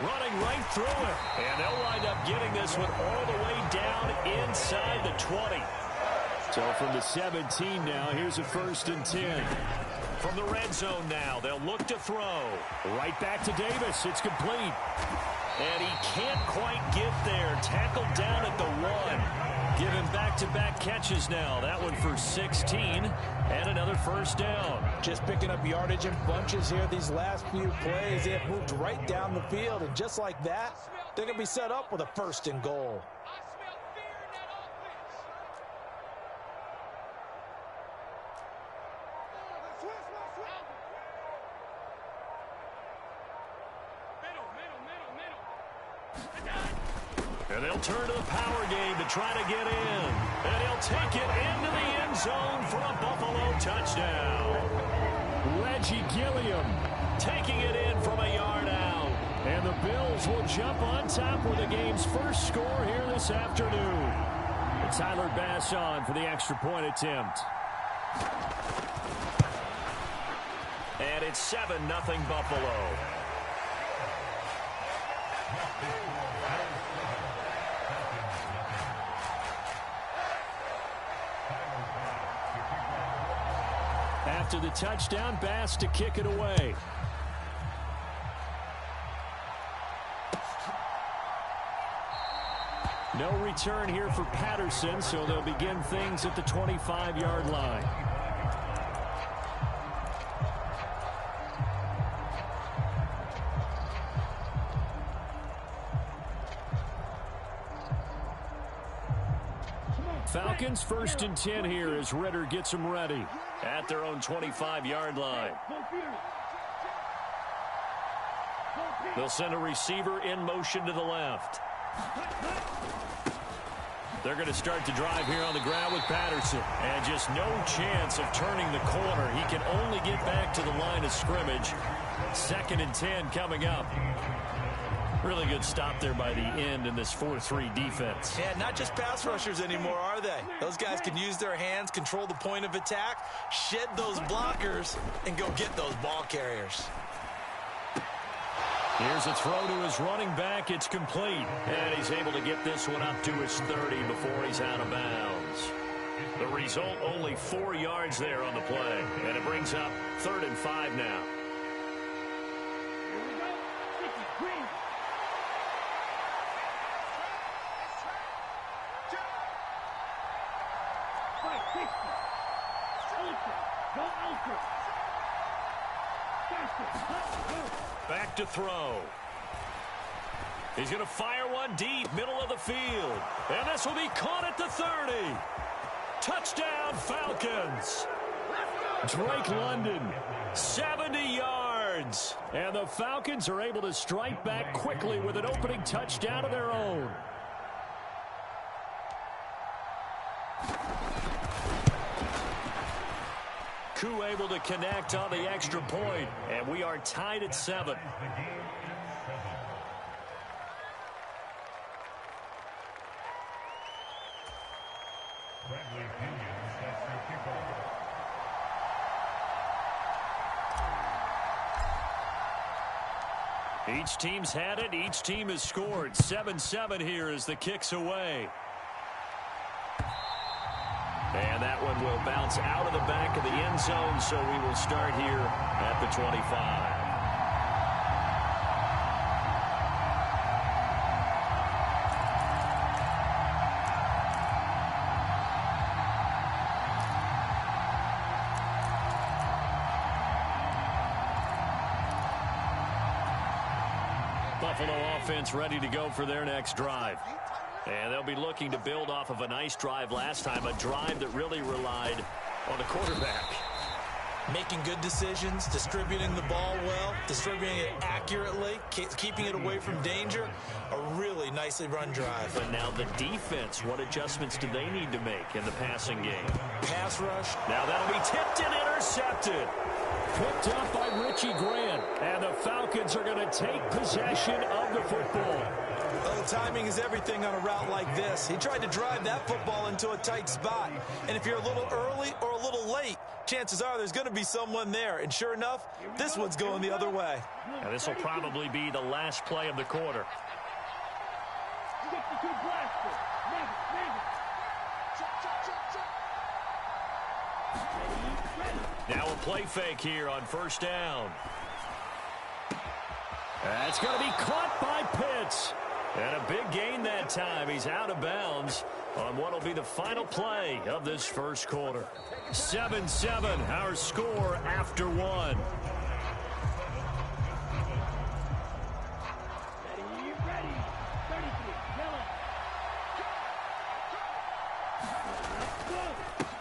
Running right through it. And they'll wind up getting this one all the way down inside the 20. So from the 17 now, here's a 1st and 10. From the red zone now, they'll look to throw. Right back to Davis. It's complete. And he can't quite get there. Tackled down at the 1. Given back-to-back catches now. That one for 16 and another first down. Just picking up yardage in bunches here these last few plays. They have moved right down the field, and just like that, they're going to be set up with a 1st and goal. And they'll turn to the power game to try to get in. And he'll take it into the end zone for a Buffalo touchdown. Reggie Gilliam taking it in from a yard out. And the Bills will jump on top with the game's first score here this afternoon. And Tyler Bass on for the extra point attempt. And it's 7-0 Buffalo. After the touchdown, Bass to kick it away. No return here for Patterson, so they'll begin things at the 25-yard line. Falcons 1st and 10 here as Ritter gets them ready at their own 25-yard line. They'll send a receiver in motion to the left. They're going to start the drive here on the ground with Patterson. And just no chance of turning the corner. He can only get back to the line of scrimmage. 2nd and 10 coming up. Really good stop there by the end in this 4-3 defense. Yeah, not just pass rushers anymore, are they? Those guys can use their hands, control the point of attack, shed those blockers, and go get those ball carriers. Here's a throw to his running back. It's complete. And he's able to get this one up to his 30 before he's out of bounds. The result, only 4 yards there on the play. And it brings up 3rd and 5 now. Back to throw. He's going to fire one deep, middle of the field. And this will be caught at the 30. Touchdown, Falcons. Drake London, 70 yards. And the Falcons are able to strike back quickly with an opening touchdown of their own. Koo able to connect on the extra point, and we are tied at 7. Each team's had it. Each team has scored. 7-7 here as the kick's away. And that one will bounce out of the back of the end zone, so we will start here at the 25. Buffalo offense ready to go for their next drive. And they'll be looking to build off of a nice drive last time, a drive that really relied on the quarterback. Making good decisions, distributing the ball well, distributing it accurately, keeping it away from danger. A really nicely run drive. But now the defense, what adjustments do they need to make in the passing game? Pass rush. Now that'll be tipped and intercepted. Picked up by Richie Grant. And the Falcons are going to take possession of the football. Well, timing is everything on a route like this. He tried to drive that football into a tight spot. And if you're a little early or a little late, chances are there's going to be someone there. And sure enough, this one's going the other way. And this will probably be the last play of the quarter. Now a play fake here on first down. That's going to be caught by Pitts. And a big gain that time. He's out of bounds on what will be the final play of this first quarter. 7-7, our score after one.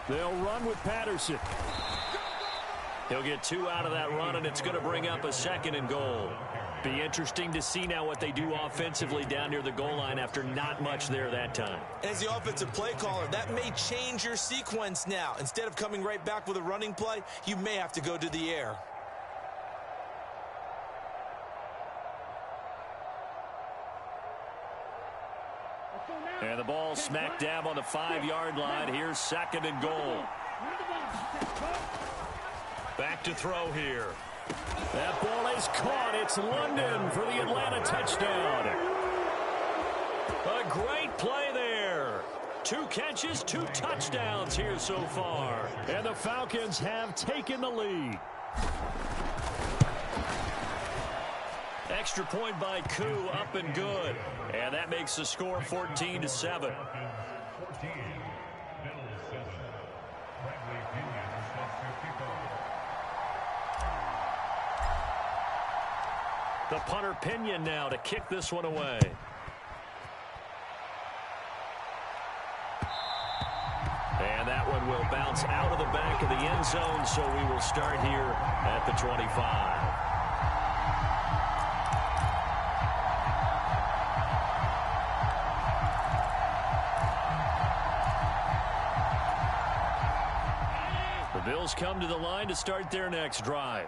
They'll run with Patterson. He'll get 2 out of that run, and it's going to bring up a 2nd and goal. Be interesting to see now what they do offensively down near the goal line after not much there that time. As the offensive play caller, that may change your sequence now. Instead of coming right back with a running play, you may have to go to the air. And the ball smack dab on the 5-yard line. Here's 2nd and goal. Back to throw here. That ball is caught. It's London for the Atlanta touchdown. A great play there. 2 catches, 2 touchdowns here so far. And the Falcons have taken the lead. Extra point by Koo, up and good. And that makes the score 14-7. The punter Pinion now to kick this one away. And that one will bounce out of the back of the end zone, so we will start here at the 25. The Bills come to the line to start their next drive.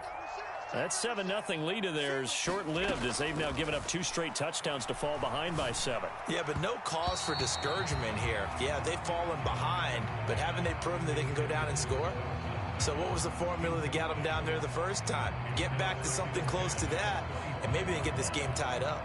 That 7-0 lead of theirs short-lived as they've now given up 2 straight touchdowns to fall behind by 7. Yeah, but no cause for discouragement here. Yeah, they've fallen behind, but haven't they proven that they can go down and score? So what was the formula that got them down there the first time? Get back to something close to that, and maybe they can get this game tied up.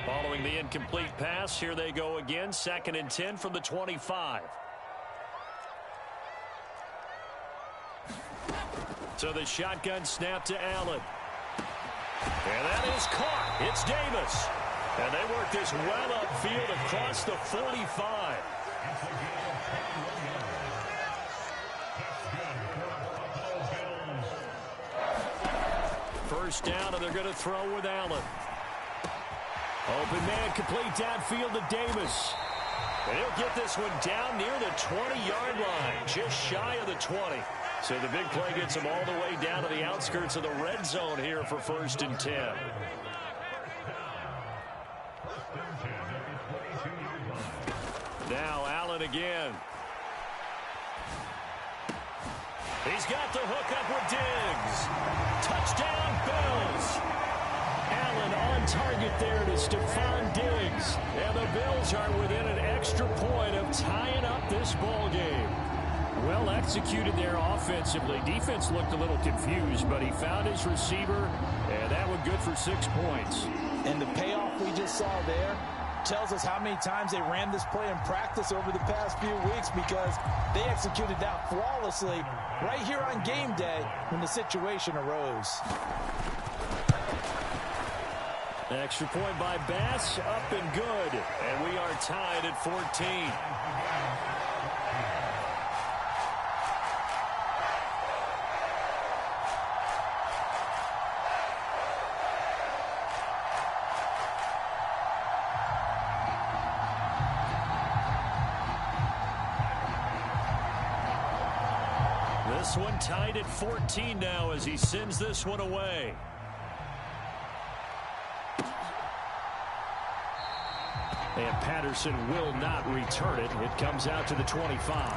Following the incomplete pass, here they go again. 2nd and 10 from the 25. So the shotgun snap to Allen. And that is caught. It's Davis. And they work this well upfield across the 45. First down, and they're going to throw with Allen. Open man, complete downfield to Davis. And he'll get this one down near the 20-yard line, just shy of the 20. So the big play gets him all the way down to the outskirts of the red zone here for 1st and 10. Now Allen again. He's got the hook up with Diggs. Touchdown, Bills. Allen on target there to Stephon Diggs. And the Bills are within an extra point of tying up this ball game. Well executed there offensively. Defense looked a little confused, but he found his receiver, and that one good for 6 points. And the payoff we just saw there tells us how many times they ran this play in practice over the past few weeks, because they executed that flawlessly right here on game day when the situation arose. Extra point by Bass, up and good. And we are tied at 14. This one tied at 14 now as he sends this one away. And Patterson will not return it. It comes out to the 25.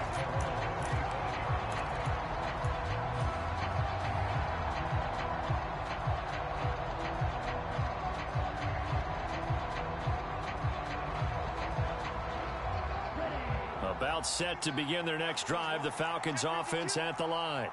About set to begin their next drive. The Falcons offense at the line.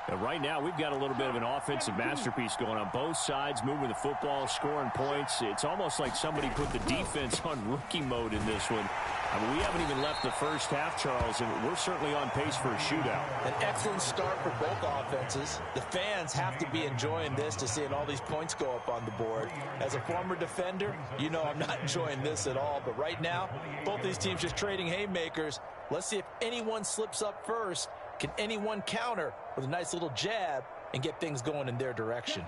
And right now, we've got a little bit of an offensive masterpiece going on. Both sides moving the football, scoring points. It's almost like somebody put the defense on rookie mode in this one. I mean, we haven't even left the first half, Charles, and we're certainly on pace for a shootout. An excellent start for both offenses. The fans have to be enjoying this to seeing all these points go up on the board. As a former defender, you know I'm not enjoying this at all. But right now, both these teams just trading haymakers. Let's see if anyone slips up first. Can anyone counter with a nice little jab and get things going in their direction?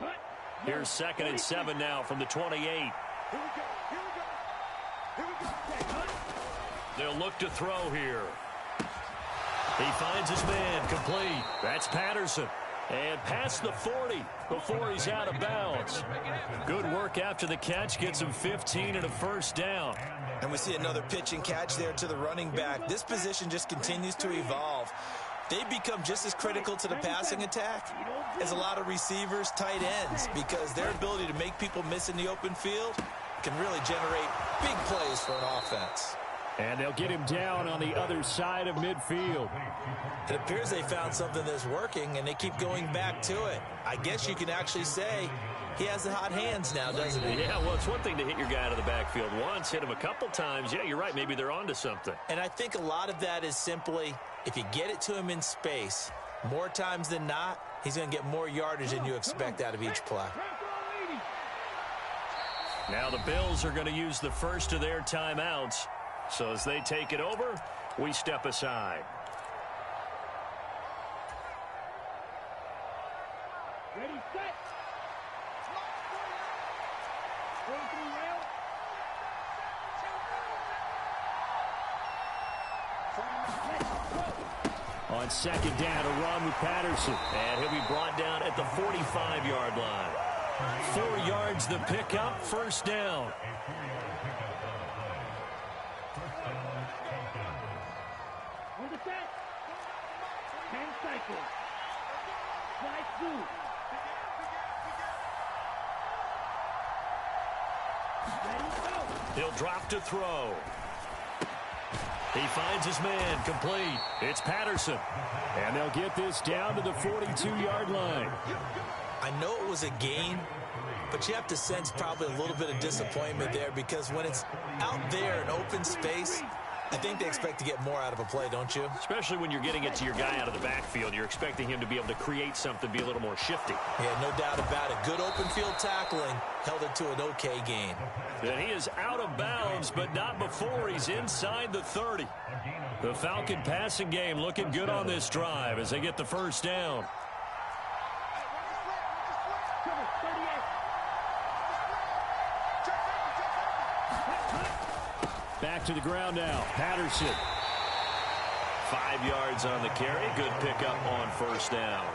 Here's 2nd and 7 now from the 28. They'll look to throw here. He finds his man complete. That's Patterson. And past the 40 before he's out of bounds. Good work after the catch. Gets him 15 and a first down. And we see another pitch and catch there to the running back. This position just continues to evolve. They become just as critical to the passing attack as a lot of receivers, tight ends, because their ability to make people miss in the open field can really generate big plays for an offense. And they'll get him down on the other side of midfield. It appears they found something that's working, and they keep going back to it. I guess you can actually say he has the hot hands now, doesn't he? Yeah, well, it's one thing to hit your guy out of the backfield once, hit him a couple times. Yeah, you're right. Maybe they're onto something. And I think a lot of that is simply if you get it to him in space, more times than not, he's going to get more yardage than you expect out of each play. Now the Bills are going to use the first of their timeouts. So as they take it over, we step aside. Ready, set. Going through rail. On 2nd down, a run with Patterson. And he'll be brought down at the 45-yard line. 4 yards the pickup, first down. On the set. 10 cycles. Slide through. Ready, go. He'll drop to throw. He finds his man complete. It's Patterson. And they'll get this down to the 42-yard line. I know it was a gain, but you have to sense probably a little bit of disappointment there because when it's out there in open space, I think they expect to get more out of a play, don't you? Especially when you're getting it to your guy out of the backfield. You're expecting him to be able to create something, be a little more shifty. Yeah, no doubt about it. Good open field tackling held it to an okay gain. And he is out of bounds, but not before he's inside the 30. The Falcon passing game looking good on this drive as they get the first down. Back to the ground now. Patterson. 5 yards on the carry. Good pickup on first down.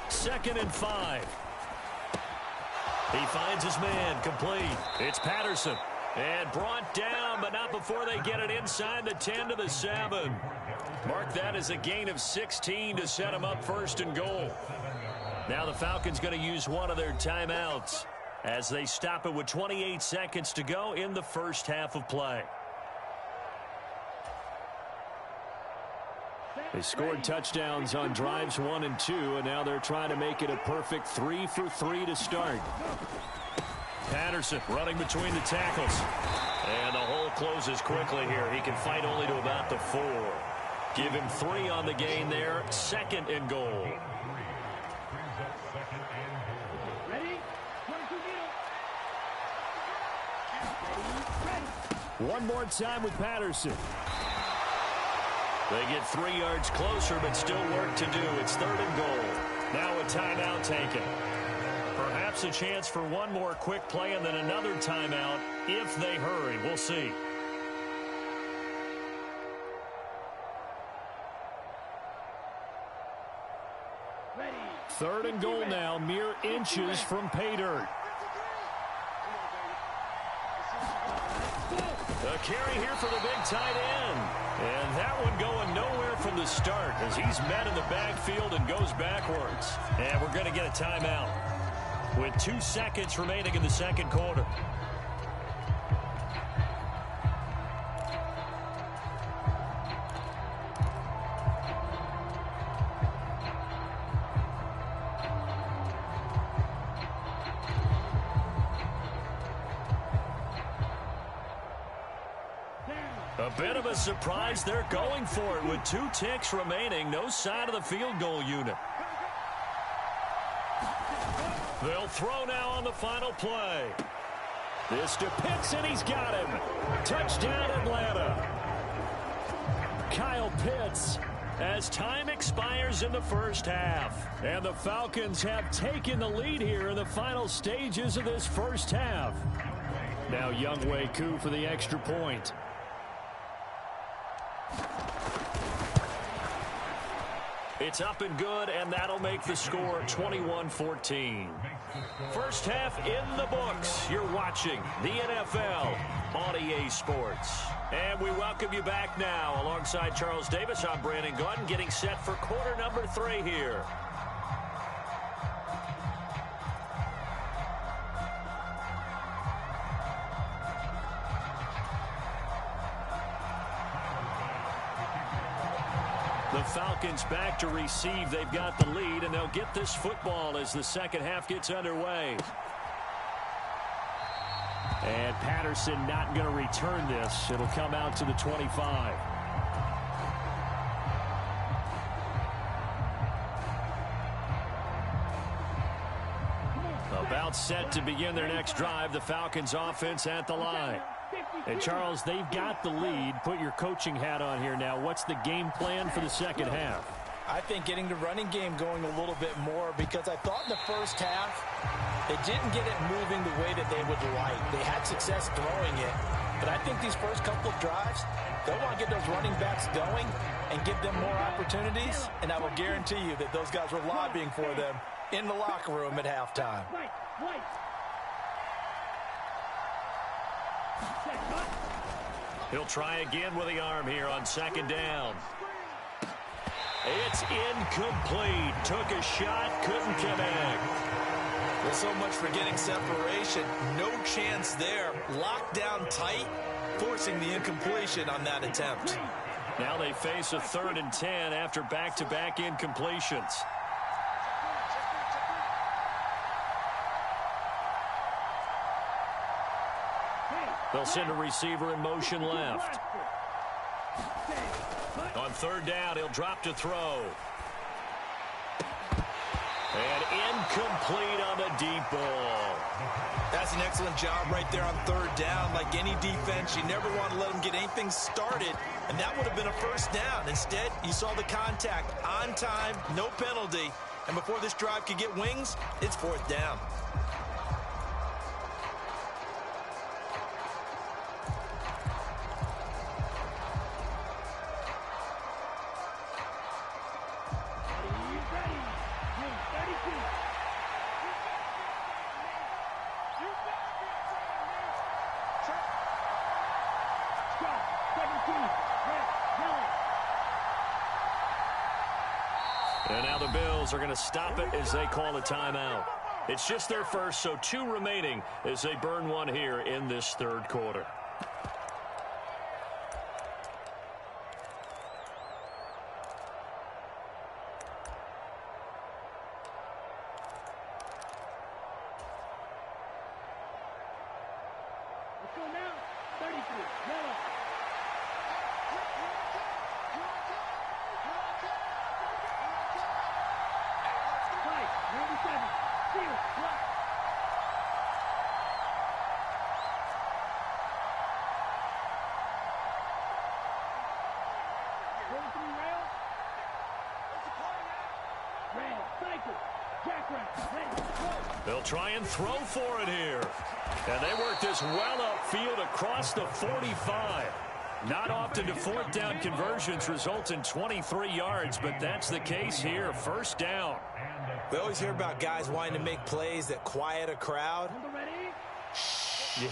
Second and 5. He finds his man complete. It's Patterson. And brought down, but not before they get it inside the 10 to the 7. Mark that as a gain of 16 to set them up first and goal. Now the Falcons going to use one of their timeouts as they stop it with 28 seconds to go in the first half of play. They scored touchdowns on drives 1 and 2, and now they're trying to make it a perfect 3 for 3 to start. Patterson running between the tackles. And the hole closes quickly here. He can fight only to about the 4. Give him 3 on the gain there. 2nd and goal. Ready? 22 meter. One more time with Patterson. They get 3 yards closer, but still work to do. It's 3rd and goal. Now a timeout taken. Perhaps a chance for one more quick play and then another timeout if they hurry. We'll see. Third and goal now, mere inches from pay dirt. A carry here for the big tight end. And that one going nowhere from the start as he's met in the backfield and goes backwards. And we're going to get a timeout with 2 seconds remaining in the second quarter. A bit of a surprise. They're going for it with 2 ticks remaining. No sign of the field goal unit. They'll throw now on the final play. This to Pitts, and he's got him. Touchdown, Atlanta. Kyle Pitts as time expires in the first half. And the Falcons have taken the lead here in the final stages of this first half. Now Younghoe Koo for the extra point. It's up and good, and that'll make the score 21-14. First half in the books. You're watching the NFL on EA Sports. And we welcome you back now. Alongside Charles Davis, I'm Brandon Gaudin, getting set for quarter number 3 here. The Falcons back to receive. They've got the lead, and they'll get this football as the second half gets underway. And Patterson not going to return this. It'll come out to the 25. About set to begin their next drive. The Falcons offense at the line. And, Charles, they've got the lead. Put your coaching hat on here now. What's the game plan for the second half? I think getting the running game going a little bit more, because I thought in the first half they didn't get it moving the way that they would like. They had success throwing it. But I think these first couple of drives, they'll want to get those running backs going and give them more opportunities. And I will guarantee you that those guys were lobbying for them in the locker room at halftime. He'll try again with the arm here on second down. It's incomplete. Took a shot, couldn't connect. Well, so much for getting separation. No chance there. Locked down tight, forcing the incompletion on that attempt. Now they face a 3rd and 10 after back-to-back incompletions. They'll send a receiver in motion left. On 3rd down, he'll drop to throw. And incomplete on the deep ball. That's an excellent job right there on 3rd down. Like any defense, you never want to let them get anything started, and that would have been a first down. Instead, you saw the contact on time, no penalty, and before this drive could get wings, it's 4th down. And now the Bills are going to stop it as they call a timeout. It's just their first, so 2 remaining as they burn one here in this 3rd quarter. Let's go now. 33. Yellow. Red, cycle. They'll try and throw for it here. And they work this well upfield across the 45. Not often do fourth down conversions result in 23 yards, but that's the case here. First down. We always hear about guys wanting to make plays that quiet a crowd. Yeah.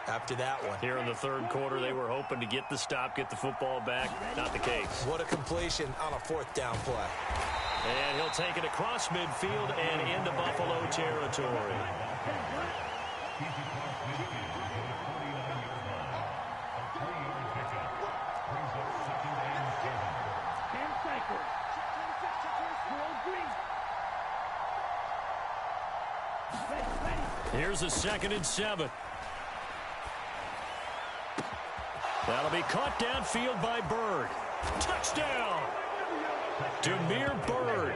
After that one. Here in the third quarter, they were hoping to get the stop, get the football back. Not the case. What a completion on a fourth down play. And he'll take it across midfield and into Buffalo territory. Here's a 2nd and 7. That'll be caught downfield by Bird. Touchdown! Demir Bird,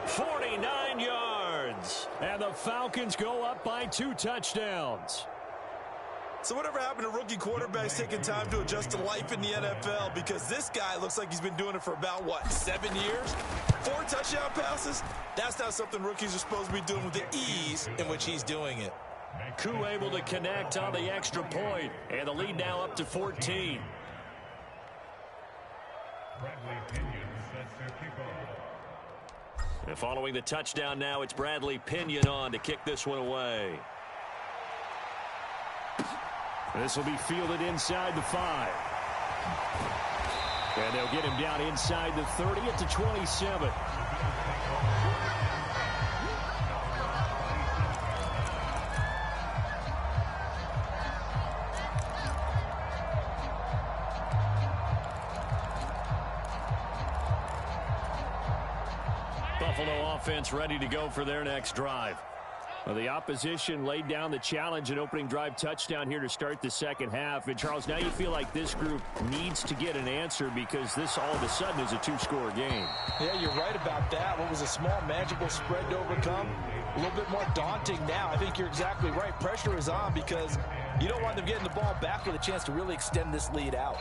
49 yards. And the Falcons go up by 2 touchdowns. So whatever happened to rookie quarterbacks taking time to adjust to life in the NFL? Because this guy looks like he's been doing it for about, 7 years? 4 touchdown passes? That's not something rookies are supposed to be doing with the ease in which he's doing it. Koo able to connect on the extra point. And the lead now up to 14. And following the touchdown now, it's Bradley Pinion on to kick this one away. This will be fielded inside the 5. And they'll get him down inside the 30 at the 27. Buffalo offense ready to go for their next drive. Well, the opposition laid down the challenge and opening drive touchdown here to start the second half. And, Charles, now you feel like this group needs to get an answer because this all of a sudden is a 2-score game. Yeah, you're right about that. What was a small magical spread to overcome? A little bit more daunting now. I think you're exactly right. Pressure is on because you don't want them getting the ball back with a chance to really extend this lead out.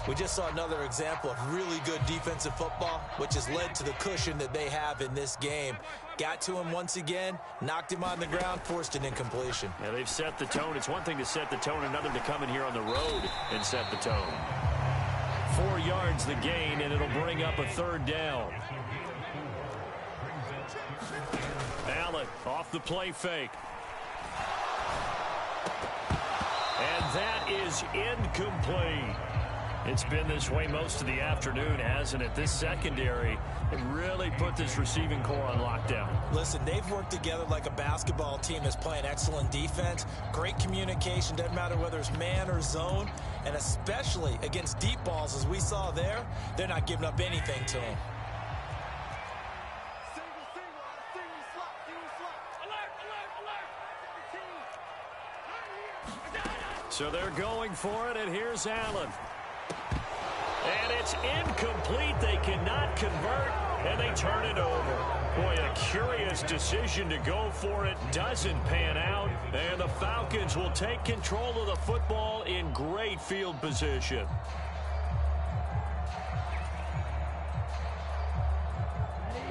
We just saw another example of really good defensive football, which has led to the cushion that they have in this game. Got to him once again, knocked him on the ground, forced an incompletion. Yeah, they've set the tone. It's one thing to set the tone, another to come in here on the road and set the tone. 4 yards the gain, and it'll bring up a 3rd down. Allen off the play fake. And that is incomplete. It's been this way most of the afternoon, hasn't it? This secondary, it really put this receiving core on lockdown. Listen, they've worked together like a basketball team that's playing excellent defense. Great communication, doesn't matter whether it's man or zone. And especially against deep balls, as we saw there, they're not giving up anything to them. So they're going for it, and here's Allen. And it's incomplete. They cannot convert, and they turn it over. Boy, a curious decision to go for it. Doesn't pan out, and the Falcons will take control of the football in great field position.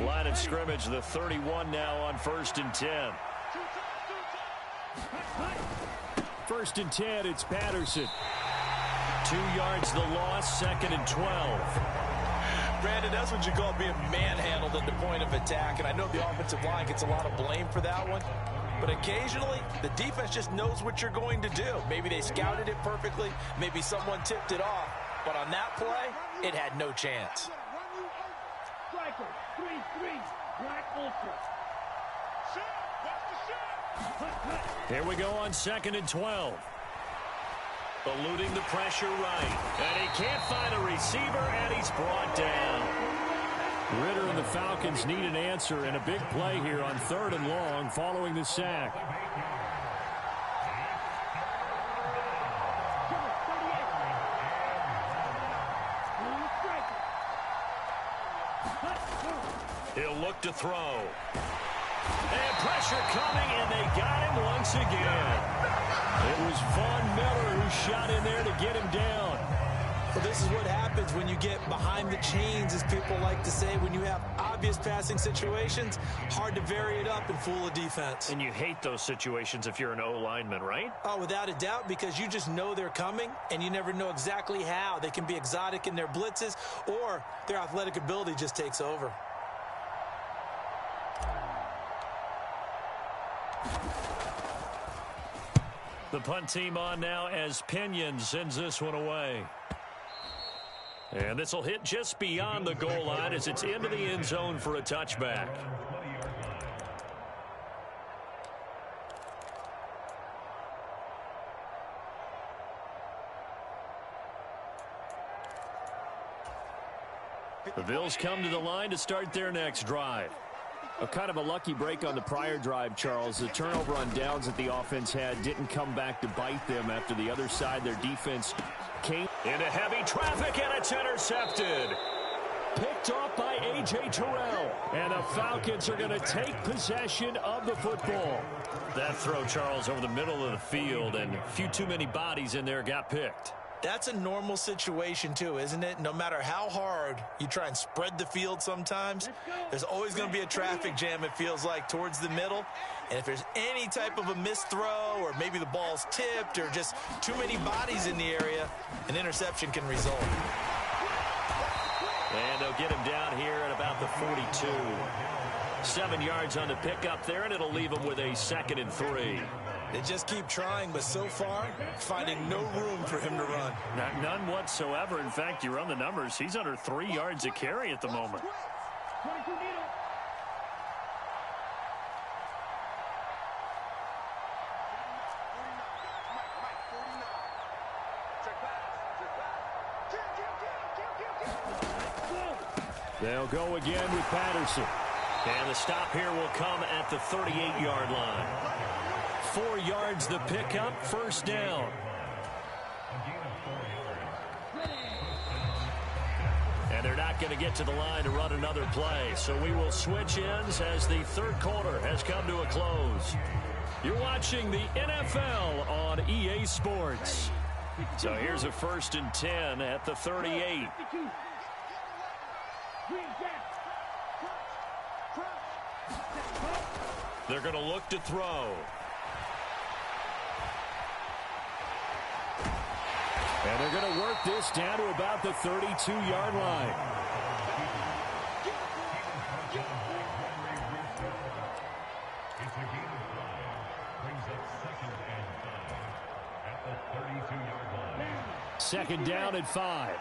Line of scrimmage, the 31 now on 1st and 10. 1st and 10, it's Patterson. 2 yards the loss, 2nd and 12. Brandon, that's what you call being manhandled at the point of attack, and I know the offensive line gets a lot of blame for that one, but occasionally the defense just knows what you're going to do. Maybe they scouted it perfectly, maybe someone tipped it off, but on that play, it had no chance. Striker, 3-3, Black Ultra. Here we go on 2nd and 12. Eluding the pressure right. And he can't find a receiver, and he's brought down. Ritter and the Falcons need an answer, and a big play here on 3rd and long following the sack. He'll look to throw. And pressure coming, and they got him once again. It was Von Miller who shot in there to get him down. Well, this is what happens when you get behind the chains, as people like to say. When you have obvious passing situations, hard to vary it up and fool a defense. And you hate those situations if you're an O-lineman, right? Oh, without a doubt, because you just know they're coming, and you never know exactly how. They can be exotic in their blitzes, or their athletic ability just takes over. The punt team on now as Pinion sends this one away. And this will hit just beyond the goal line as it's into the end zone for a touchback. The Bills come to the line to start their next drive. A kind of a lucky break on the prior drive, Charles. The turnover on downs that the offense had didn't come back to bite them after the other side. Their defense came into heavy traffic, and it's intercepted. Picked off by A.J. Terrell. And the Falcons are going to take possession of the football. That throw, Charles, over the middle of the field, and a few too many bodies in there got picked. That's a normal situation, too, isn't it? No matter how hard you try and spread the field sometimes, there's always going to be a traffic jam, it feels like, towards the middle. And if there's any type of a missed throw, or maybe the ball's tipped, or just too many bodies in the area, an interception can result. And they'll get him down here at about the 42. 7 yards on the pickup there, and it'll leave him with a 2nd and 3. They just keep trying, but so far, finding no room for him to run. None whatsoever. In fact, you run the numbers. He's under 3 yards a carry at the moment. They'll go again with Patterson. And the stop here will come at the 38-yard line. 4 yards the pickup, first down. And they're not going to get to the line to run another play. So we will switch ends as the third quarter has come to a close. You're watching the NFL on EA Sports. So here's a 1st and 10 at the 38. They're going to look to throw. And they're going to work this down to about the 32-yard line. Second down at 5.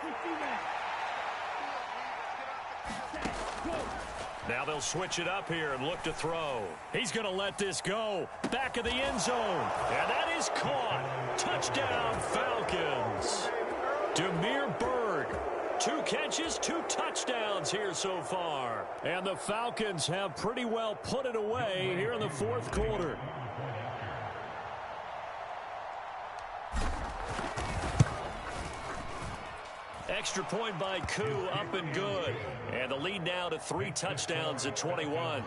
Now they'll switch it up here and look to throw. He's going to let this go. Back of the end zone. And that is caught. Touchdown, Falcons. Demir Berg. 2 catches, 2 touchdowns here so far. And the Falcons have pretty well put it away here in the fourth quarter. Extra point by Koo, up and good. And the lead now to 3 touchdowns at 21.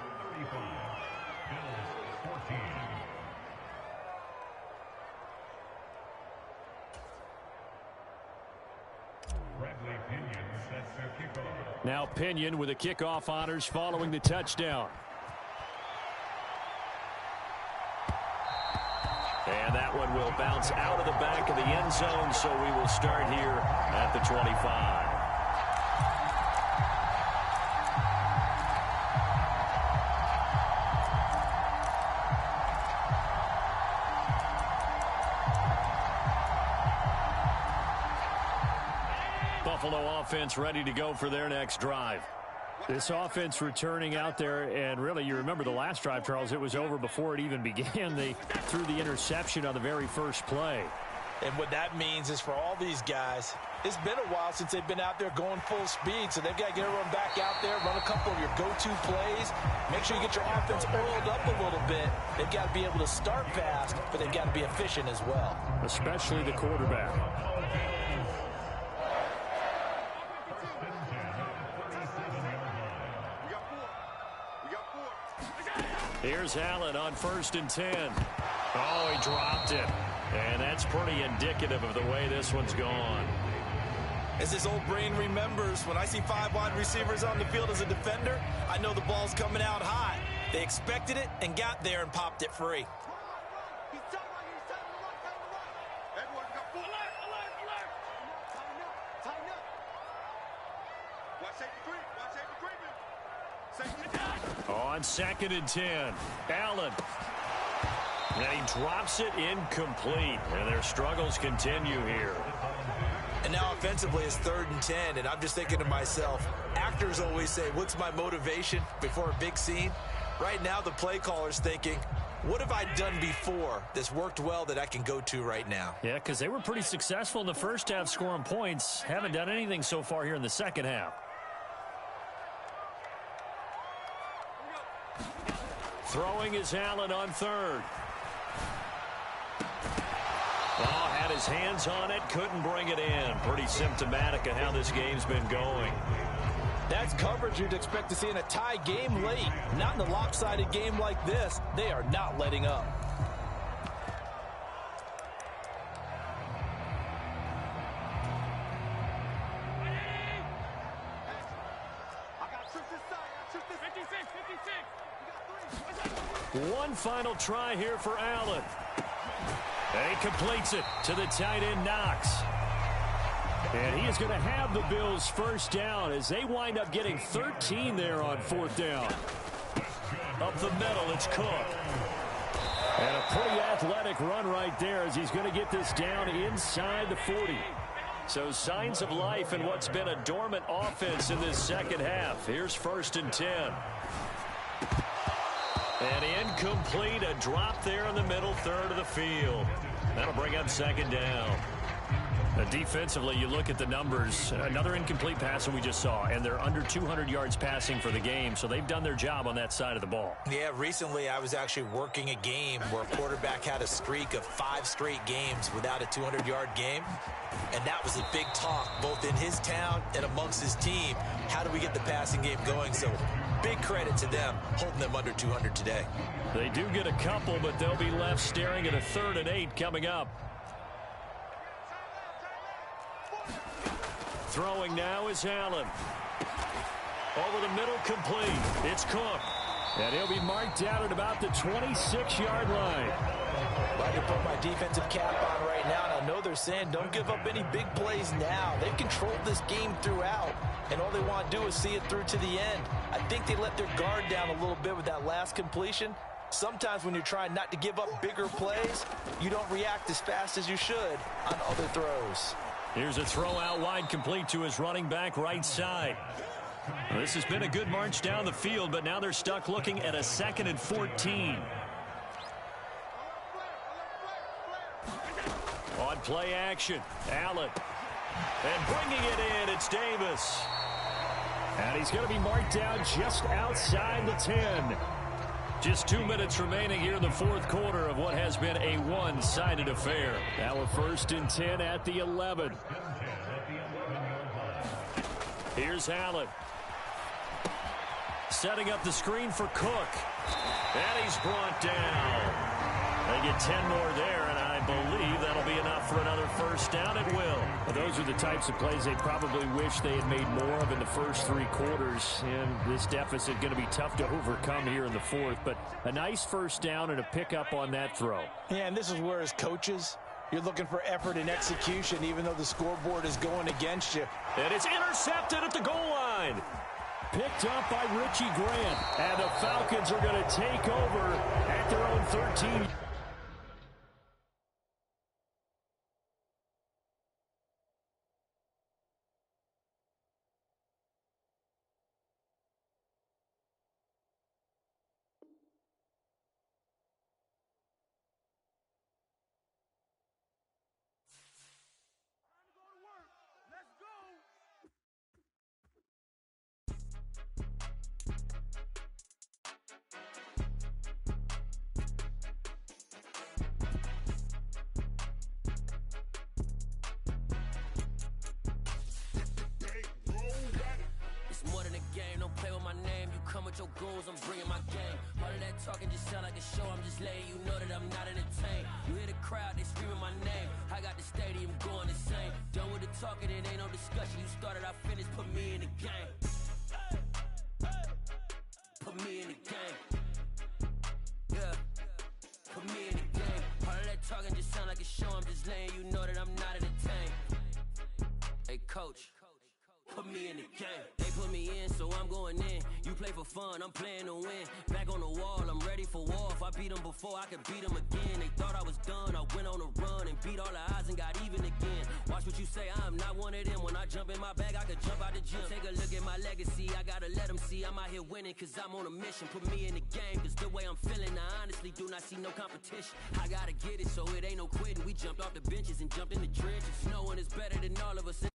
Now Pinion with the kickoff honors following the touchdown. And that one will bounce out of the back of the end zone, so we will start here at the 25. Buffalo offense ready to go for their next drive. This offense returning out there, and really, you remember the last drive, Charles, it was over before it even began. They threw the interception on the very first play. And what that means is for all these guys, it's been a while since they've been out there going full speed, so they've got to get everyone back out there, run a couple of your go-to plays, make sure you get your offense oiled up a little bit. They've got to be able to start fast, but they've got to be efficient as well. Especially the quarterback. Here's Allen on 1st and 10. Oh, he dropped it. And that's pretty indicative of the way this one's gone. As his old brain remembers, when I see 5 wide receivers on the field as a defender, I know the ball's coming out hot. They expected it and got there and popped it free. On 2nd and 10, Allen. And he drops it incomplete. And their struggles continue here. And now offensively it's 3rd and 10, and I'm just thinking to myself, actors always say, what's my motivation before a big scene? Right now the play caller's thinking, what have I done before that's worked well that I can go to right now? Yeah, because they were pretty successful in the first half scoring points. Haven't done anything so far here in the second half. Throwing is Allen on 3rd. Oh, had his hands on it, couldn't bring it in. Pretty symptomatic of how this game's been going. That's coverage you'd expect to see in a tie game late. Not in a lopsided game like this. They are not letting up. One final try here for Allen. And he completes it to the tight end, Knox. And he is going to have the Bills first down as they wind up getting 13 there on 4th down. Up the middle, it's Cook. And a pretty athletic run right there as he's going to get this down inside the 40. So signs of life in what's been a dormant offense in this second half. Here's 1st and 10. And incomplete, a drop there in the middle 3rd of the field. That'll bring up 2nd down. Defensively, you look at the numbers. Another incomplete pass that we just saw, and they're under 200 yards passing for the game, so they've done their job on that side of the ball. Yeah, recently I was actually working a game where a quarterback had a streak of 5 straight games without a 200-yard game, and that was a big talk both in his town and amongst his team. How do we get the passing game going? So big credit to them holding them under 200 today. They do get a couple, but they'll be left staring at a 3rd and 8 coming up. Throwing now is Allen. Over the middle, complete. It's Cook. And he'll be marked out at about the 26-yard line. I can put my defensive cap on right now, and I know they're saying don't give up any big plays now. They've controlled this game throughout, and all they want to do is see it through to the end. I think they let their guard down a little bit with that last completion. Sometimes when you're trying not to give up bigger plays, you don't react as fast as you should on other throws. Here's a throw out wide, complete to his running back right side. Well, this has been a good march down the field, but now they're stuck looking at a 2nd and 14. On play action, Allen. And bringing it in, it's Davis. And he's going to be marked down just outside the 10. Just 2 minutes remaining here in the 4th quarter of what has been a one-sided affair. Now a 1st and 10 at the 11. Here's Allen. Setting up the screen for Cook. And he's brought down. They get 10 more there, and I believe that'll be enough for another first down. It will. Well, those are the types of plays they probably wish they had made more of in the first 3 quarters. And this deficit going to be tough to overcome here in the 4th. But a nice first down and a pickup on that throw. Yeah, and this is where as coaches, you're looking for effort and execution even though the scoreboard is going against you. And it's intercepted at the goal line. Picked up by Richie Grant. And the Falcons are going to take over at their own 13. Your goals, I'm bringing my game. All of that talking just sound like a show. I'm just letting you know that I'm not entertained. You hear the crowd, they screaming my name. I got the stadium going insane. Done with the talking, it ain't no discussion. You started, I finished, put me in the game. Put me in the game. Yeah. Put me in the game. All of that talking just sound like a show. I'm just letting you know that I'm not entertained. Hey, coach. Put me in the game. They put me in, so I'm going in. You play for fun, I'm playing to win. Back on the wall, I'm ready for war. If I beat them before, I could beat them again. They thought I was done, I went on a run and beat all the odds and got even again. Watch what you say, I'm not one of them. When I jump in my bag, I could jump out the gym. Take a look at my legacy, I gotta let them see I'm out here winning, cause I'm on a mission. Put me in the game, cause the way I'm feeling, I honestly do not see no competition. I gotta get it, so it ain't no quitting. We jumped off the benches and jumped in the trenches. No one is better than all of us.